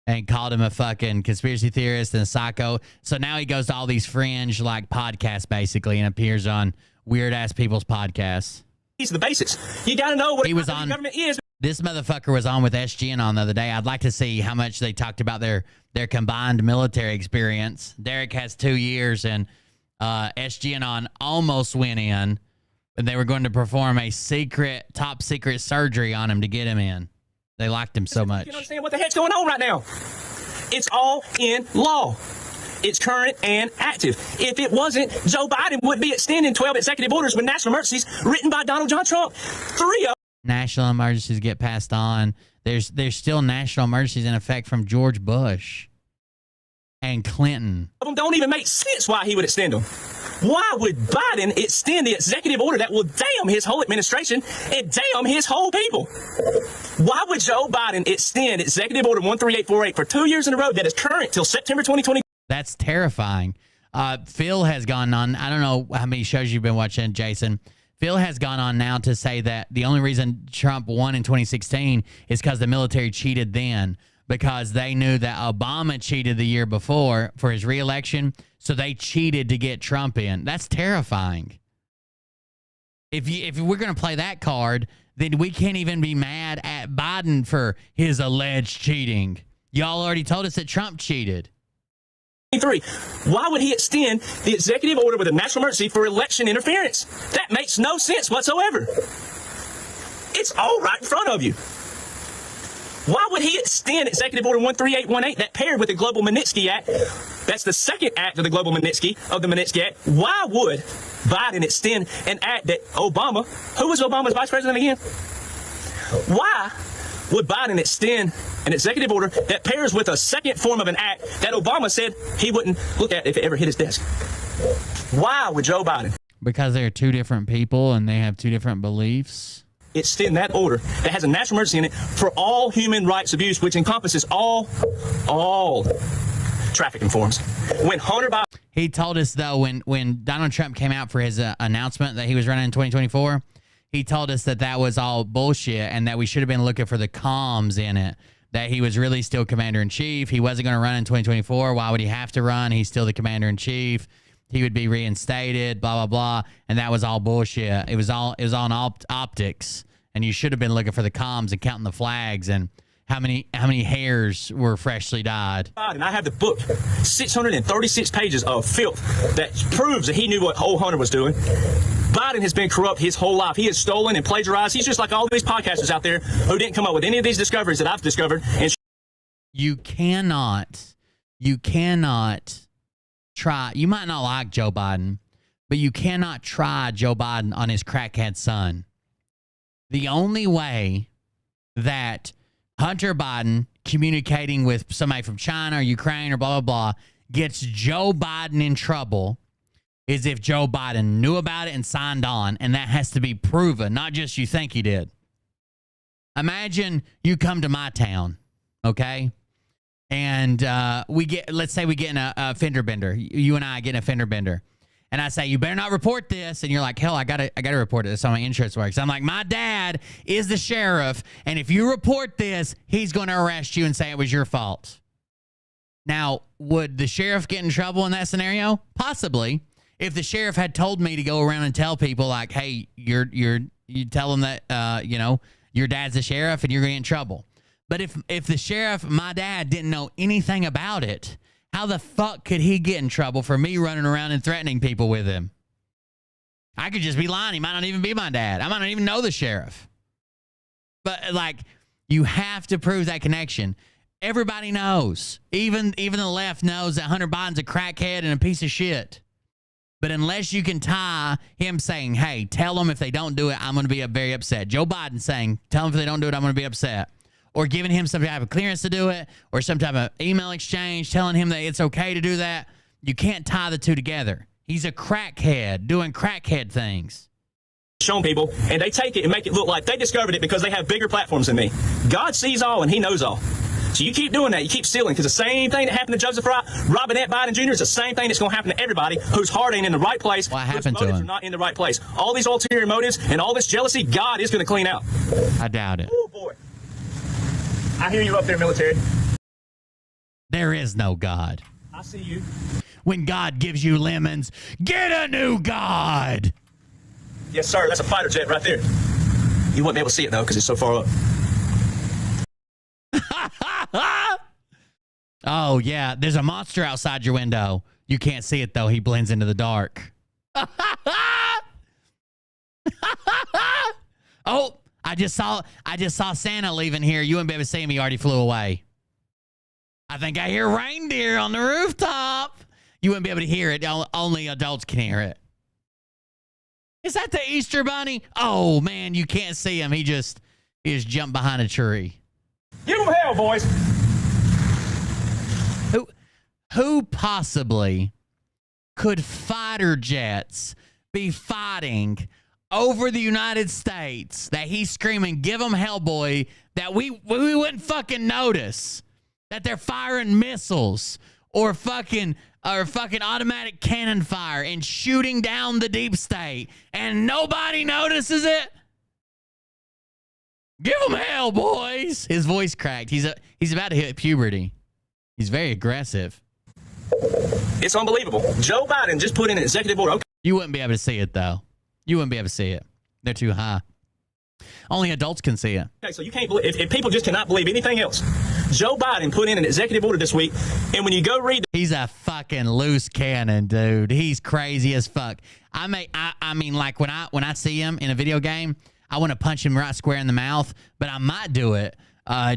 and called him a fucking conspiracy theorist and a psycho. So now he goes to all these fringe like podcasts basically and appears on weird ass people's podcasts. These are the basics. You got to know what He was on. government is. This motherfucker was on with SGN on the other day. I'd like to see how much they talked about their combined military experience. Derek has 2 years, and SGN on almost went in, and they were going to perform a top secret surgery on him to get him in. They liked him so much. You understand what the heck's going on right now? It's all in law. It's current and active. If it wasn't, Joe Biden would be extending 12 executive orders with national emergencies written by Donald John Trump. 3 of National emergencies get passed on. There's still national emergencies in effect from George Bush and Clinton. them don't even make sense why he would extend them. Why would Biden extend the executive order that will damn his whole administration and damn his whole people? Why would Joe Biden extend executive order 13848 for 2 years in a row that is current till September 2020? That's terrifying. Phil has gone on. I don't know how many shows you've been watching, Jason. Phil has gone on now to say that the only reason Trump won in 2016 is because the military cheated then, because they knew that Obama cheated the year before for his reelection, so they cheated to get Trump in. That's terrifying. If we're going to play that card, then we can't even be mad at Biden for his alleged cheating. Y'all already told us that Trump cheated. Why would he extend the executive order with a national emergency for election interference? That makes no sense whatsoever. It's all right in front of you. Why would he extend executive order 13818 that paired with the Global Magnitsky Act? That's the second act of the Global Magnitsky, Act. Why would Biden extend an act that Obama, who was Obama's vice president again? Why would Biden extend an executive order that pairs with a second form of an act that Obama said he wouldn't look at if it ever hit his desk? Why would Joe Biden? Because they're two different people and they have two different beliefs. Extend that order that has a national emergency in it for all human rights abuse, which encompasses all trafficking forms. When Hunter Biden... He told us, though, when Donald Trump came out for his announcement that he was running in 2024, he told us that was all bullshit and that we should have been looking for the comms in it, that he was really still commander-in-chief. He wasn't going to run in 2024. Why would he have to run? He's still the commander-in-chief. He would be reinstated, blah, blah, blah. And that was all bullshit. It was all in optics. And you should have been looking for the comms and counting the flags and how many hairs were freshly dyed. And I have the book, 636 pages of filth that proves that he knew what old Hunter was doing. Biden has been corrupt his whole life. He has stolen and plagiarized. He's just like all these podcasters out there who didn't come up with any of these discoveries that I've discovered. And you cannot try. You might not like Joe Biden, but you cannot try Joe Biden on his crackhead son. The only way that Hunter Biden communicating with somebody from China or Ukraine or blah, blah, blah gets Joe Biden in trouble is if Joe Biden knew about it and signed on, and that has to be proven, not just you think he did. Imagine you come to my town, okay? And let's say we get in a fender bender. You and I get in a fender bender. And I say, you better not report this. And you're like, hell, I gotta report it. That's how my insurance works. I'm like, my dad is the sheriff. And if you report this, he's going to arrest you and say it was your fault. Now, would the sheriff get in trouble in that scenario? Possibly. If the sheriff had told me to go around and tell people like, hey, you tell them that, your dad's the sheriff and you're going to get in trouble. But if the sheriff, my dad, didn't know anything about it, how the fuck could he get in trouble for me running around and threatening people with him? I could just be lying. He might not even be my dad. I might not even know the sheriff. But, like, you have to prove that connection. Everybody knows. Even the left knows that Hunter Biden's a crackhead and a piece of shit. But unless you can tie him saying, hey, tell them if they don't do it, I'm going to be very upset. Joe Biden saying, tell them if they don't do it, I'm going to be upset. Or giving him some type of clearance to do it, or some type of email exchange telling him that it's okay to do that. You can't tie the two together. He's a crackhead doing crackhead things. shown people, and they take it and make it look like they discovered it because they have bigger platforms than me. God sees all and he knows all. So you keep doing that. You keep stealing, because the same thing that happened to Joseph Robinette Biden Jr. is the same thing that's going to happen to everybody whose heart ain't in the right place. What whose happened to motives him? are not in the right place. All these ulterior motives and all this jealousy, God is going to clean out. I doubt it. Oh boy. I hear you up there, military. There is no God. I see you. When God gives you lemons, get a new God. Yes, sir. That's a fighter jet right there. You wouldn't be able to see it, though, because it's so far up. Oh, yeah. There's a monster outside your window. You can't see it, though. He blends into the dark. Oh, I just saw Santa leaving here. You wouldn't be able to see him. He already flew away. I think I hear reindeer on the rooftop. You wouldn't be able to hear it. Only adults can hear it. Is that the Easter Bunny? Oh, man, you can't see him. He just jumped behind a tree. Give them hell, boys. Who possibly could fighter jets be fighting over the United States that he's screaming, give them hell, boy, that we wouldn't fucking notice that they're firing missiles or fucking automatic cannon fire and shooting down the deep state and nobody notices it? Give them hell, boys. His voice cracked. He's about to hit puberty. He's very aggressive. It's unbelievable. Joe Biden just put in an executive order. Okay. You wouldn't be able to see it, though. You wouldn't be able to see it. They're too high. Only adults can see it. Okay, so you can't believe, if people just cannot believe anything else, Joe Biden put in an executive order this week, and when you go read, He's a fucking loose cannon, dude. He's crazy as fuck. I mean, like when I see him in a video game, I want to punch him right square in the mouth, but I might do it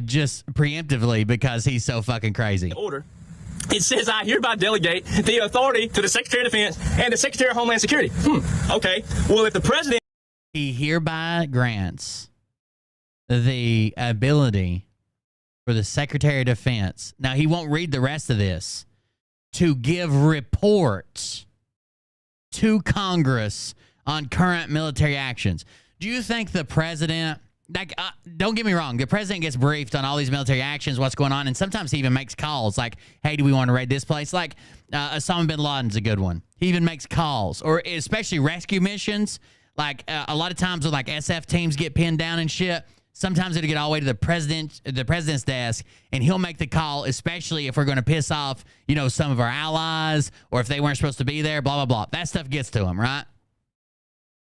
just preemptively because he's so fucking crazy. order, it says, I hereby delegate the authority to the Secretary of Defense and the Secretary of Homeland Security. Okay. Well, if the president... He hereby grants the ability for the Secretary of Defense, now he won't read the rest of this, to give reports to Congress on current military actions. Do you think the president, like, don't get me wrong, the president gets briefed on all these military actions, what's going on, and sometimes he even makes calls like, hey, do we want to raid this place? Like, Osama bin Laden's a good one. He even makes calls, or especially rescue missions. Like, a lot of times when, like, SF teams get pinned down and shit, sometimes it'll get all the way to the president's desk, and he'll make the call, especially if we're going to piss off, you know, some of our allies, or if they weren't supposed to be there, blah, blah, blah. That stuff gets to him, right?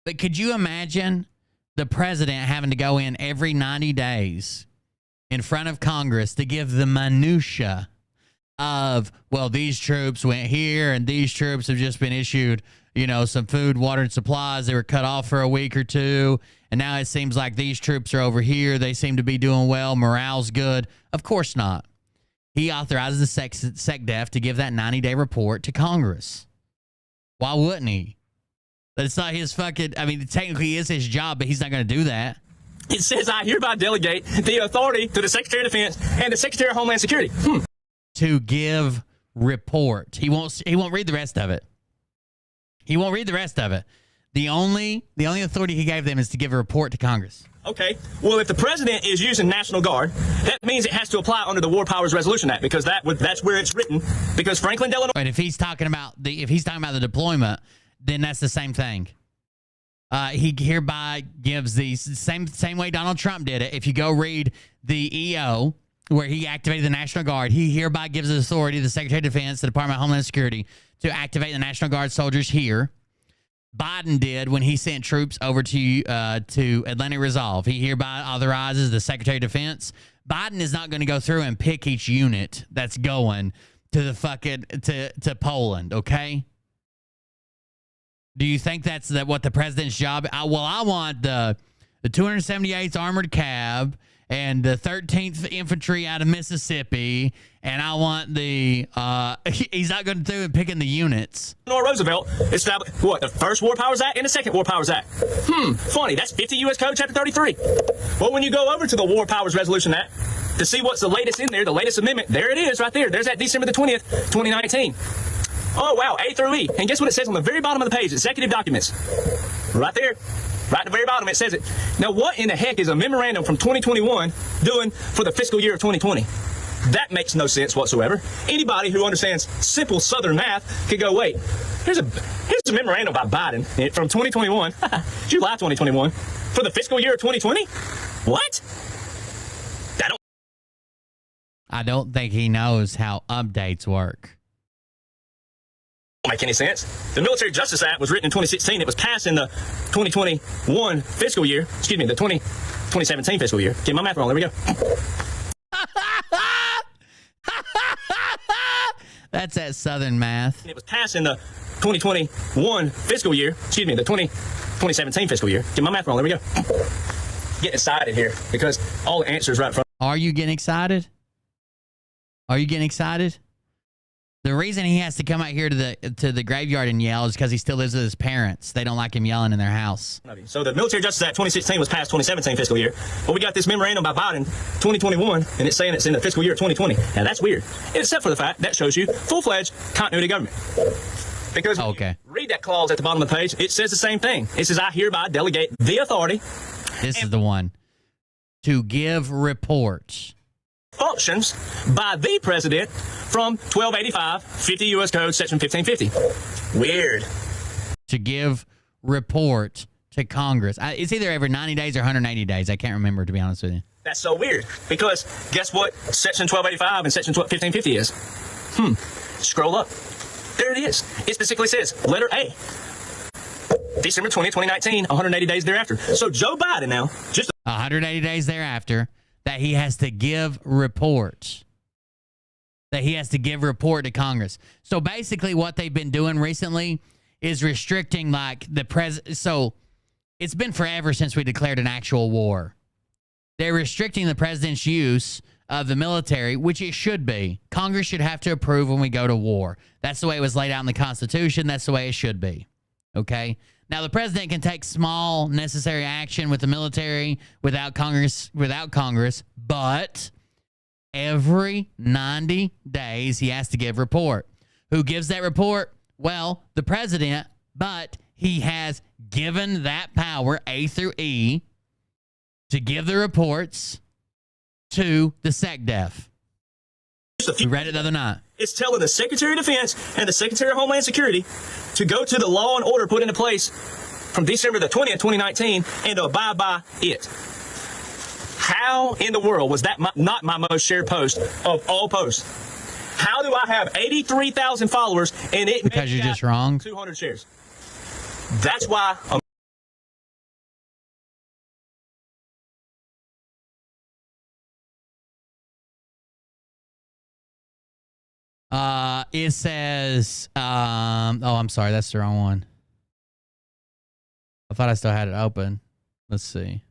But could you imagine the president having to go in every 90 days in front of Congress to give the minutia of, well, these troops went here, and these troops have just been issued, you know, some food, water, and supplies. They were cut off for a week or two, and now it seems like these troops are over here. They seem to be doing well. Morale's good. Of course not. He authorizes the SecDef to give that 90-day report to Congress. Why wouldn't he? But it's not his fucking... I mean, technically it is his job, but he's not going to do that. It says, I hereby delegate the authority to the Secretary of Defense and the Secretary of Homeland Security. To give report. He won't read the rest of it. He won't read the rest of it. The only authority he gave them is to give a report to Congress. Okay. Well, if the president is using National Guard, that means it has to apply under the War Powers Resolution Act, because that's where it's written. Because Franklin Delano... But if he's talking about the deployment, then that's the same thing. He hereby gives the same way Donald Trump did it. If you go read the EO, where he activated the National Guard, he hereby gives the authority to the Secretary of Defense, the Department of Homeland Security, to activate the National Guard soldiers here. Biden did when he sent troops over to Atlantic Resolve. He hereby authorizes the Secretary of Defense. Biden is not going to go through and pick each unit that's going to the fucking to Poland, okay? Do you think that's what the president's job? I want the 278th Armored Cab and the 13th Infantry out of Mississippi, and I want the he's not going to do it picking the units. Roosevelt established the first War Powers Act and the second War Powers Act. Funny, that's 50 U.S. Code Chapter 33. Well, when you go over to the War Powers Resolution Act to see what's the latest in there, the latest amendment, there it is right there. There's that December the 20th, 2019. Oh, wow, A through E. And guess what it says on the very bottom of the page? Executive documents. Right there. Right at the very bottom, it says it. Now, what in the heck is a memorandum from 2021 doing for the fiscal year of 2020? That makes no sense whatsoever. Anybody who understands simple Southern math could go, wait, here's a memorandum by Biden from 2021, July 2021, for the fiscal year of 2020? What? I don't think he knows how updates work. Don't make any sense. The Military Justice Act was written in 2016. It was passed in the 2021 fiscal year. Excuse me, the 2017 fiscal year. Get my math wrong. There we go. That's that Southern math. It was passed in the 2021 fiscal year. Excuse me, the 2017 fiscal year. Get my math wrong. There we go. Get excited here because all the answers right from. Are you getting excited? Are you getting excited? The reason he has to come out here to the graveyard and yell is because he still lives with his parents. They don't like him yelling in their house. So the Military Justice Act 2016 was passed 2017 fiscal year. But we got this memorandum by Biden 2021, and it's saying it's in the fiscal year of 2020. Now that's weird, except for the fact that shows you full-fledged continuity government. Because when you read that clause at the bottom of the page, it says the same thing. It says, I hereby delegate the authority. This is the one. To give reports. Functions by the president from 1285, 50 U.S. Code, Section 1550. Weird. To give report to Congress. It's either every 90 days or 180 days. I can't remember, to be honest with you. That's so weird because guess what Section 1285 and Section 1550 is? Scroll up. There it is. It specifically says, letter A, December 20th, 2019, 180 days thereafter. So Joe Biden now, just 180 days thereafter, that he has to give reports. That he has to give report to Congress. So basically what they've been doing recently is restricting like the president. So it's been forever since we declared an actual war. They're restricting the president's use of the military, which it should be. Congress should have to approve when we go to war. That's the way it was laid out in the Constitution. That's the way it should be. Okay? Now, the president can take small necessary action with the military without Congress, but every 90 days he has to give report. Who gives that report? Well, the president, but he has given that power, A through E, to give the reports to the SecDef. We read it the other night. It's telling the Secretary of Defense and the Secretary of Homeland Security to go to the law and order put into place from December the 20th, 2019, and to abide by it. How in the world was that not my most shared post of all posts? How do I have 83,000 followers and it because you're just wrong? 200 shares. That's why. It says, oh, I'm sorry. That's the wrong one. I thought I still had it open. Let's see.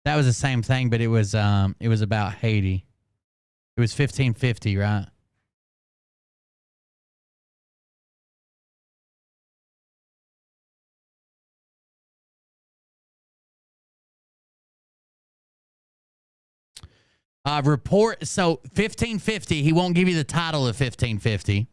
That was the same thing, but it was about Haiti. It was 1550, right? Report. So 1550, he won't give you the title of 1550,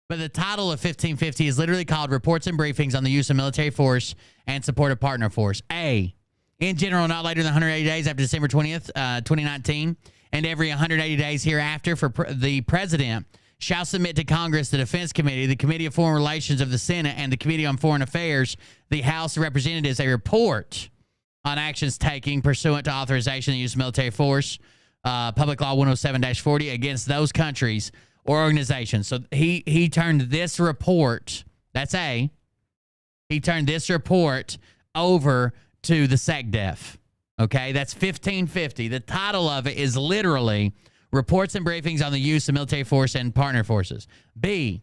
but the title of 1550 is literally called Reports and Briefings on the Use of Military Force and Support of Partner Force. A, in general, not later than 180 days after December 20th, 2019, and every 180 days hereafter for the President shall submit to Congress, the Defense Committee, the Committee of Foreign Relations of the Senate, and the Committee on Foreign Affairs, the House of Representatives, a report on actions taken pursuant to authorization and use of military force, Public Law 107-40, against those countries or organizations. So he turned this report, that's A, he turned this report over to the SecDef. Okay, that's 1550. The title of it is literally Reports and Briefings on the Use of Military Force and Partner Forces. B,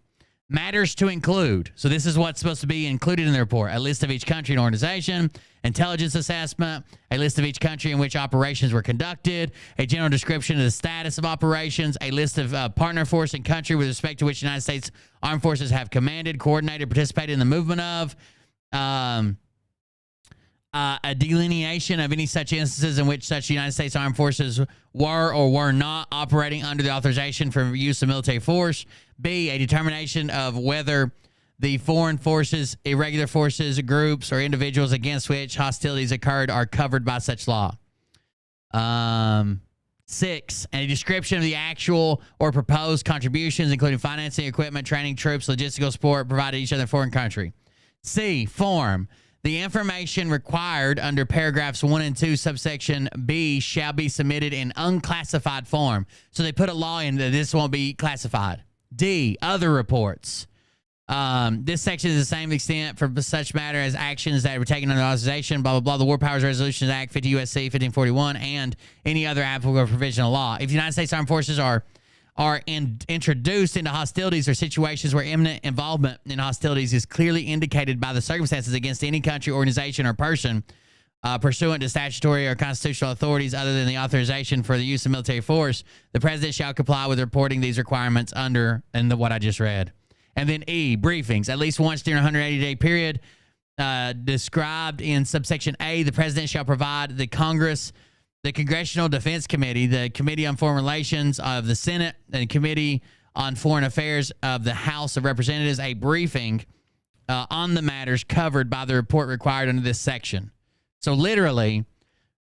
matters to include. So this is what's supposed to be included in the report. A list of each country and organization, intelligence assessment, a list of each country in which operations were conducted, a general description of the status of operations, a list of partner force and country with respect to which the United States Armed Forces have commanded, coordinated, participated in the movement of, a delineation of any such instances in which such United States Armed Forces were or were not operating under the authorization for use of military force. B, a determination of whether the foreign forces, irregular forces, groups, or individuals against which hostilities occurred are covered by such law. 6, a description of the actual or proposed contributions, including financing, equipment, training, troops, logistical support provided each other foreign country. C, form. The information required under paragraphs 1 and 2, subsection B, shall be submitted in unclassified form. So they put a law in that this won't be classified. D, other reports. This section is the same extent for such matter as actions that were taken under authorization, blah, blah, blah, the War Powers Resolutions Act, 50 U.S.C. 1541, and any other applicable provision of law. If the United States Armed Forces are introduced into hostilities or situations where imminent involvement in hostilities is clearly indicated by the circumstances against any country, organization, or person pursuant to statutory or constitutional authorities other than the authorization for the use of military force, the president shall comply with reporting these requirements under what I just read. And then E, briefings. At least once during a 180-day period described in subsection A, the president shall provide the Congress, the Congressional Defense Committee, the Committee on Foreign Relations of the Senate, and the Committee on Foreign Affairs of the House of Representatives a briefing on the matters covered by the report required under this section. So literally,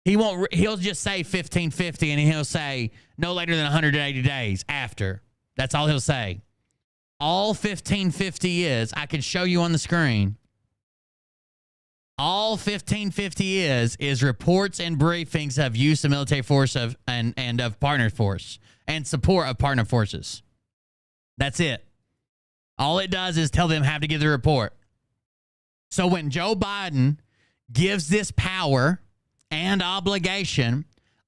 he'll just say 1550 and he'll say no later than 180 days after. That's all he'll say. All 1550 is, I can show you on the screen. All 1550 is reports and briefings of use of military force and of partner force and support of partner forces. That's it. All it does is tell them have to give the report. So when Joe Biden gives this power and obligation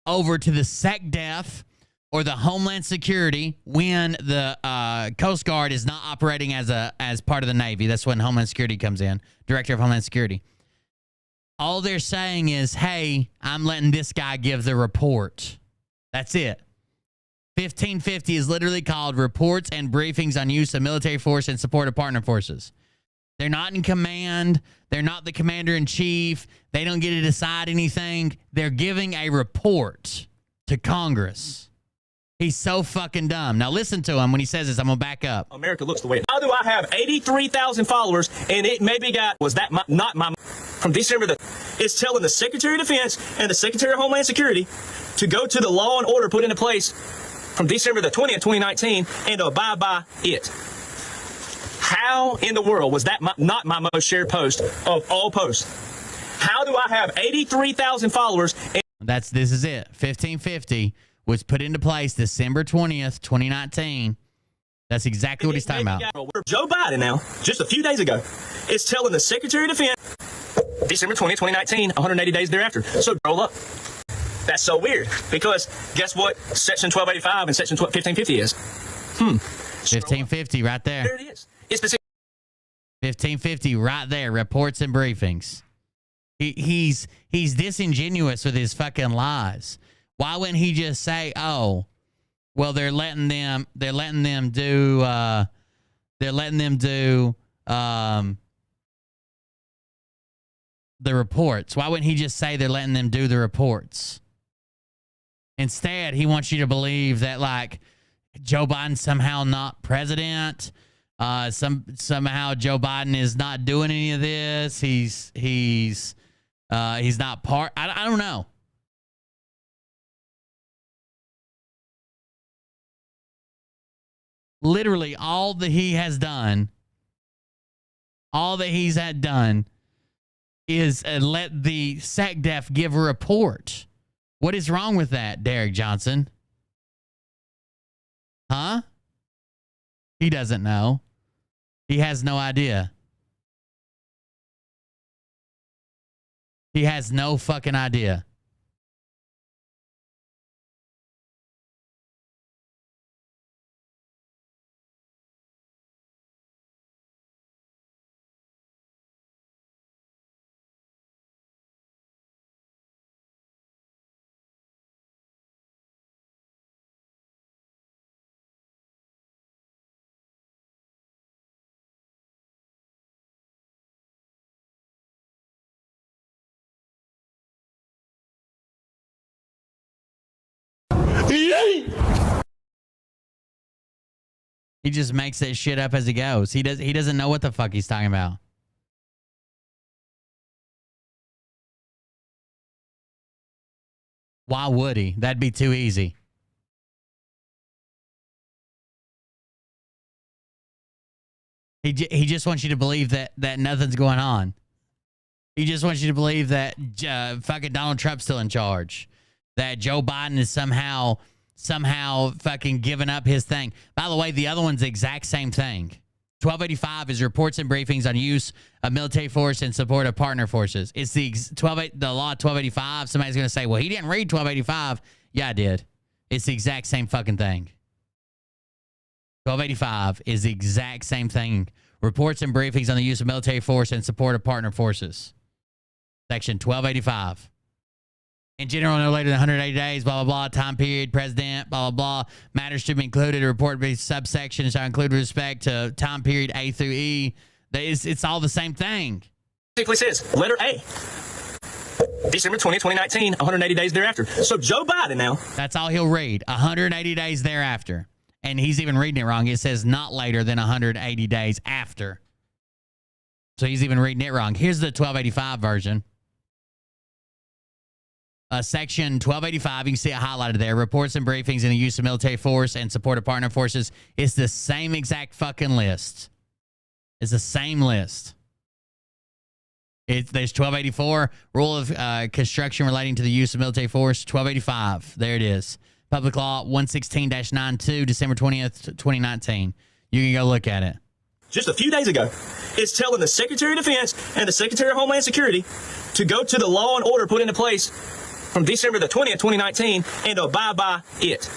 over to the SecDef or the Homeland Security when the Coast Guard is not operating as part of the Navy. That's when Homeland Security comes in, Director of Homeland Security. All they're saying is, hey, I'm letting this guy give the report. That's it. 1550 is literally called reports and briefings on use of military force and support of partner forces. They're not in command. They're not the commander-in-chief. They don't get to decide anything. They're giving a report to Congress. He's so fucking dumb. Now listen to him when he says this. I'm going to back up. America looks the way. How do I have 83,000 followers and it maybe not my from December it's telling the Secretary of Defense and the Secretary of Homeland Security to go to the law and order put into place from December the 20th, 2019 and to abide by it. How in the world was that not my most shared post of all posts? How do I have 83,000 followers? This is it. 1550 was put into place December 20th, 2019. That's exactly what he's talking about. Joe Biden now, just a few days ago, is telling the Secretary of Defense, December 20th, 2019, 180 days thereafter. So roll up. That's so weird because guess what Section 1285 and Section 1550 is? 1550 right there. There it is. It's specific. 1550 right there. Reports and briefings. He's disingenuous with his fucking lies. Why wouldn't he just say, "Oh, well, they're letting them do the reports"? Why wouldn't he just say they're letting them do the reports? Instead, he wants you to believe that like Joe Biden's somehow not president. Somehow Joe Biden is not doing any of this. He's not part. I don't know. Literally, all that he has done, all that he's had done is let the SecDef give a report. What is wrong with that, Derek Johnson? Huh? He doesn't know. He has no idea. He has no fucking idea. He just makes that shit up as he goes. He doesn't know what the fuck he's talking about. Why would he? That'd be too easy. He just wants you to believe that nothing's going on. He just wants you to believe that fucking Donald Trump's still in charge. That Joe Biden is somehow fucking giving up his thing. By the way, the other one's the exact same thing. 1285 is reports and briefings on use of military force in support of partner forces. It's the law 1285. Somebody's going to say, well, he didn't read 1285. Yeah, I did. It's the exact same fucking thing. 1285 is the exact same thing. Reports and briefings on the use of military force in support of partner forces. Section 1285. In general, no later than 180 days, blah, blah, blah, time period, president, blah, blah, blah. Matters to be included, a report by subsection shall include with respect to time period A through E. It's all the same thing. Basically says, letter A, December 20, 2019, 180 days thereafter. So Joe Biden now. That's all he'll read, 180 days thereafter. And he's even reading it wrong. It says not later than 180 days after. So he's even reading it wrong. Here's the 1285 version. Section 1285, you can see it highlighted there. Reports and briefings in the use of military force and support of partner forces. It's the same exact fucking list. It's the same list. There's 1284, rule of construction relating to the use of military force. 1285, there it is. Public Law 116-92, December 20th, 2019. You can go look at it. Just a few days ago, it's telling the Secretary of Defense and the Secretary of Homeland Security to go to the law and order put into place from December the 20th, 2019, and abide by it.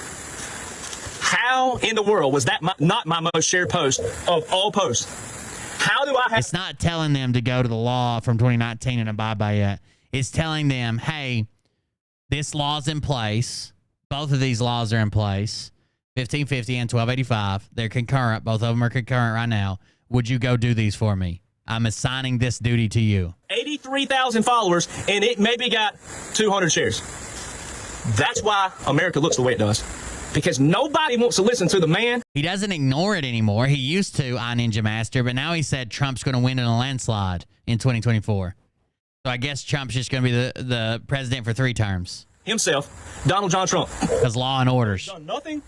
How in the world was that not my most shared post of all posts? How do I have... It's not telling them to go to the law from 2019 and abide by it. It's telling them, hey, this law's in place. Both of these laws are in place. 1550 and 1285. They're concurrent. Both of them are concurrent right now. Would you go do these for me? I'm assigning this duty to you. 83,000 followers, and it maybe got 200 shares. That's why America looks the way it does. Because nobody wants to listen to the man. He doesn't ignore it anymore. He used to, Ninja Master, but now he said Trump's going to win in a landslide in 2024. So I guess Trump's just going to be the president for 3 terms. Himself, Donald John Trump. Because law and orders. Done nothing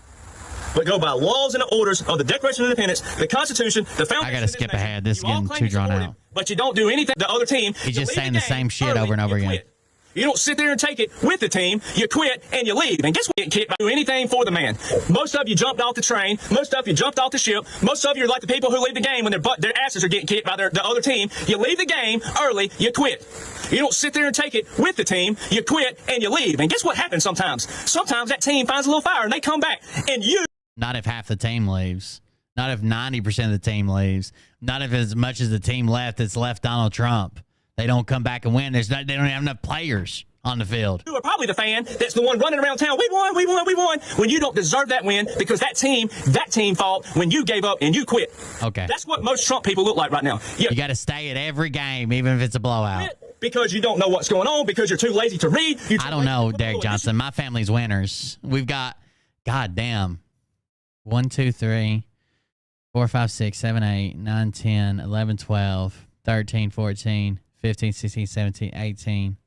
but go by laws and orders of the Declaration of Independence, the Constitution, the Foundation. I got to skip ahead. This is getting too drawn out. But you don't do anything. The other team. He's just saying the same shit over and over again. You don't sit there and take it with the team. You quit and you leave. And guess what? You can't do anything for the man. Most of you jumped off the train. Most of you jumped off the ship. Most of you are like the people who leave the game when their asses are getting kicked by the other team. You leave the game early. You quit. You don't sit there and take it with the team. You quit and you leave. And guess what happens sometimes? Sometimes that team finds a little fire and they come back. And you... Not if half the team leaves. Not if 90% of the team leaves. Not if as much as the team left that's left Donald Trump. They don't come back and win. They don't have enough players on the field. You are probably the fan that's the one running around town. We won, we won, we won. When you don't deserve that win because that team fought when you gave up and you quit. Okay. That's what most Trump people look like right now. You got to stay at every game, even if it's a blowout. Because you don't know what's going on, because you're too lazy to read. I don't know, Derek Johnson. My family's winners. We've got, goddamn, 1, 2, 3, 4, 5, 6, 7, 8, 9, 10, 11, 12, 13, 14, 15, 16, 17, 18,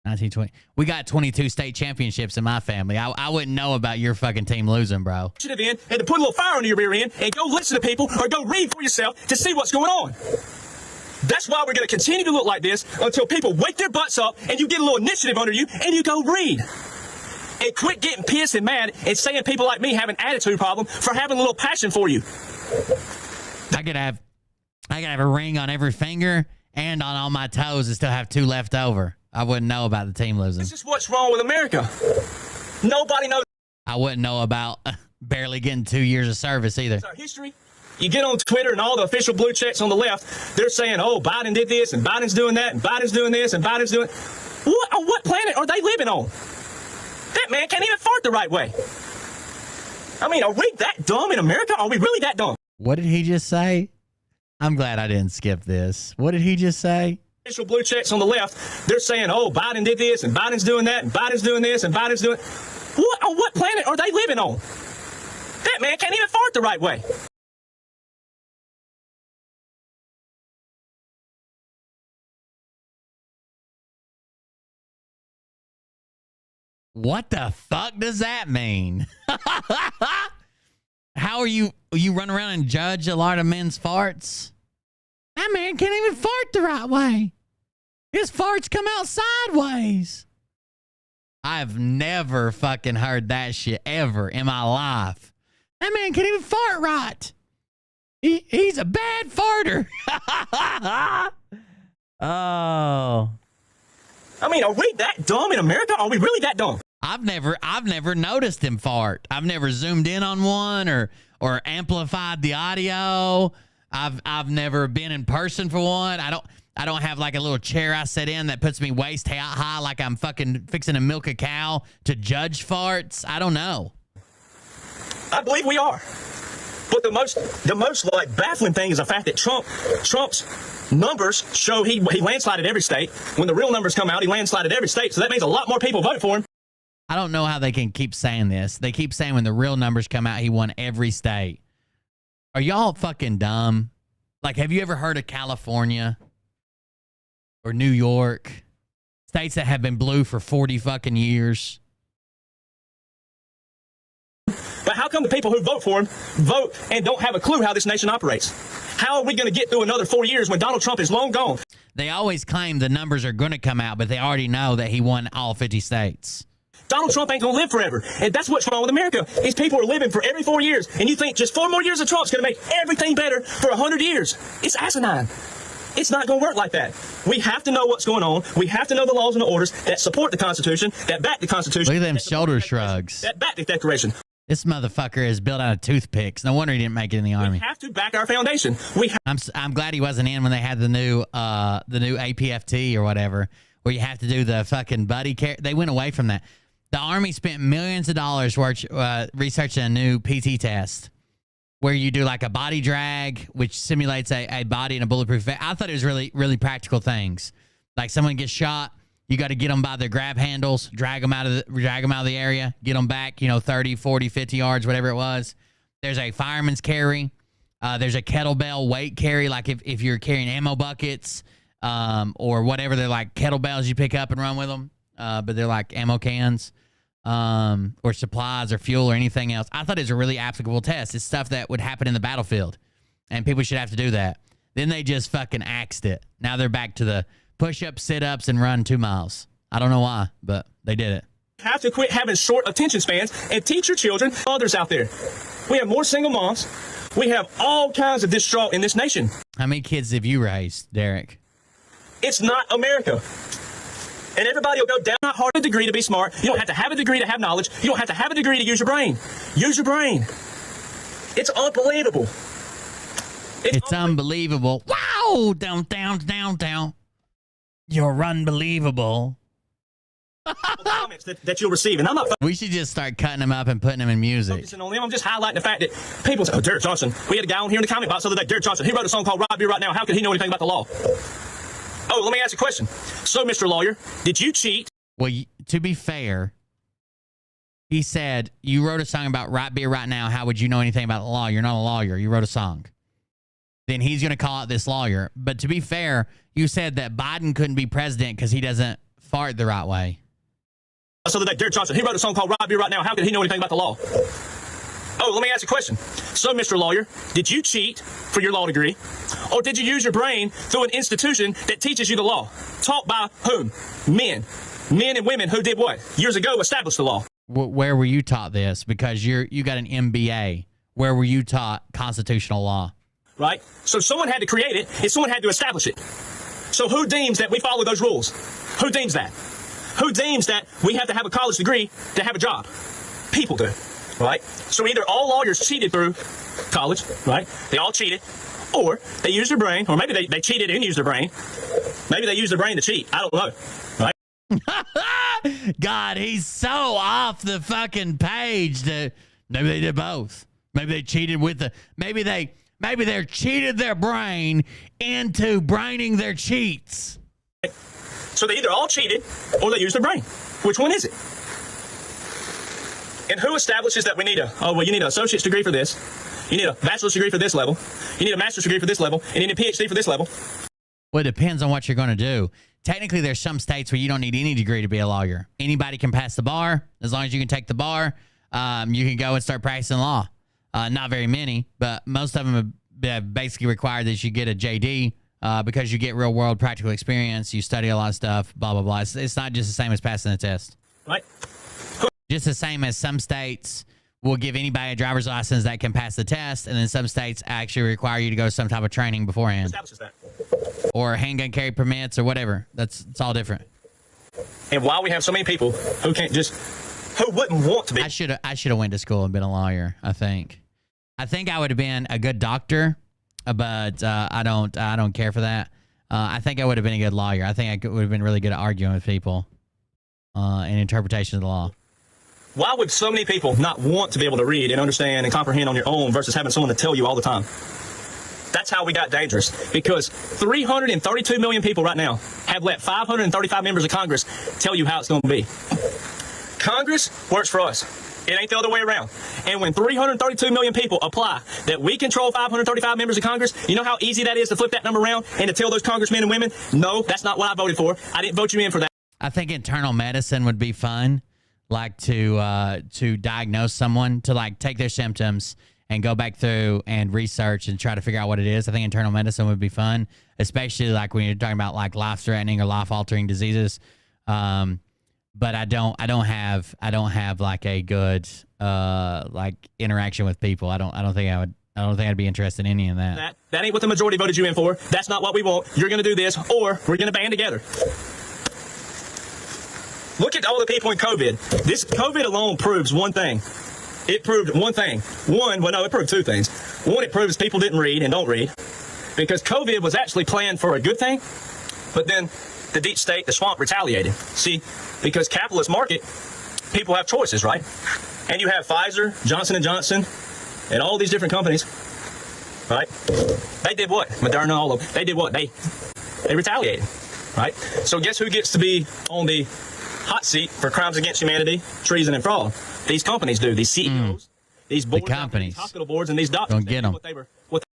19, 20. We got 22 state championships in my family. I wouldn't know about your fucking team losing, bro. Should have been, and to put a little fire under your rear end and go listen to people or go read for yourself to see what's going on. That's why we're going to continue to look like this until people wake their butts up and you get a little initiative under you and you go read. And quit getting pissed and mad and saying people like me have an attitude problem for having a little passion for you. I could have a ring on every finger and on all my toes and still have 2 left over. I wouldn't know about the team losing. This is what's wrong with America. Nobody knows. I wouldn't know about barely getting 2 years of service either. It's our history. You get on Twitter and all the official blue checks on the left, they're saying, oh, Biden did this and Biden's doing that and Biden's doing this and Biden's doing... On what planet are they living on? That man can't even fart the right way. I mean, are we that dumb in America? Are we really that dumb? What did he just say? I'm glad I didn't skip this. What did he just say? Official blue checks on the left, they're saying, oh, Biden did this and Biden's doing that and Biden's doing this and Biden's doing... On what planet are they living on? That man can't even fart the right way. What the fuck does that mean? How are you run around and judge a lot of men's farts? That man can't even fart the right way. His farts come out sideways. I've never fucking heard that shit ever in my life. That man can't even fart right. He's a bad farter. Oh. I mean, are we that dumb in America? Are we really that dumb? I've never noticed him fart. I've never zoomed in on one or amplified the audio. I've never been in person for one. I don't have like a little chair I sit in that puts me waist high like I'm fucking fixing to milk a cow to judge farts. I don't know. I believe we are. But the most like baffling thing is the fact that Trump's numbers show he landslided every state. When the real numbers come out, he landslided every state. So that means a lot more people voted for him. I don't know how they can keep saying this. They keep saying when the real numbers come out, he won every state. Are y'all fucking dumb? Like, have you ever heard of California or New York? States that have been blue for 40 fucking years. But how come the people who vote for him vote and don't have a clue how this nation operates? How are we going to get through another 4 years when Donald Trump is long gone? They always claim the numbers are going to come out, but they already know that he won all 50 states. Donald Trump ain't going to live forever. And that's what's wrong with America. Is people are living for every 4 years. And you think just 4 more years of Trump's going to make everything better for 100 years. It's asinine. It's not going to work like that. We have to know what's going on. We have to know the laws and the orders that support the Constitution, that back the Constitution. Look at them shoulder shrugs. That back the Declaration. This motherfucker is built out of toothpicks. No wonder he didn't make it in the army. We have to back our foundation. I'm glad he wasn't in when they had the new APFT or whatever, where you have to do the fucking buddy care. They went away from that. The Army spent millions of dollars researching a new PT test where you do like a body drag, which simulates a body in a bulletproof vest. I thought it was really, really practical things. Like someone gets shot, you got to get them by their grab handles, drag them out of the area, get them back, 30, 40, 50 yards, whatever it was. There's a fireman's carry. There's a kettlebell weight carry, like if you're carrying ammo buckets or whatever. They're like kettlebells you pick up and run with them, but they're like ammo cans. Or supplies or fuel or anything else. I thought it was a really applicable test. It's stuff that would happen in the battlefield, and people should have to do that. Then they just fucking axed it. Now they're back to the push-ups, sit-ups, and run 2 miles. I don't know why, but they did it. Have to quit having short attention spans and teach your children, others out there. We have more single moms. We have all kinds of distraught in this nation. How many kids have you raised, Derek? It's not America. And everybody will go down. Not hard a degree to be smart. You don't have to have a degree to have knowledge. You don't have to have a degree to use your brain. Use your brain. It's unbelievable. It's unbelievable. Wow! Down. You're unbelievable. Comments that you'll receive, and I'm not. We should just start cutting them up and putting them in music. Focusing on them. I'm just highlighting the fact that people say, "Oh, Derek Johnson." We had a guy on here in the comment box the other day. Derek Johnson. He wrote a song called "Right Here, Right Now." How could he know anything about the law? Oh, let me ask you a question. So, Mr. Lawyer, did you cheat? Well, to be fair, he said, you wrote a song about right beer right now. How would you know anything about the law? You're not a lawyer. You wrote a song. Then he's going to call out this lawyer. But to be fair, you said that Biden couldn't be president because he doesn't fart the right way. So that Derek Johnson, he wrote a song called Right Here, Right Now. How could he know anything about the law? Oh, let me ask you a question. So, Mr. Lawyer, did you cheat for your law degree? Or did you use your brain through an institution that teaches you the law? Taught by whom? Men. Men and women who did what? Years ago established the law. Where were you taught this? Because you got an MBA. Where were you taught constitutional law? Right? So someone had to create it, and someone had to establish it. So who deems that we follow those rules? Who deems that? Who deems that we have to have a college degree to have a job? People do. Right? So either all lawyers cheated through college, right? They all cheated, or they used their brain, or maybe they cheated and used their brain. Maybe they used their brain to cheat. I don't know. Right? God, he's so off the fucking page. Maybe they did both. Maybe they cheated with the. Maybe they cheated their brain into braining their cheats. So they either all cheated or they used their brain. Which one is it? And who establishes that we need you need an associate's degree for this, you need a bachelor's degree for this level, you need a master's degree for this level, and you need a PhD for this level? Well, it depends on what you're going to do. Technically, there's some states where you don't need any degree to be a lawyer. Anybody can pass the bar. As long as you can take the bar, you can go and start practicing law. Not very many, but most of them have basically required that you get a JD because you get real world practical experience. You study a lot of stuff, blah, blah, blah. It's not just the same as passing the test. Right? Just the same as some states will give anybody a driver's license that can pass the test, and then some states actually require you to go some type of training beforehand. Who establishes that? Or handgun carry permits or whatever. It's all different. And why we have so many people who can't just, who wouldn't want to be. I should have went to school and been a lawyer, I think. I think I would have been a good doctor, but I don't care for that. I think I would have been a good lawyer. I think I would have been really good at arguing with people and interpretation of the law. Why would so many people not want to be able to read and understand and comprehend on your own versus having someone to tell you all the time? That's how we got dangerous, because 332 million people right now have let 535 members of Congress tell you how it's going to be. Congress works for us. It ain't the other way around. And when 332 million people apply that we control 535 members of Congress, you know how easy that is to flip that number around and to tell those congressmen and women, no, that's not what I voted for. I didn't vote you in for that. I think internal medicine would be fun, like to diagnose someone, to like take their symptoms and go back through and research and try to figure out what it is. I think internal medicine would be fun, especially like when you're talking about like life-threatening or life-altering diseases. But I don't have like a good like interaction with people. I don't think I'd be interested in any of that. That ain't what the majority voted you in for. That's not what we want. You're going to do this, or we're going to band together. Look at all the people in COVID. This COVID alone proves one thing. It proved one thing. It proved two things. One, it proves people didn't read and don't read, because COVID was actually planned for a good thing, but then the deep state, the swamp, retaliated. See, because capitalist market, people have choices, right? And you have Pfizer, Johnson & Johnson, and all these different companies, right? They did what? Moderna, all of them. They did what? They retaliated, right? So guess who gets to be on the hot seat for crimes against humanity, treason, and fraud? These companies do. These CEOs, these boards, the companies, these hospital boards, and these doctors. Don't get them.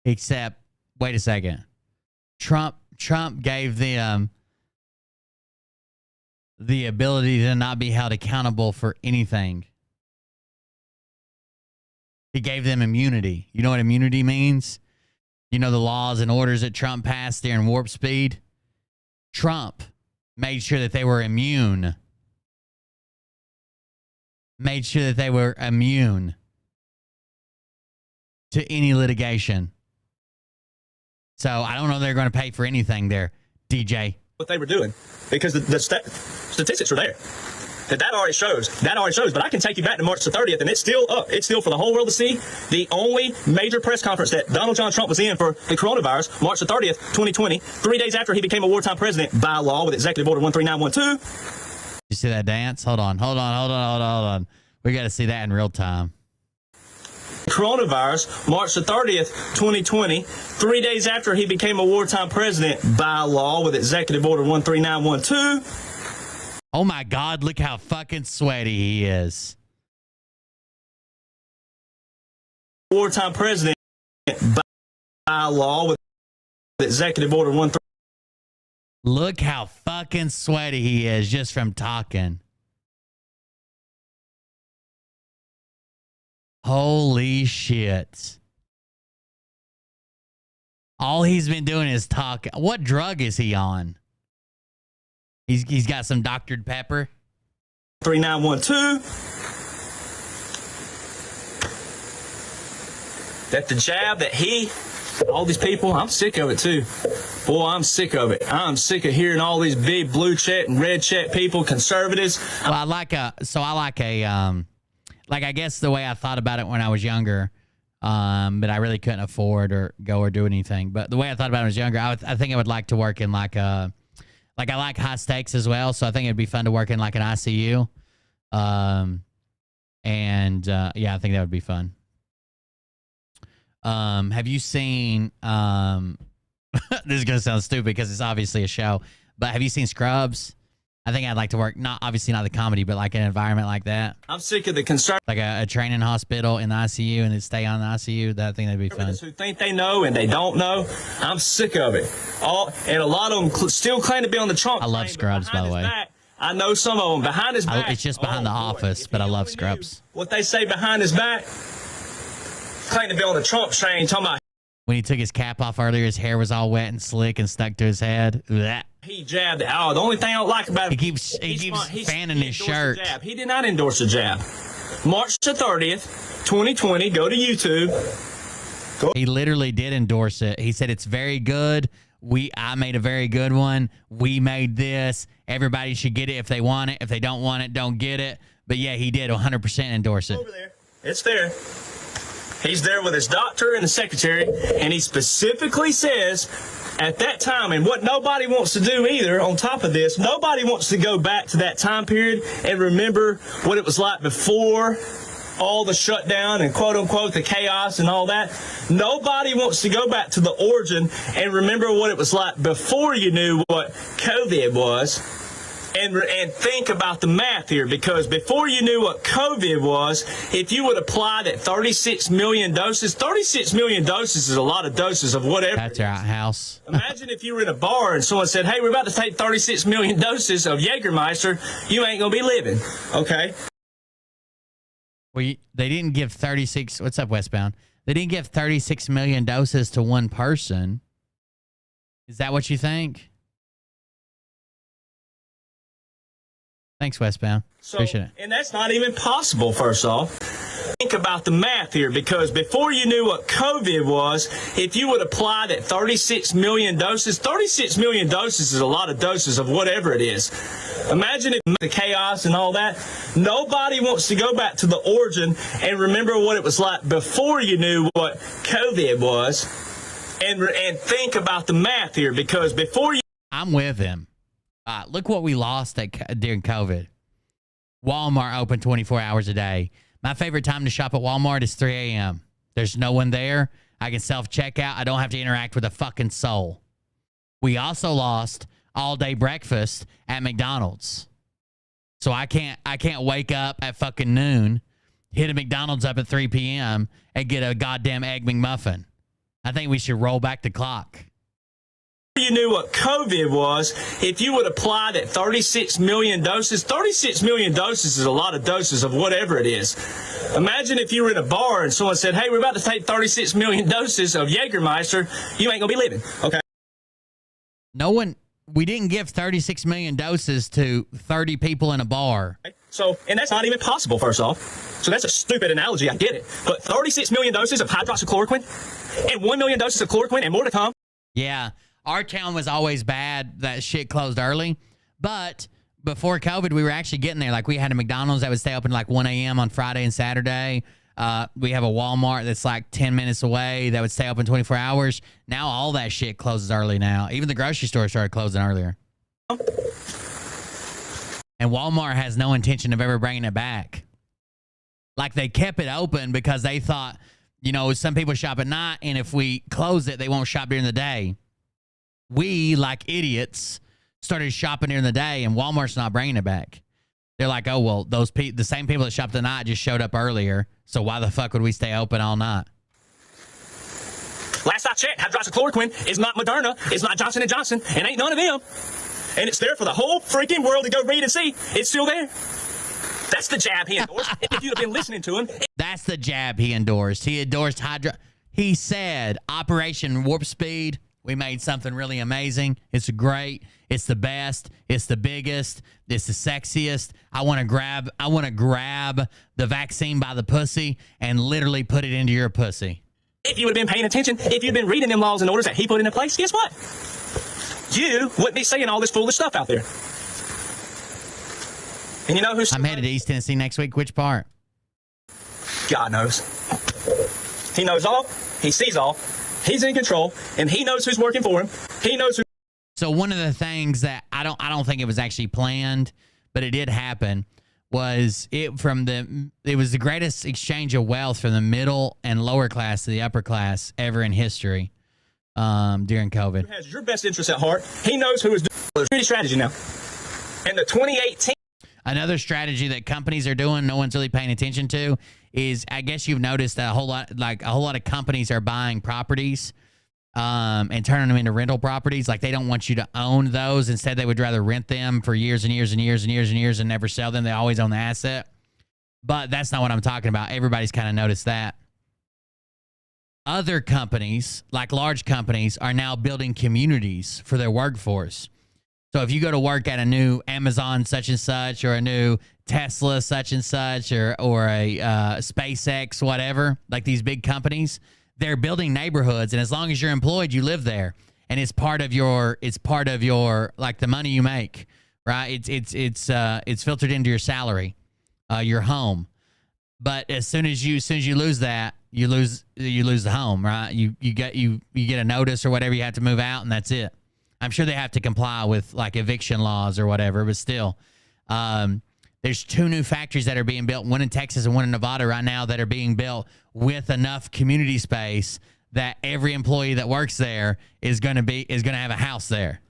Except, wait a second. Trump gave them the ability to not be held accountable for anything. He gave them immunity. You know what immunity means? You know the laws and orders that Trump passed during warp speed? Trump made sure that they were immune. Made sure that they were immune to any litigation. So I don't know if they're going to pay for anything there, DJ. What they were doing, because the statistics are there. That already shows. But I can take you back to March the 30th, and it's still up. It's still for the whole world to see. The only major press conference that Donald John Trump was in for the coronavirus, March the 30th, 2020, 3 days after he became a wartime president by law with Executive Order 13912. You see that dance? Hold on. We got to see that in real time. Coronavirus, March the 30th, 2020, 3 days after he became a wartime president by law with Executive Order 13912. Oh my God, look how fucking sweaty he is. Wartime president by law with Executive Order 13912. Look how fucking sweaty he is just from talking. Holy shit. All he's been doing is talk. What drug is he on? He's got some Dr. Pepper. 3912. That the jab that he, all these people, I'm sick of it too. Boy, I'm sick of it. I'm sick of hearing all these big blue check and red check people, conservatives. Well, I guess the way I thought about it when I was younger, but I really couldn't afford or go or do anything. But the way I thought about it when I was younger, I think I would like to work in like I like high stakes as well. So I think it'd be fun to work in like an ICU. Yeah, I think that would be fun. Have you seen, this is going to sound stupid because it's obviously a show, but have you seen Scrubs? I think I'd like to work, not obviously not the comedy, but like an environment like that, I'm sick of the concern. like a training hospital in the ICU and then stay on the ICU. That I think that'd be fun. Who think they know and they don't know. I'm sick of it. And a lot of them still claim to be on the Trump. I love train, but Scrubs, by the behind his way. back, I know some of them behind his back. It's just behind The Office, If but I you love only Scrubs. knew what they say behind his back, claim to be on the Trump train, talking about When he took his cap off earlier, his hair was all wet and slick and stuck to his head. Blech. he jabbed. Oh, the only thing I don't like about it, He keeps fanning his endorsed the shirt. jab. He did not endorse the jab. March the 30th, 2020. Go to YouTube. He literally did endorse it. He said it's very good. I made a very good one. We made this. Everybody should get it if they want it. If they don't want it, don't get it. But yeah, he did 100% endorse it. Over there. It's there. He's there with his doctor and the secretary, and he specifically says at that time, and what nobody wants to do either, on top of this, nobody wants to go back to that time period and remember what it was like before all the shutdown and quote unquote the chaos and all that. Nobody wants to go back to the origin and remember what it was like before you knew what COVID was. And think about the math here, because before you knew what COVID was, if you would apply that 36 million doses, 36 million doses is a lot of doses of whatever. That's right, House. Imagine if you were in a bar and someone said, hey, we're about to take 36 million doses of Jägermeister. You ain't going to be living, okay? Well, they didn't give 36. What's up, Westbound? They didn't give 36 million doses to one person. Is that what you think? Thanks, Westbound. Appreciate it. And that's not even possible, first off. Think about the math here, because before you knew what COVID was, if you would apply that 36 million doses, 36 million doses is a lot of doses of whatever it is. Imagine if the chaos and all that. Nobody wants to go back to the origin and remember what it was like before you knew what COVID was. And think about the math here, because before you... I'm with him. Look what we lost during COVID. Walmart open 24 hours a day. My favorite time to shop at Walmart is 3 a.m. There's no one there. I can self-checkout. I don't have to interact with a fucking soul. We also lost all-day breakfast at McDonald's. So I can't wake up at fucking noon, hit a McDonald's up at 3 p.m., and get a goddamn Egg McMuffin. I think we should roll back the clock. You knew what COVID was, if you would apply that 36 million doses, 36 million doses is a lot of doses of whatever it is. Imagine if you were in a bar and someone said, hey, we're about to take 36 million doses of Jägermeister. You ain't going to be living, okay? We didn't give 36 million doses to 30 people in a bar. So, and that's not even possible, first off. So that's a stupid analogy, I get it. But 36 million doses of hydroxychloroquine and 1 million doses of chloroquine and more to come. Yeah. Our town was always bad. That shit closed early. But before COVID, we were actually getting there. Like, we had a McDonald's that would stay open like 1 a.m. on Friday and Saturday. We have a Walmart that's like 10 minutes away that would stay open 24 hours. Now all that shit closes early now. Even the grocery store started closing earlier. And Walmart has no intention of ever bringing it back. Like, they kept it open because they thought, some people shop at night, and if we close it, they won't shop during the day. We, like idiots, started shopping during the day, and Walmart's not bringing it back. They're like, oh, well, the same people that shopped tonight just showed up earlier, so why the fuck would we stay open all night? Last I checked, hydroxychloroquine is not Moderna, it's not Johnson & Johnson, and ain't none of them. And it's there for the whole freaking world to go read and see. It's still there. That's the jab he endorsed. If you'd have been listening to him. That's the jab he endorsed. He endorsed He said, Operation Warp Speed. We made something really amazing. It's great. It's the best. It's the biggest. It's the sexiest. I want to grab the vaccine by the pussy and literally put it into your pussy. If you would have been paying attention, if you'd been reading them laws and orders that he put into place, guess what? You wouldn't be saying all this foolish stuff out there. And you know who's... I'm headed to East Tennessee next week. Which part? God knows. He knows all. He sees all. He's in control, and he knows who's working for him. He knows who. So one of the things that I don't think it was actually planned, but it did happen, was it was the greatest exchange of wealth from the middle and lower class to the upper class ever in history during COVID. Who has your best interest at heart. He knows who is doing the strategy now. And the 2018. Another strategy that companies are doing, no one's really paying attention to, is I guess you've noticed a whole lot of companies are buying properties and turning them into rental properties. Like they don't want you to own those. Instead, they would rather rent them for years and years and years and years and years and never sell them. They always own the asset. But that's not what I'm talking about. Everybody's kind of noticed that. Other companies, like large companies, are now building communities for their workforce. So if you go to work at a new Amazon such and such, or a new Tesla such and such, or a SpaceX, whatever, like these big companies, they're building neighborhoods, and as long as you're employed, you live there, and it's part of your like the money you make, right? It's filtered into your salary, your home. But as soon as you lose that, you lose the home, right? You get a notice or whatever, you have to move out, and that's it. I'm sure they have to comply with like eviction laws or whatever, but still, there's 2 new factories that are being built, one in Texas and one in Nevada right now, that are being built with enough community space that every employee that works there is going to have a house there.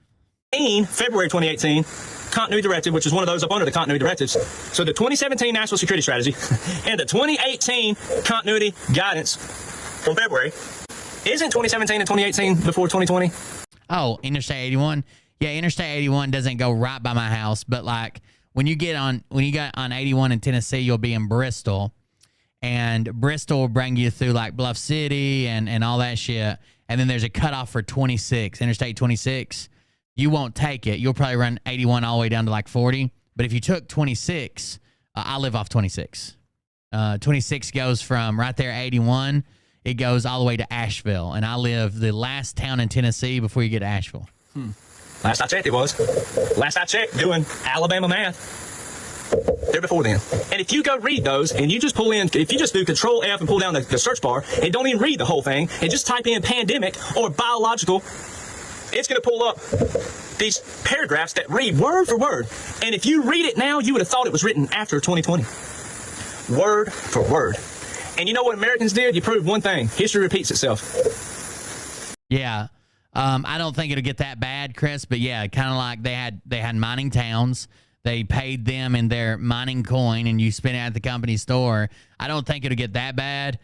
February 2018, continuity directive, which is one of those up under the continuity directives. So the 2017 national security strategy and the 2018 continuity guidance from February. Isn't 2017 and 2018 before 2020? Oh, Interstate 81. Yeah, Interstate 81 doesn't go right by my house, but like when you get on 81 in Tennessee, you'll be in Bristol, and Bristol will bring you through like Bluff City and all that shit. And then there's a cutoff for 26, Interstate 26. You won't take it. You'll probably run 81 all the way down to like 40. But if you took 26, I live off 26. 26 goes from right there, 81. It goes all the way to Asheville. And I live the last town in Tennessee before you get to Asheville. Last I checked, it was. Last I checked, doing Alabama math. There before then. And if you go read those and you just pull in, if you just do Control F and pull down the search bar and don't even read the whole thing and just type in pandemic or biological, it's going to pull up these paragraphs that read word for word. And if you read it now, you would have thought it was written after 2020. Word for word. And you know what Americans did? You proved one thing. History repeats itself. Yeah. I don't think it'll get that bad, Chris, but yeah, kind of like they had mining towns. They paid them in their mining coin, and you spend it at the company store. I don't think it'll get that bad.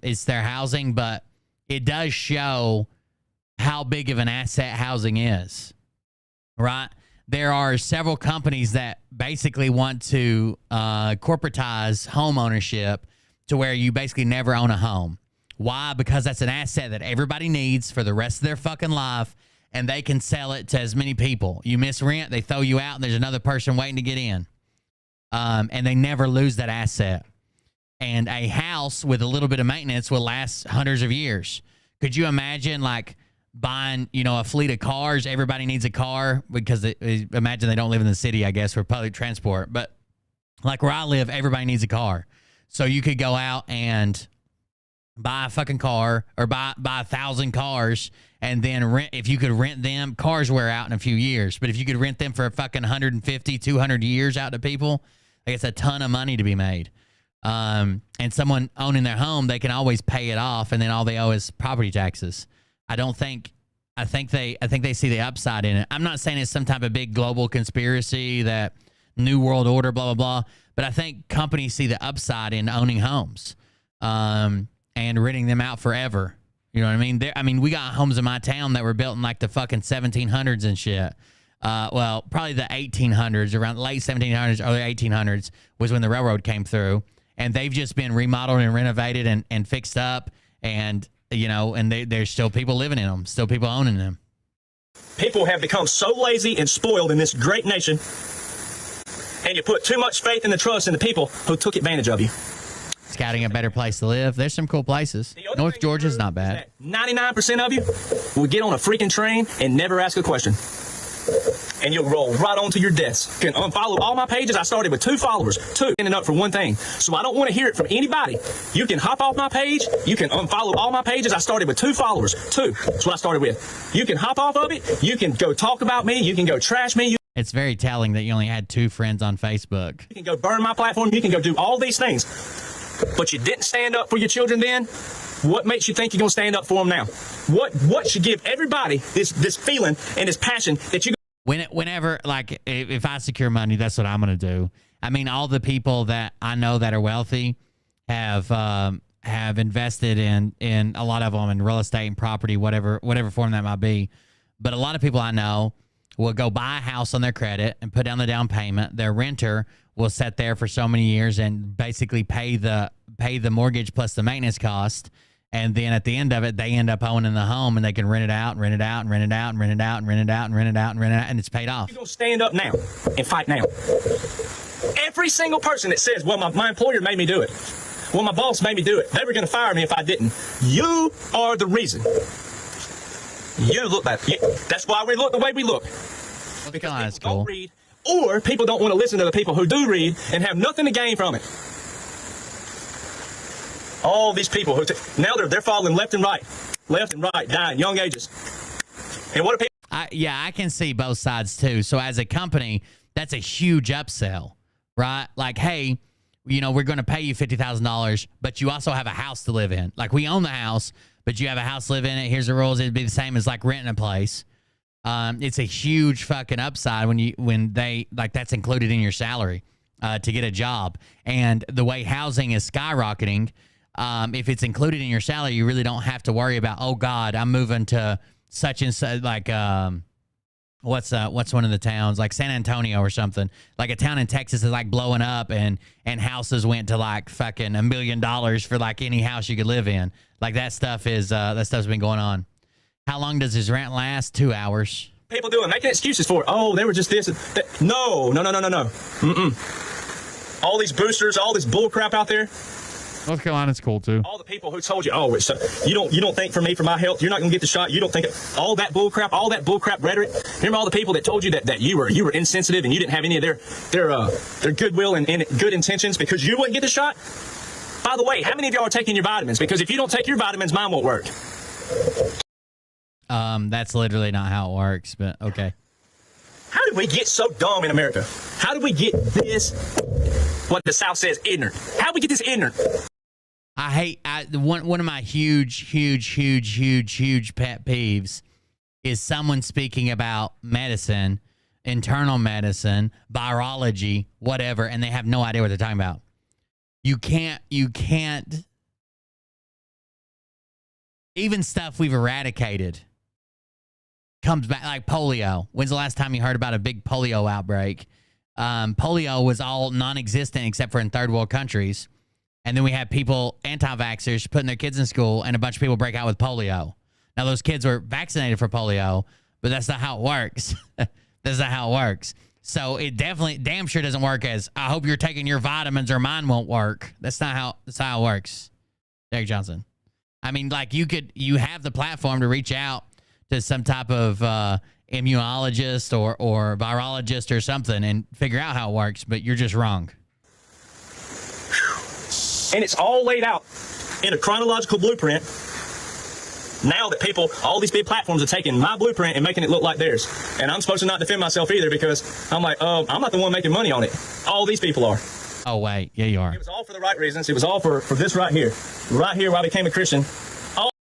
It's their housing, but it does show how big of an asset housing is, right? There are several companies that basically want to corporatize home ownership to where you basically never own a home. Why? Because that's an asset that everybody needs for the rest of their fucking life, and they can sell it to as many people. You miss rent, they throw you out, and there's another person waiting to get in. And they never lose that asset. And a house with a little bit of maintenance will last hundreds of years. Could you imagine, like, buying, a fleet of cars? Everybody needs a car because imagine they don't live in the city, I guess, for public transport. But like where I live, everybody needs a car. So you could go out and buy a fucking car or buy 1,000 cars and then rent. If you could rent them, cars wear out in a few years. But if you could rent them for a fucking 150, 200 years out to people, like it's a ton of money to be made. And someone owning their home, they can always pay it off, and then all they owe is property taxes. I think they see the upside in it. I'm not saying it's some type of big global conspiracy that New World Order, blah, blah, blah. But I think companies see the upside in owning homes and renting them out forever. You know what I mean? We got homes in my town that were built in like the fucking 1700s and shit. Well, probably the 1800s, around the late 1700s, early 1800s was when the railroad came through. And they've just been remodeled and renovated and fixed up. And, there's still people living in them, still people owning them. People have become so lazy and spoiled in this great nation, and you put too much faith and the trust in the people who took advantage of you. Scouting a better place to live. There's some cool places. North Georgia's not bad. 99% of you will get on a freaking train and never ask a question. And you'll roll right onto your deaths. You can unfollow all my pages. I started with 2 followers. 2 ending up for one thing. So I don't want to hear it from anybody. You can hop off my page. You can unfollow all my pages. I started with 2 followers. 2. That's what I started with. You can hop off of it. You can go talk about me. You can go trash me. It's very telling that you only had 2 friends on Facebook. You can go burn my platform. You can go do all these things. But you didn't stand up for your children then. What makes you think you're going to stand up for them now? What should give everybody this feeling and this passion that you... whenever, like, if I secure money, that's what I'm going to do. I mean, all the people that I know that are wealthy have invested in a lot of them in real estate and property, whatever form that might be. But a lot of people I know will go buy a house on their credit and put down the down payment. Their renter will sit there for so many years and basically pay the mortgage plus the maintenance cost. And then at the end of it, they end up owning the home, and they can rent it out and rent it out and rent it out and rent it out and rent it out and rent it out and rent it out, and it's paid off. You're going to stand up now and fight now. Every single person that says, well, my employer made me do it. Well, my boss made me do it. They were going to fire me if I didn't. You are the reason. You look bad. That's why we look the way we look. Because that's people cool. don't read, or people don't want to listen to the people who do read and have nothing to gain from it. All these people who now they're falling left and right, dying, young ages. And what are people? I can see both sides too. So as a company, that's a huge upsell, right? Like, hey, you know, we're going to pay you $50,000, but you also have a house to live in. Like, we own the house, but you have a house to live in it. Here's the rules. It'd be the same as like renting a place. It's a huge fucking upside when they like that's included in your salary to get a job. And the way housing is skyrocketing. If it's included in your salary, you really don't have to worry about, oh God, I'm moving to such and such, like, what's one of the towns, like San Antonio or something, like a town in Texas is like blowing up and houses went to like fucking $1 million for like any house you could live in. Like that stuff's been going on. How long does this rent last? 2 hours. People doing making excuses for it. Oh, they were just this and that. No. Mm-mm. All these boosters, all this bull crap out there. North Carolina's cool too. All the people who told you, oh, it's, you don't think for me, for my health, you're not gonna get the shot. You don't think all that bull crap rhetoric. Remember all the people that told you that you were insensitive and you didn't have any of their goodwill and good intentions because you wouldn't get the shot. By the way, how many of y'all are taking your vitamins? Because if you don't take your vitamins, mine won't work. That's literally not how it works, but okay. How did we get so dumb in America? How did we get this? What the South says, ignorant. How did we get this ignorant? One of my huge pet peeves is someone speaking about medicine, internal medicine, virology, whatever, and they have no idea what they're talking about. You can't even stuff we've eradicated comes back, like polio. When's the last time you heard about a big polio outbreak? Polio was all non-existent except for in third world countries. And then we had people, anti-vaxxers, putting their kids in school, and a bunch of people break out with polio. Now, those kids were vaccinated for polio, but that's not how it works. That's not how it works. So it definitely, damn sure doesn't work as, I hope you're taking your vitamins or mine won't work. That's how it works. Derek Johnson. I mean, like, you have the platform to reach out to some type of immunologist or virologist or something and figure out how it works, but you're just wrong. And it's all laid out in a chronological blueprint. Now that all these big platforms are taking my blueprint and making it look like theirs. And I'm supposed to not defend myself either because I'm like, I'm not the one making money on it. All these people are. Oh, wait. Yeah, you are. It was all for the right reasons. It was all for this right here. Right here where I became a Christian.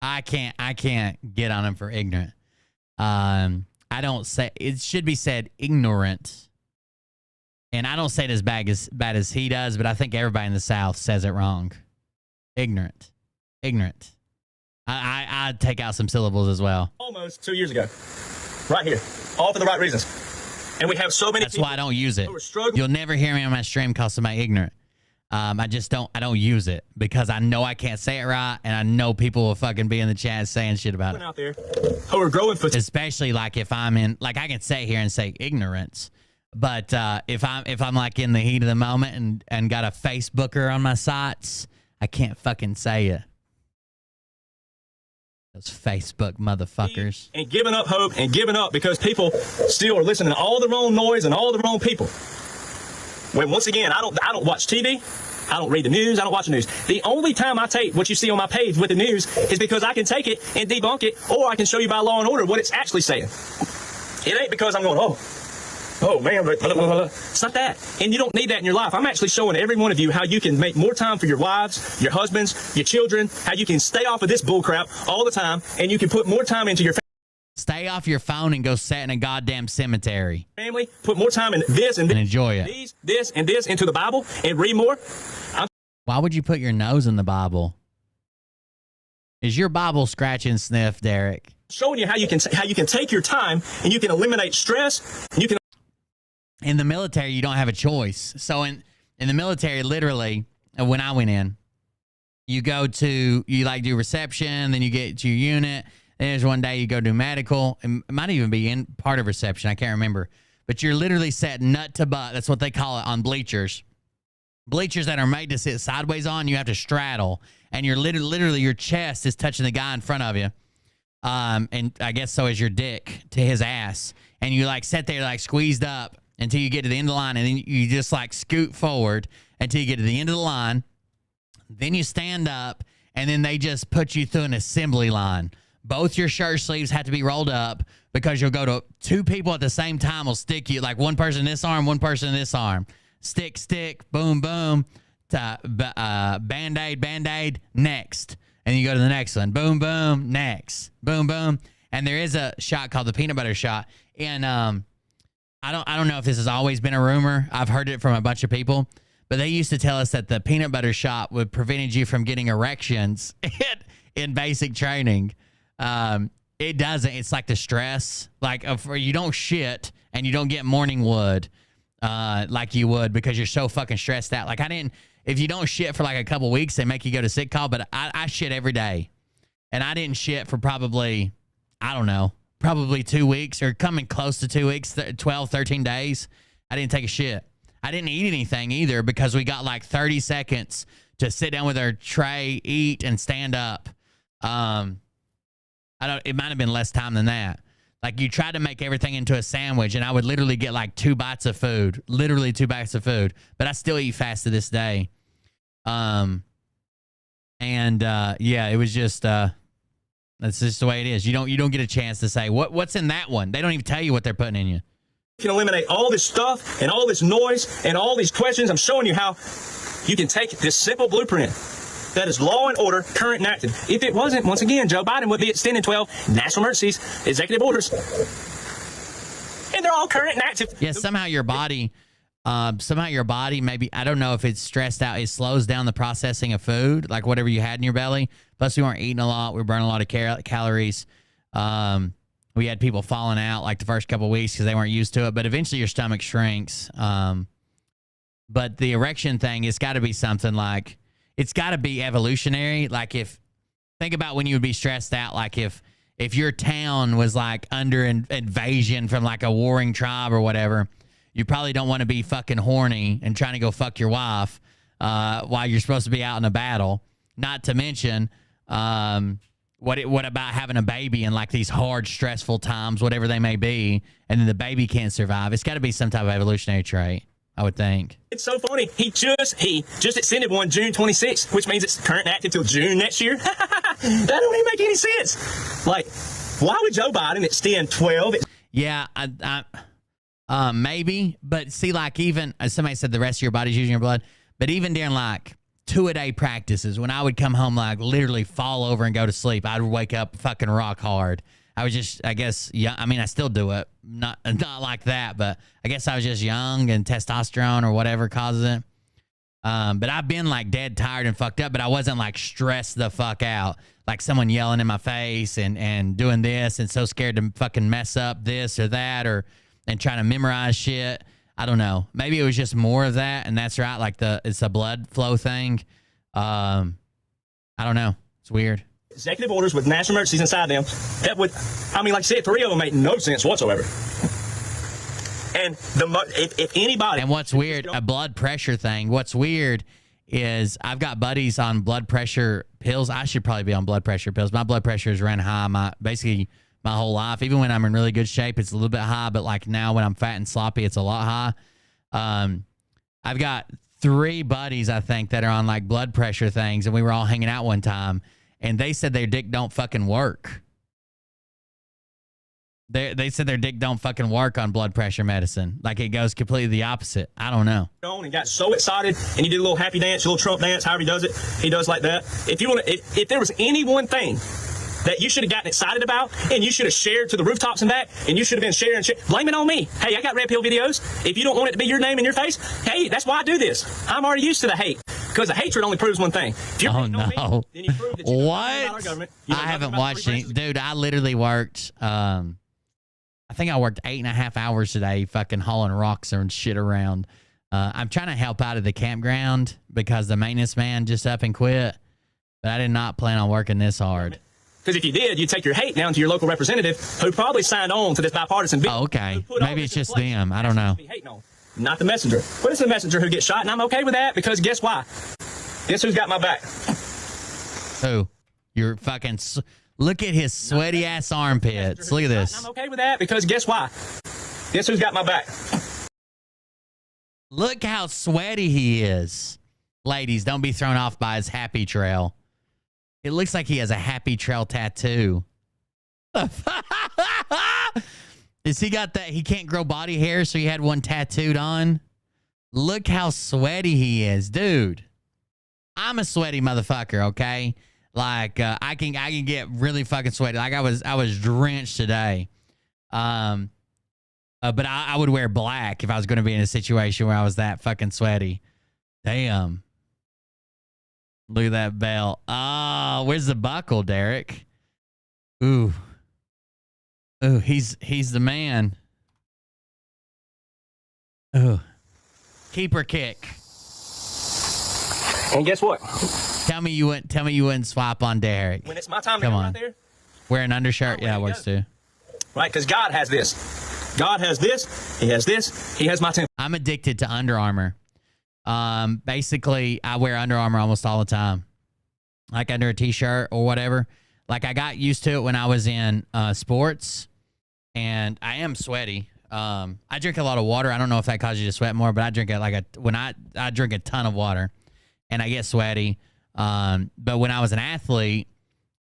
I can't get on him for ignorant. I don't say, it should be said ignorant. And I don't say it as bad as he does, but I think everybody in the South says it wrong. Ignorant. I'd take out some syllables as well. Almost 2 years ago. Right here. All for the right reasons. And we have so many That's people why I don't use it. who are struggling. You'll never hear me on my stream call somebody ignorant. I don't use it because I know I can't say it right, and I know people will fucking be in the chat saying shit about it. Out there who are growing for especially like if I'm in, like I can sit here and say ignorance, but if I'm like in the heat of the moment and got a Facebooker on my sites, I can't fucking say it. Those Facebook motherfuckers. And giving up hope and giving up because people still are listening to all the wrong noise and all the wrong people. When once again, I don't watch TV. I don't read the news. I don't watch the news. The only time I take what you see on my page with the news is because I can take it and debunk it, or I can show you by law and order what it's actually saying. It ain't because I'm going, oh man, it's not that. And you don't need that in your life. I'm actually showing every one of you how you can make more time for your wives, your husbands, your children, how you can stay off of this bullcrap all the time, and you can put more time into your family. stay off your phone and go sit in a goddamn cemetery family, put more time in this and and enjoy it. this and this into the Bible and read more. Why would you put your nose in the Bible? Is your Bible scratch and sniff, Derek? Showing you how you can take your time and you can eliminate stress. You can. In the military, you don't have a choice. So in the military, literally, when I went in, you like do reception, then you get to your unit. Then there's one day you go do medical. It might even be in part of reception. I can't remember. But you're literally set nut to butt. That's what they call it on bleachers. Bleachers that are made to sit sideways on, you have to straddle. And you're literally your chest is touching the guy in front of you. And I guess so is your dick to his ass. And you like sit there like squeezed up until you get to the end of the line. And then you just like scoot forward until you get to the end of the line. Then you stand up, and then they just put you through an assembly line. Both your shirt sleeves have to be rolled up because you'll go to two people at the same time will stick you, like one person in this arm, one person in this arm. Stick, boom, boom, Band-Aid, Band-Aid, next. And you go to the next one. Boom, boom, next. Boom, boom. And there is a shot called the peanut butter shot. And I don't know if this has always been a rumor. I've heard it from a bunch of people. But they used to tell us that the peanut butter shot would prevent you from getting erections in basic training. It doesn't. It's like the stress. Like you don't shit and you don't get morning wood like you would because you're so fucking stressed out. Like if you don't shit for like a couple weeks, they make you go to sick call. But I shit every day. And I didn't shit for probably 2 weeks or coming close to 2 weeks, 12, 13 days. I didn't take a shit. I didn't eat anything either because we got like 30 seconds to sit down with our tray, eat, and stand up. It might have been less time than that. Like you tried to make everything into a sandwich, and I would literally get like 2 bites of food, but I still eat fast to this day. Yeah, it was just, that's just the way it is. You don't get a chance to say what's in that one. They don't even tell you what they're putting in you. Can eliminate all this stuff and all this noise and all these questions. I'm showing you how you can take this simple blueprint that is law and order, current and active. If it wasn't, once again, Joe Biden would be extending 12 national emergencies, executive orders, and they're all current and active. Yeah, somehow your body, maybe, I don't know if it's stressed out, it slows down the processing of food, like whatever you had in your belly. Plus, we weren't eating a lot. We were burning a lot of calories. We had people falling out like the first couple of weeks because they weren't used to it. But eventually your stomach shrinks. But the erection thing, it's got to be something like, it's got to be evolutionary. Like think about when you would be stressed out. Like if your town was like under invasion from like a warring tribe or whatever, you probably don't want to be fucking horny and trying to go fuck your wife while you're supposed to be out in a battle. Not to mention, what about having a baby in like these hard, stressful times, whatever they may be, and then the baby can't survive? It's got to be some type of evolutionary trait, I would think. It's so funny. He just extended one June 26th, which means it's current and active till June next year. That don't even make any sense. Like, why would Joe Biden extend 12? Yeah, maybe. But see, like even somebody said the rest of your body's using your blood, but even during like 2-a-day practices, when I would come home, like literally fall over and go to sleep, I'd wake up fucking rock hard. I was just, I guess, yeah. I mean, I still do it, not like that, but I guess I was just young and testosterone or whatever causes it. But I've been like dead tired and fucked up, but I wasn't like stressed the fuck out, like someone yelling in my face and doing this and so scared to fucking mess up this or that and trying to memorize shit. I don't know. Maybe it was just more of that, and that's right. Like it's a blood flow thing. I don't know. It's weird. Executive orders with national emergencies inside them. That would, I mean, like I said, 3 of them make no sense whatsoever. And if anybody. And what's weird, a blood pressure thing. What's weird is I've got buddies on blood pressure pills. I should probably be on blood pressure pills. My blood pressure has ran high basically my whole life. Even when I'm in really good shape, it's a little bit high. But like now when I'm fat and sloppy, it's a lot high. I've got 3 buddies, I think, that are on like blood pressure things. And we were all hanging out one time. And they said their dick don't fucking work. They said their dick don't fucking work on blood pressure medicine. Like it goes completely the opposite. I don't know. And got so excited, and you did a little happy dance, a little Trump dance, however he does it. He does like that. If you want, if there was any one thing that you should have gotten excited about, and you should have shared to the rooftops and back, and you should have been sharing. Blame it on me. Hey, I got red pill videos. If you don't want it to be your name in your face, hey, that's why I do this. I'm already used to the hate, because the hatred only proves one thing. If you're hating on me, then you prove that you know nothing about our government. You know I nothing haven't about the watched free any. press. Dude, I literally worked, I think I worked 8.5 hours today fucking hauling rocks and shit around. I'm trying to help out at the campground because the maintenance man just up and quit. But I did not plan on working this hard. Because if you did, you'd take your hate down to your local representative who probably signed on to this bipartisan bill. Oh, okay. Maybe it's just them. I don't know. Not the messenger. But it's the messenger who gets shot, and I'm okay with that because guess why? Guess who's got my back? Who? You're fucking... Look at his sweaty ass armpits. Look at this. I'm okay with that because guess why? Guess who's got my back? Look how sweaty he is. Ladies, don't be thrown off by his happy trail. It looks like he has a happy trail tattoo. Is he got that? He can't grow body hair, so he had one tattooed on. Look how sweaty he is, dude. I'm a sweaty motherfucker, okay? Like I can get really fucking sweaty. Like I was drenched today. But I would wear black if I was going to be in a situation where I was that fucking sweaty. Damn. Look at that belt. Oh, where's the buckle, Derek? Ooh. Ooh, he's the man. Ooh. Keeper kick. And guess what? Tell me you wouldn't swap on Derek. When it's my time to Come go on. right there. Wear an undershirt? Yeah, it works too. Right, because God has this. God has this. He has this. He has my temple. I'm addicted to Under Armour. Basically, I wear Under Armour almost all the time. Like under a t-shirt or whatever. Like I got used to it when I was in sports, and I am sweaty. I drink a lot of water. I don't know if that causes you to sweat more, but I drink it I drink a ton of water, and I get sweaty. But when I was an athlete,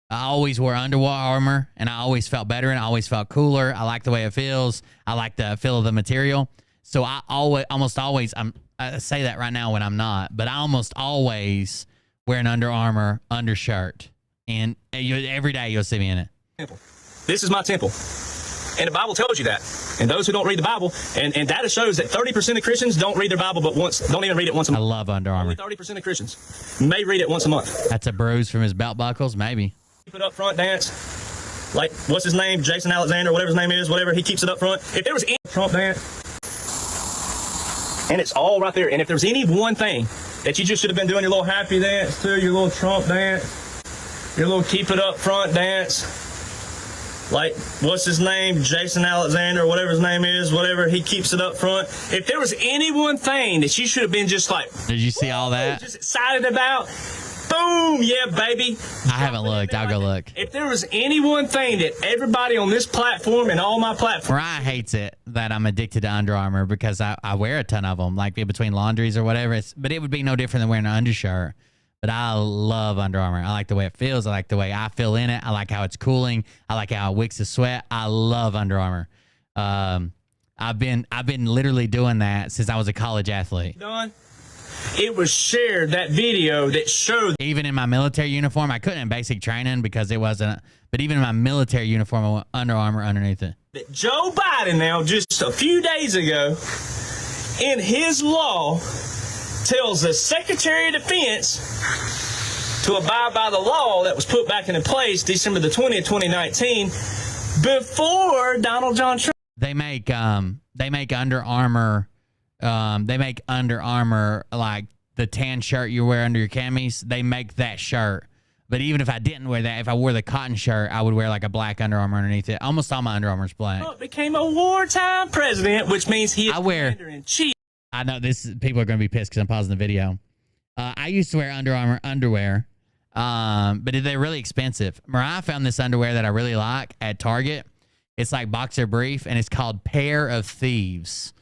I always wore Under Armour, and I always felt better, and I always felt cooler. I like the way it feels. I like the feel of the material. So I almost always, I say that right now when I'm not, but I almost always wear an Under Armour undershirt, and every day you'll see me in it. This is my temple. And the Bible tells you that. And those who don't read the Bible, and data shows that 30% of Christians don't read their Bible but don't even read it once a I month. love Under Armour. Only 30% of Christians may read it once a month. That's a bruise from his belt buckles, maybe. Keep it up front dance. Like, what's his name? Jason Alexander, whatever his name is, whatever. He keeps it up front. If there was any Trump dance, and it's all right there. And if there's any one thing that you just should have been doing your little happy dance to, your little Trump dance, your little keep it up front dance. Like, what's his name? Jason Alexander, whatever his name is, whatever. He keeps it up front. If there was any one thing that you should have been just like, Did you see all that? just excited about, boom, yeah, baby. I haven't looked. I'll go look. If there was any one thing that everybody on this platform and all my platforms, Mariah hates it that I'm addicted to Under Armour because I wear a ton of them, like in between laundries or whatever. But it would be no different than wearing an undershirt. But I love Under Armour. I like the way it feels. I like the way I feel in it. I like how it's cooling. I like how it wicks the sweat. I love Under Armour. I've been literally doing that since I was a college athlete. done, it was shared, that video that showed Even in my military uniform, I couldn't in basic training because it wasn't. But even in my military uniform, I went Under Armour underneath it. that Joe Biden now, just a few days ago, in his law, tells the Secretary of Defense to abide by the law that was put back into place December the 20th, 2019, before Donald John Trump. They make Under Armour. They make Under Armour like the tan shirt you wear under your camis. They make that shirt. But even if I didn't wear that, if I wore the cotton shirt, I would wear like a black Under Armour underneath it. Almost all my Under Armour's black. Trump became a wartime president, which means he is I wear- commander-in-chief. I know people are going to be pissed because I'm pausing the video. I used to wear Under Armour underwear, but they're really expensive. Mariah found this underwear that I really like at Target. It's like boxer brief, and it's called Pair of Thieves.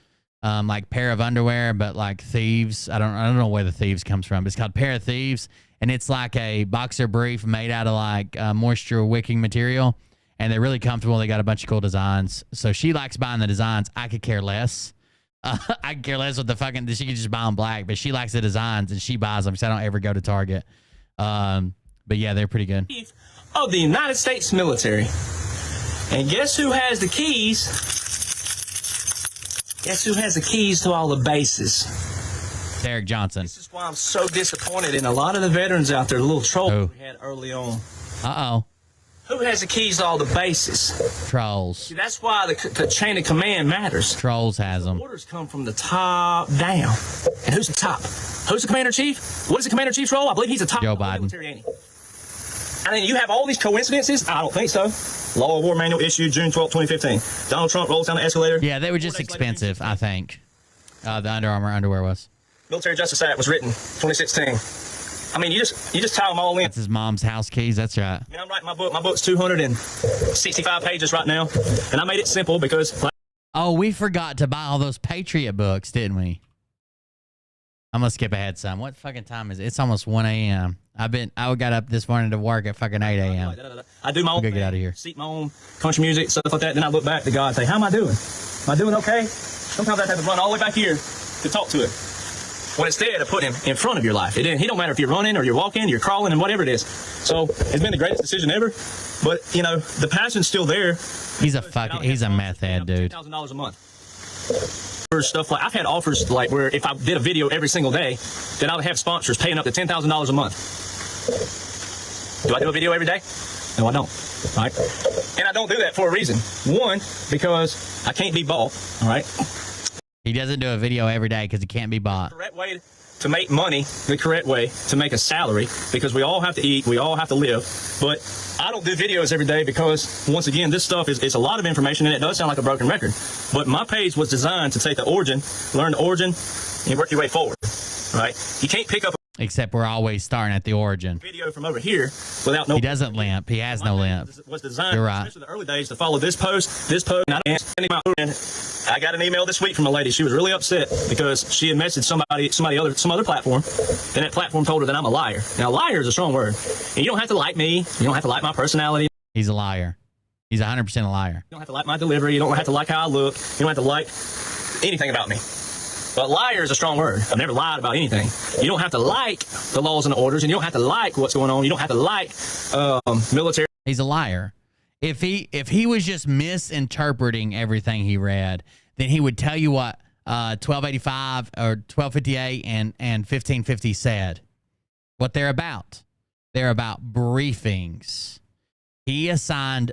Like pair of underwear, but like thieves. I don't know where the thieves comes from. But it's called Pair of Thieves, and it's like a boxer brief made out of like moisture wicking material, and they're really comfortable. They got a bunch of cool designs. So she likes buying the designs. I could care less. I could care less what the fucking. She could just buy them black, but she likes the designs and she buys them. So I don't ever go to Target. But yeah, they're pretty good. of the United States military. And guess who has the keys? Guess who has the keys to all the bases? Derek Johnson. This is why I'm so disappointed in a lot of the veterans out there, the little trolls Oh. we had early on. Uh-oh. Who has the keys to all the bases? Trolls. See, that's why the chain of command matters. Trolls has them. Orders come from the top down. And who's the top? Who's the commander-in-chief? What is the commander-in-chief's role? I believe he's the top Joe of the Biden. military, ain't he? And then you have all these coincidences? I don't think so. Law of War Manual issued June 12, 2015. Donald Trump rolls down the escalator. Yeah, they were just 4 days later, expensive, I think. The Under Armour underwear was. Military Justice Act was written 2016. I mean, you just tie them all in. That's his mom's house keys. That's right. I mean, I'm writing my book. My book's 265 pages right now. And I made it simple because... Oh, we forgot to buy all those Patriot books, didn't we? I'm going to skip ahead some. What fucking time is it? It's almost 1 a.m. I got up this morning to work at fucking 8 a.m. I do my own We're gonna get out of here. Seek my own country music, stuff like that. Then I look back to God and say, how am I doing? Am I doing okay? Sometimes I have to run all the way back here to talk to it. When instead of putting him in front of your life. He don't matter if you're running or you're walking, you're crawling, and whatever it is. So it's been the greatest decision ever. But, you know, the passion's still there. He's a meth head, dude. $10,000 a month. For stuff like, I've had offers like where if I did a video every single day, then I would have sponsors paying up to $10,000 a month. Do I do a video every day? No, I don't. All right. And I don't do that for a reason. One, because I can't be bought. All right. He doesn't do a video every day because he can't be bought. The correct way to make money, the correct way to make a salary, because we all have to eat, we all have to live. But I don't do videos every day because, once again, this stuff is a lot of information, and it does sound like a broken record. But my page was designed to take the origin, learn the origin, and work your way forward. Right? You can't pick up Except we're always starting at the origin. video from over here without no. He doesn't limp. He has no limp. Was designed, You're right. especially the early days, to follow this post. And I got an email this week from a lady. She was really upset because she had messaged some other platform, and that platform told her that I'm a liar. Now, liar is a strong word. And you don't have to like me. You don't have to like my personality. He's a liar. He's 100% a liar. You don't have to like my delivery. You don't have to like how I look. You don't have to like anything about me. But liar is a strong word. I've never lied about anything. You don't have to like the laws and the orders, and you don't have to like what's going on. You don't have to like military. He's a liar. If he was just misinterpreting everything he read, then he would tell you what 1285 or 1258 and 1550 said. What they're about. They're about briefings. He assigned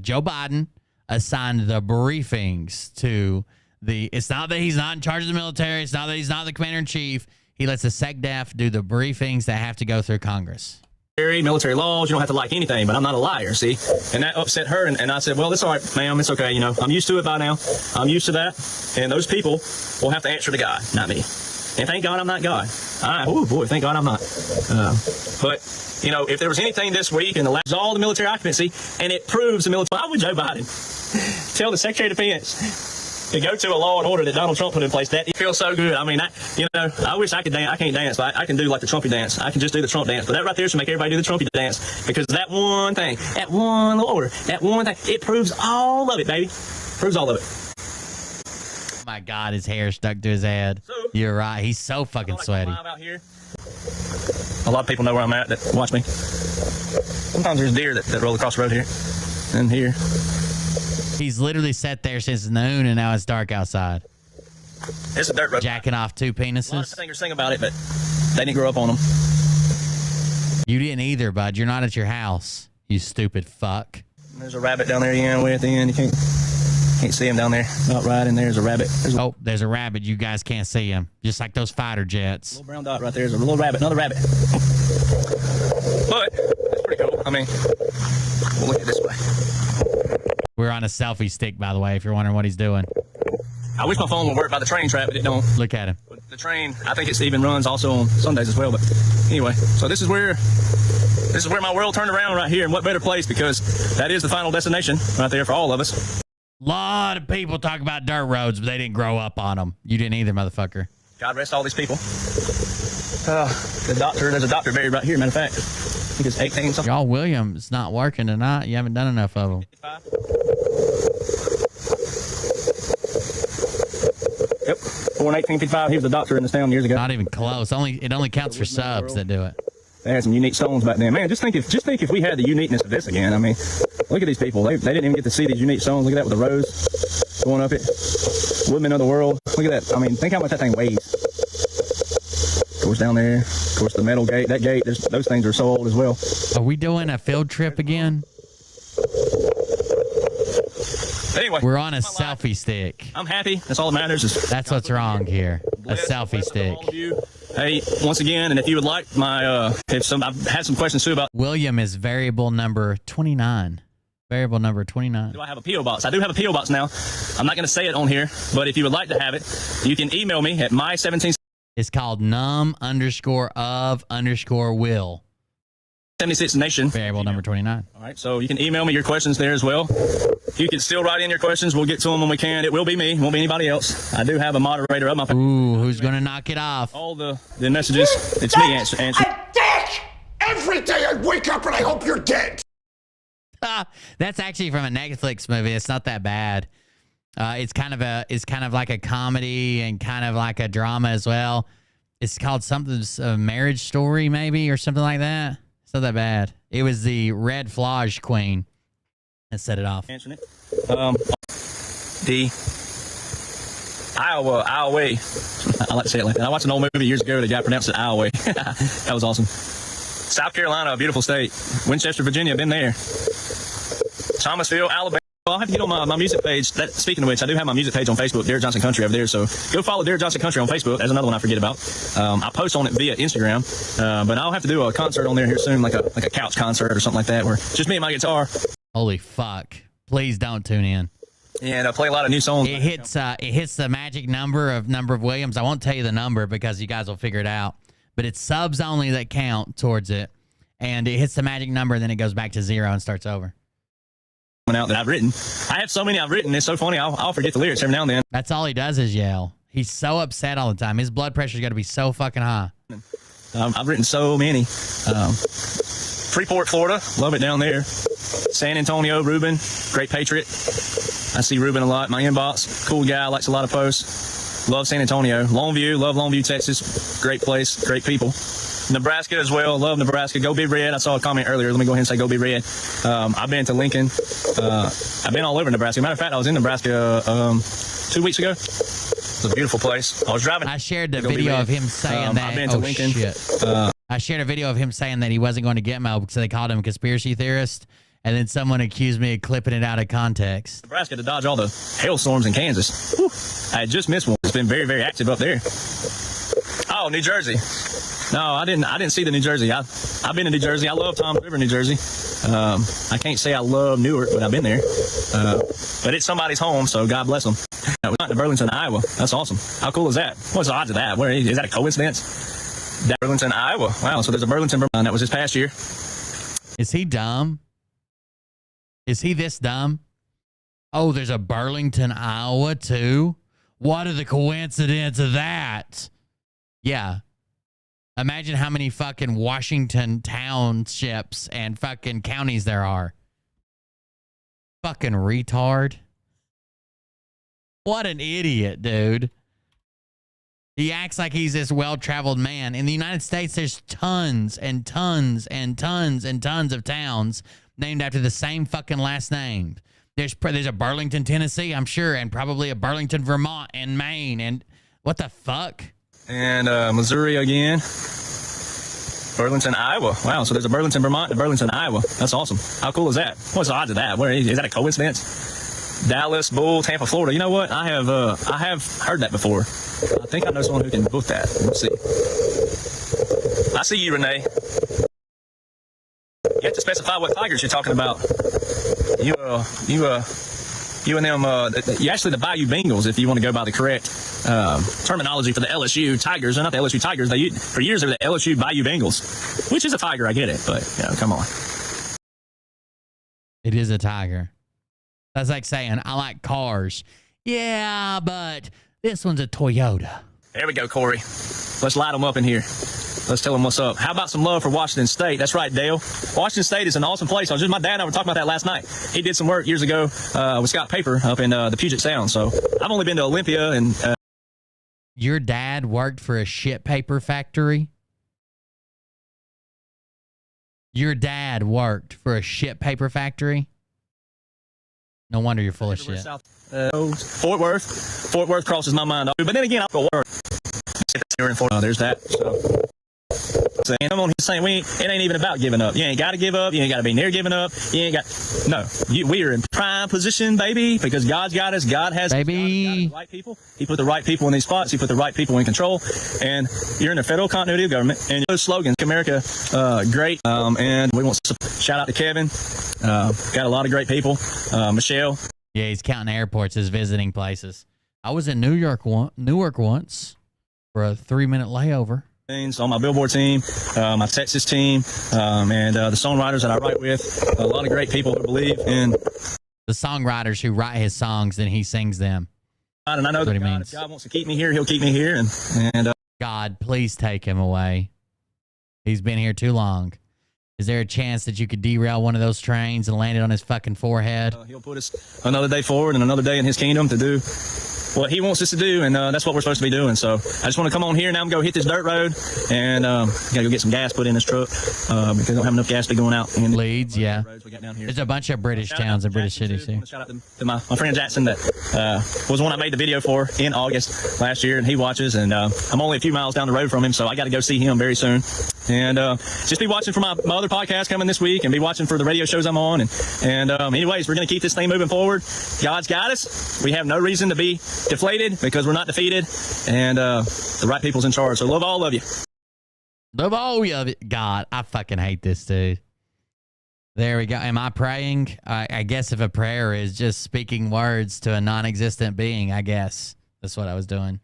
Joe Biden assigned the briefings to the. It's not that he's not in charge of the military. It's not that he's not the commander in chief. He lets the SecDef do the briefings that have to go through Congress. Military laws, you don't have to like anything, but I'm not a liar, see? And that upset her, and I said, well, it's all right, ma'am, it's okay, you know, I'm used to it by now. I'm used to that, and those people will have to answer to God, not me. And thank God I'm not God. Oh, boy, thank God I'm not. But, you know, if there was anything this week in the last, all the military occupancy, and it proves the military, why would Joe Biden tell the Secretary of Defense to go to a law and order that Donald Trump put in place? That feels so good. I mean, I wish I could dance. I can't dance, but I can do like the Trumpy dance. I can just do the Trump dance. But that right there should make everybody do the Trumpy dance, because that one thing, that one little order, that one thing, it proves all of it, baby. Proves all of it. Oh my God, his hair stuck to his head. So, you're right. He's so fucking sweaty. Live out here. A lot of people know where I'm at that watch me. Sometimes there's deer that roll across the road here and here. He's literally sat there since noon, and now it's dark outside. It's a dirt road. Jacking off two A lot of penises. singers sing about it, but they didn't grow up on them. You didn't either, bud. You're not at your house, you stupid fuck. There's a rabbit down there again, way at the end. You can't see him down there. About right in there's a rabbit. There's a Oh, there's a rabbit. You guys can't see him. Just like those fighter jets. little brown dot right there. There's a little rabbit, another rabbit. But it's pretty cool. I mean, we'll look at it this way. We're on a selfie stick, by the way, if you're wondering what he's doing. I wish my phone would work by the train track, but it don't. Look at him. But the train, I think it even runs also on Sundays as well. But anyway, so this is where my world turned around right here, and what better place, because that is the final destination right there for all of us. A lot of people talk about dirt roads, but they didn't grow up on them. You didn't either, motherfucker. God rest all these people. There's a doctor buried right here, matter of fact. I think it's 18 something. Y'all Williams not working tonight. You haven't done enough of them. Yep, born 1855. He was a doctor in this town years ago. Not even close. It only counts for subs that do it. They had some unique stones back then. Man, just think if we had the uniqueness of this again. I mean, look at these people. They didn't even get to see these unique stones. Look at that with the rose going up it. Woodman of the world. Look at that. I mean, think how much that thing weighs. Of course, down there. Of course, the metal gate. That gate. Those things are so old as well. Are we doing a field trip again? Anyway, we're on a selfie stick. I'm happy. That's all that matters. That's what's wrong here. A selfie stick. Hey, once again, and if you would like my, I've had some questions too about. William is variable number 29. Variable number 29. Do I have a P.O. box? I do have a P.O. box now. I'm not going to say it on here, but if you would like to have it, you can email me at my17. It's called num_of_will. 76 Nation. Variable number 29. All right, so you can email me your questions there as well. You can still write in your questions. We'll get to them when we can. It will be me. It won't be anybody else. I do have a moderator up my page. Ooh, who's going to knock it off? All the messages. It's me answering. I'm dead! Every day I wake up and I hope you're dead! That's actually from a Netflix movie. It's not that bad. It's kind of like a comedy and kind of like a drama as well. It's called something, a Marriage Story maybe, or something like that. It's not that bad. It was the Red Flage Queen that set it off. Answering it. The Iowa. I like to say it like that. I watched an old movie years ago. The guy pronounced it Iowa. That was awesome. South Carolina, a beautiful state. Winchester, Virginia, been there. Thomasville, Alabama. Well, I'll have to get on my music page. Speaking of which, I do have my music page on Facebook, Derek Johnson Country over there. So go follow Derek Johnson Country on Facebook. That's another one I forget about. I post on it via Instagram, but I'll have to do a concert on there here soon, like a couch concert or something like that, where just me and my guitar. Holy fuck! Please don't tune in. And I play a lot of new songs. It hits the magic number of Williams. I won't tell you the number because you guys will figure it out. But it's subs only that count towards it, and it hits the magic number, and then it goes back to 0 and starts over. Out that I've written. I have so many I've written. It's so funny. I'll forget the lyrics every now and then. That's all he does is yell. He's so upset all the time. His blood pressure's got to be so fucking high. I've written so many. Freeport, Florida. Love it down there. San Antonio, Ruben. Great patriot. I see Ruben a lot in my inbox. Cool guy. Likes a lot of posts. Love San Antonio. Longview. Love Longview, Texas. Great place. Great people. Nebraska as well. Love Nebraska. Go Big Red. I saw a comment earlier. Let me go ahead and say go Big Red. I've been to Lincoln. I've been all over Nebraska. Matter of fact, I was in Nebraska 2 weeks ago. It's a beautiful place. I was driving. I shared the video of him saying that. I've been to Lincoln. Shit. I shared a video of him saying that he wasn't going to Gitmo because they called him a conspiracy theorist. And then someone accused me of clipping it out of context. Nebraska to dodge all the hailstorms in Kansas. Whew. I had just missed one. It's been very, very active up there. Oh, New Jersey. No, I didn't see the New Jersey. I've been to New Jersey. I love Toms River, New Jersey. I can't say I love Newark, but I've been there. But it's somebody's home, so God bless them. We went to Burlington, Iowa. That's awesome. How cool is that? What's the odds of that? Is that a coincidence? Burlington, Iowa. Wow, so there's a Burlington, Vermont. That was this past year. Is he dumb? Is he this dumb? Oh, there's a Burlington, Iowa, too? What are the coincidence of that? Yeah. Imagine how many fucking Washington townships and fucking counties there are. Fucking retard. What an idiot, dude. He acts like he's this well-traveled man. In the United States, there's tons and tons and tons and tons of towns named after the same fucking last name. There's a Burlington, Tennessee, I'm sure, and probably a Burlington, Vermont, and Maine, and what the fuck? And Missouri again. Burlington, Iowa. Wow, so there's a Burlington, Vermont, and a Burlington, Iowa. That's awesome. How cool is that? What's the odds of that? Is that a coincidence? Dallas, Bull, Tampa, Florida. You know what? I have heard that before. I think I know someone who can book that. Let's see. I see you, Renee. You have to specify what Tigers you're talking about. You and them, you actually the Bayou Bengals, if you want to go by the correct terminology for the LSU Tigers. They're not the LSU Tigers. For years they were the LSU Bayou Bengals, which is a tiger. I get it, but come on. It is a tiger. That's like saying, I like cars. Yeah, but this one's a Toyota. There we go, Corey. Let's light them up in here. Let's tell them what's up. How about some love for Washington State? That's right, Dale. Washington State is an awesome place. My dad and I were talking about that last night. He did some work years ago with Scott Paper up in the Puget Sound. So I've only been to Olympia and... Your dad worked for a shit paper factory? Your dad worked for a shit paper factory? No wonder you're full of shit. Fort Worth crosses my mind. But then again, I'll go work. There's that. So I'm on here saying it ain't even about giving up. You ain't got to give up. You ain't got to be near giving up. You ain't got. No, we are in prime position, baby, because God's got us. God has baby. God the right people. He put the right people in these spots. He put the right people in control. And you're in the federal continuity of government. And those slogans, America, great. And we want to shout out to Kevin. Got a lot of great people. Michelle. Yeah, he's counting airports as visiting places. I was in Newark once for a 3-minute layover. On my Billboard team, my Texas team, and the songwriters that I write with, a lot of great people who believe in the songwriters who write his songs and he sings them. And I know that if God wants to keep me here, he'll keep me here. And God, please take him away. He's been here too long. Is there a chance that you could derail one of those trains and land it on his fucking forehead? He'll put us another day forward and another day in his kingdom to do what he wants us to do, and that's what we're supposed to be doing. So I just want to come on here now and go hit this dirt road, and gotta go get some gas put in this truck because I don't have enough gas to be going out in Leeds. Yeah, there's a bunch of British towns and British cities here. Shout out to my friend Jackson that was the one I made the video for in August last year, and he watches, and I'm only a few miles down the road from him, so I got to go see him very soon. And just be watching for my other podcast coming this week, and be watching for the radio shows I'm on. And anyways, we're going to keep this thing moving forward. God's got us. We have no reason to be deflated because we're not defeated, and the right people's in charge. So love all of you. Love all of it. God, I fucking hate this dude. There we go. Am I praying? I guess if a prayer is just speaking words to a non-existent being, I guess that's what I was doing.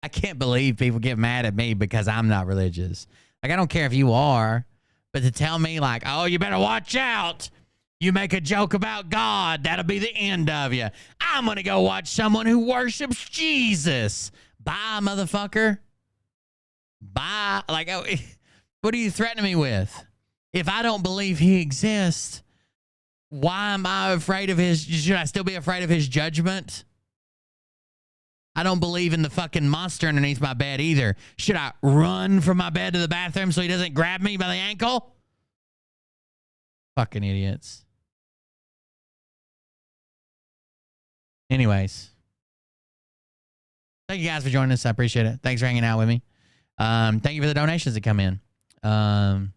I can't believe people get mad at me because I'm not religious. Like, I don't care if you are, but to tell me like, oh, you better watch out. You make a joke about God, that'll be the end of you. I'm going to go watch someone who worships Jesus. Bye, motherfucker. Bye. Like, oh, what are you threatening me with? If I don't believe he exists, why am I afraid of his? Should I still be afraid of his judgment? I don't believe in the fucking monster underneath my bed either. Should I run from my bed to the bathroom so he doesn't grab me by the ankle? Fucking idiots. Anyways. Thank you guys for joining us. I appreciate it. Thanks for hanging out with me. Thank you for the donations that come in. I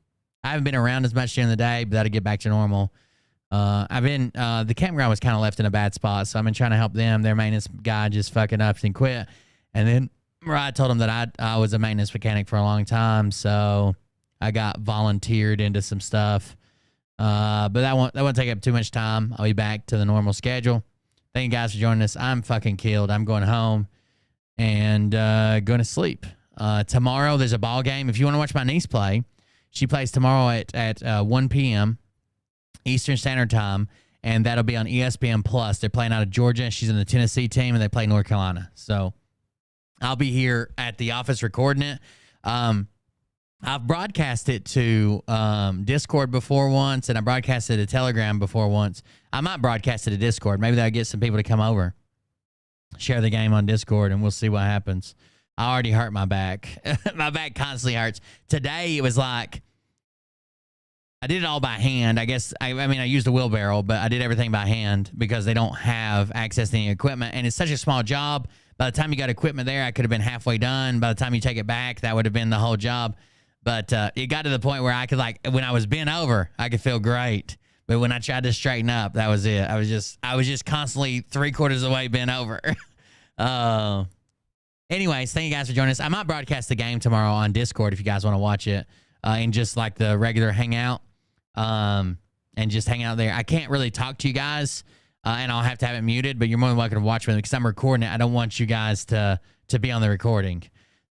haven't been around as much during the day, but that'll get back to normal. The campground was kind of left in a bad spot, so I've been trying to help them. Their maintenance guy just fucking up and quit. And then I told him that I was a maintenance mechanic for a long time, so I got volunteered into some stuff. But that won't take up too much time. I'll be back to the normal schedule. Thank you guys for joining us. I'm fucking killed. I'm going home and going to sleep. Tomorrow there's a ball game. If you want to watch my niece play, she plays tomorrow at 1 p.m. Eastern Standard Time, and that'll be on ESPN Plus. They're playing out of Georgia. She's in the Tennessee team, and they play North Carolina. So I'll be here at the office recording it. I've broadcast it to Discord before once, and I broadcasted it to Telegram before once. I might broadcast it to Discord. Maybe that'll get some people to come over, share the game on Discord, and we'll see what happens. I already hurt my back. My back constantly hurts. Today, it was like, I did it all by hand. I guess, I used a wheelbarrow, but I did everything by hand because they don't have access to any equipment. And it's such a small job. By the time you got equipment there, I could have been halfway done. By the time you take it back, that would have been the whole job. But it got to the point where I could, like, when I was bent over, I could feel great. But when I tried to straighten up, that was it. I was just constantly 3/4 of the way bent over. Anyways, thank you guys for joining us. I might broadcast the game tomorrow on Discord if you guys want to watch it in just like the regular hangout. And just hang out there. I can't really talk to you guys, and I'll have to have it muted, but you're more than welcome to watch with me because I'm recording it. I don't want you guys to be on the recording.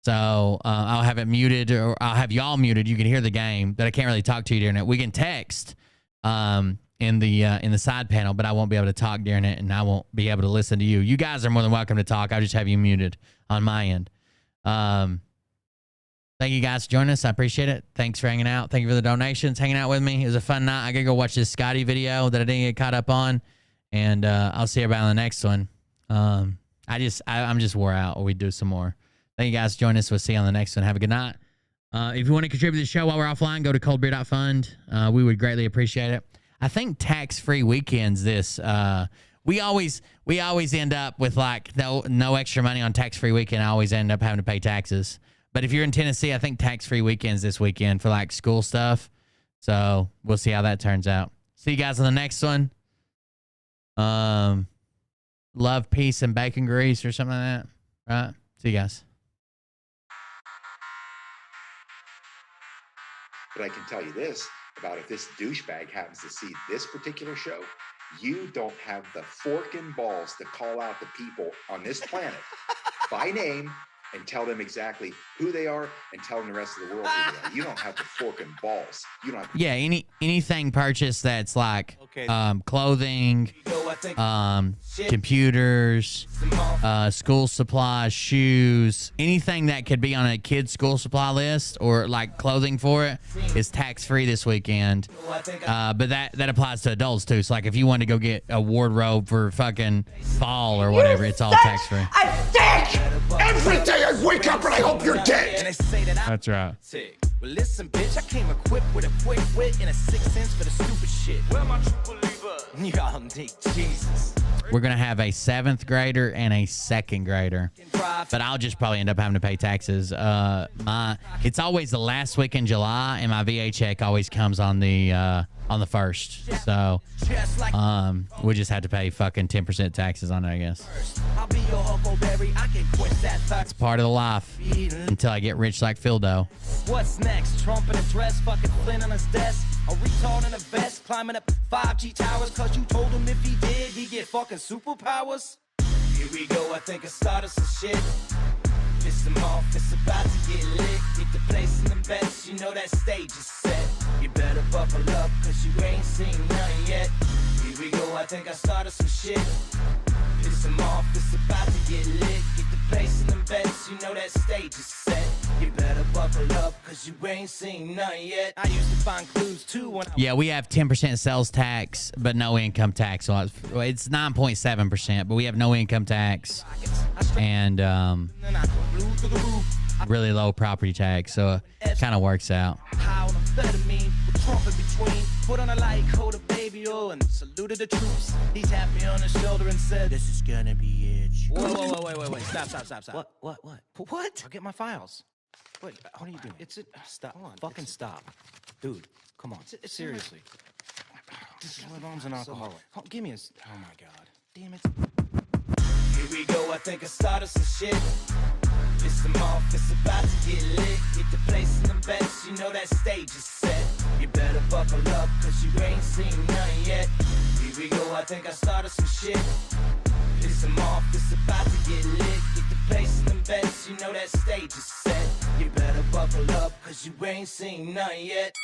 So I'll have it muted, or I'll have y'all muted. You can hear the game, but I can't really talk to you during it. We can text in the side panel, but I won't be able to talk during it, and I won't be able to listen to you. You guys are more than welcome to talk. I'll just have you muted on my end. Thank you guys for joining us. I appreciate it. Thanks for hanging out. Thank you for the donations, hanging out with me. It was a fun night. I gotta go watch this Scotty video that I didn't get caught up on, and I'll see everybody on the next one. I'm just wore out. We do some more. Thank you guys for joining us. We'll see you on the next one. Have a good night. If you want to contribute to the show while we're offline, go to coldbeer.fund. We would greatly appreciate it. I think tax-free weekends we always end up with like no extra money on tax-free weekend. I always end up having to pay taxes. But if you're in Tennessee, I think tax-free weekends this weekend for like school stuff. So we'll see how that turns out. See you guys on the next one. Love, peace, and bacon grease or something like that. Right? See you guys. But I can tell you this about if this douchebag happens to see this particular show, you don't have the forking balls to call out the people on this planet by name and tell them exactly who they are and tell them the rest of the world who they are. You don't have the forking balls. You don't have. Yeah, anything purchased that's like clothing, computers, school supplies, shoes, anything that could be on a kid's school supply list or like clothing for it is tax free this weekend. But that applies to adults too. So like if you want to go get a wardrobe for fucking fall or whatever, it's all tax free. A dick! Every day I wake up and I hope you're dead. That's right. Well, listen, bitch, I came equipped with a quick wit and a 6 cents for the stupid shit. Where my true believer? Y'all need Jesus. We're going to have a 7th grader and a 2nd grader. But I'll just probably end up having to pay taxes. It's always the last week in July, and my VA check always comes on the 1st. So we'll just have to pay fucking 10% taxes on it, I guess. It's part of the life until I get rich like Phildo. What's next? Trump in a dress, fucking Flynn on his desk. A retard in a vest, climbing up 5G towers. Cause you told him if he did, he'd get fucking superpowers. Here we go, I think I started some shit. Piss him off, it's about to get lit. Get the place in the bets, you know that stage is set. You better buckle up, cause you ain't seen none yet. Here we go, I think I started some shit. Piss him off, it's about to get lit. Get the place in the bets, you know that stage is set. You better buckle up, cause you ain't seen none yet. I used to find clues too when Yeah, we have 10% sales tax, but no income tax. So it's 9.7%, but we have no income tax and really low property tax. So it kind of works out. How amphetamine with Trump in between. Put on a light coat of baby oil and saluted the troops. He tapped me on the shoulder and said, "This is gonna be it." Whoa, wait. Stop. What? I'll get my files. Wait, what are you doing? Stop. Hold on. Fucking stop. Dude, come on. Seriously. My mom's an alcoholic. Give me oh my God. Damn it. Here we go, I think I started some shit. Piss them off, it's about to get lit. Get the place in the bets, you know that stage is set. You better buckle up, cause you ain't seen none yet. Here we go, I think I started some shit. Piss them off, it's about to get lit. Get the place in the bets, you know that stage is set. You better buckle up, cause you ain't seen none yet.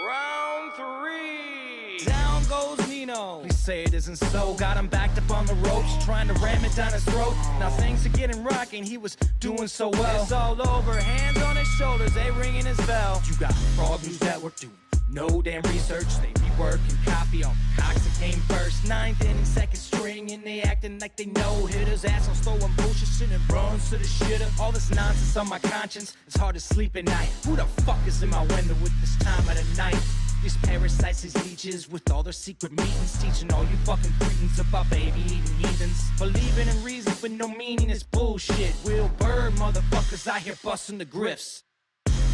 Round 3. Down goes Nino. Please say it isn't so. Got him backed up on the ropes, trying to ram it down his throat. Now things are getting rocking. He was doing so well. It's all over. Hands on his shoulders, they ringing his bell. You got Frog News Network doing no damn research. They rework and copy on cocks that came first. 9th inning, 2nd string, and they acting like they know hitters. Assholes throwing bullshit shit and runs to the shitter. All this nonsense on my conscience. It's hard to sleep at night. Who the fuck is in my window with this time of the night? These parasites, these leeches, with all their secret meetings, teaching all you fucking cretins about baby-eating heathens. Believing in reason with no meaning is bullshit. Will Bird motherfuckers out here busting the grifts.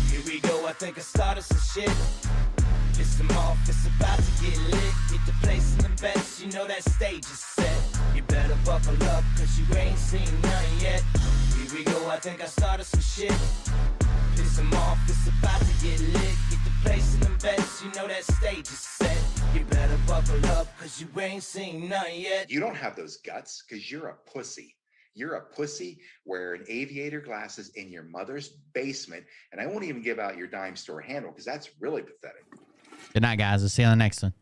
Here we go, I think I started some shit. Piss them off, it's about to get lit. Get the place in the bets, you know that stage is set. You better buckle up, cause you ain't seen none yet. Here we go, I think I started some shit. Piss them off, it's about to get lit. Get the place in the bets, you know that stage is set. You better buckle up, cause you ain't seen none yet. You don't have those guts because you're a pussy. You're a pussy wearing aviator glasses in your mother's basement. And I won't even give out your dime store handle because that's really pathetic. Good night, guys. We'll see you on the next one.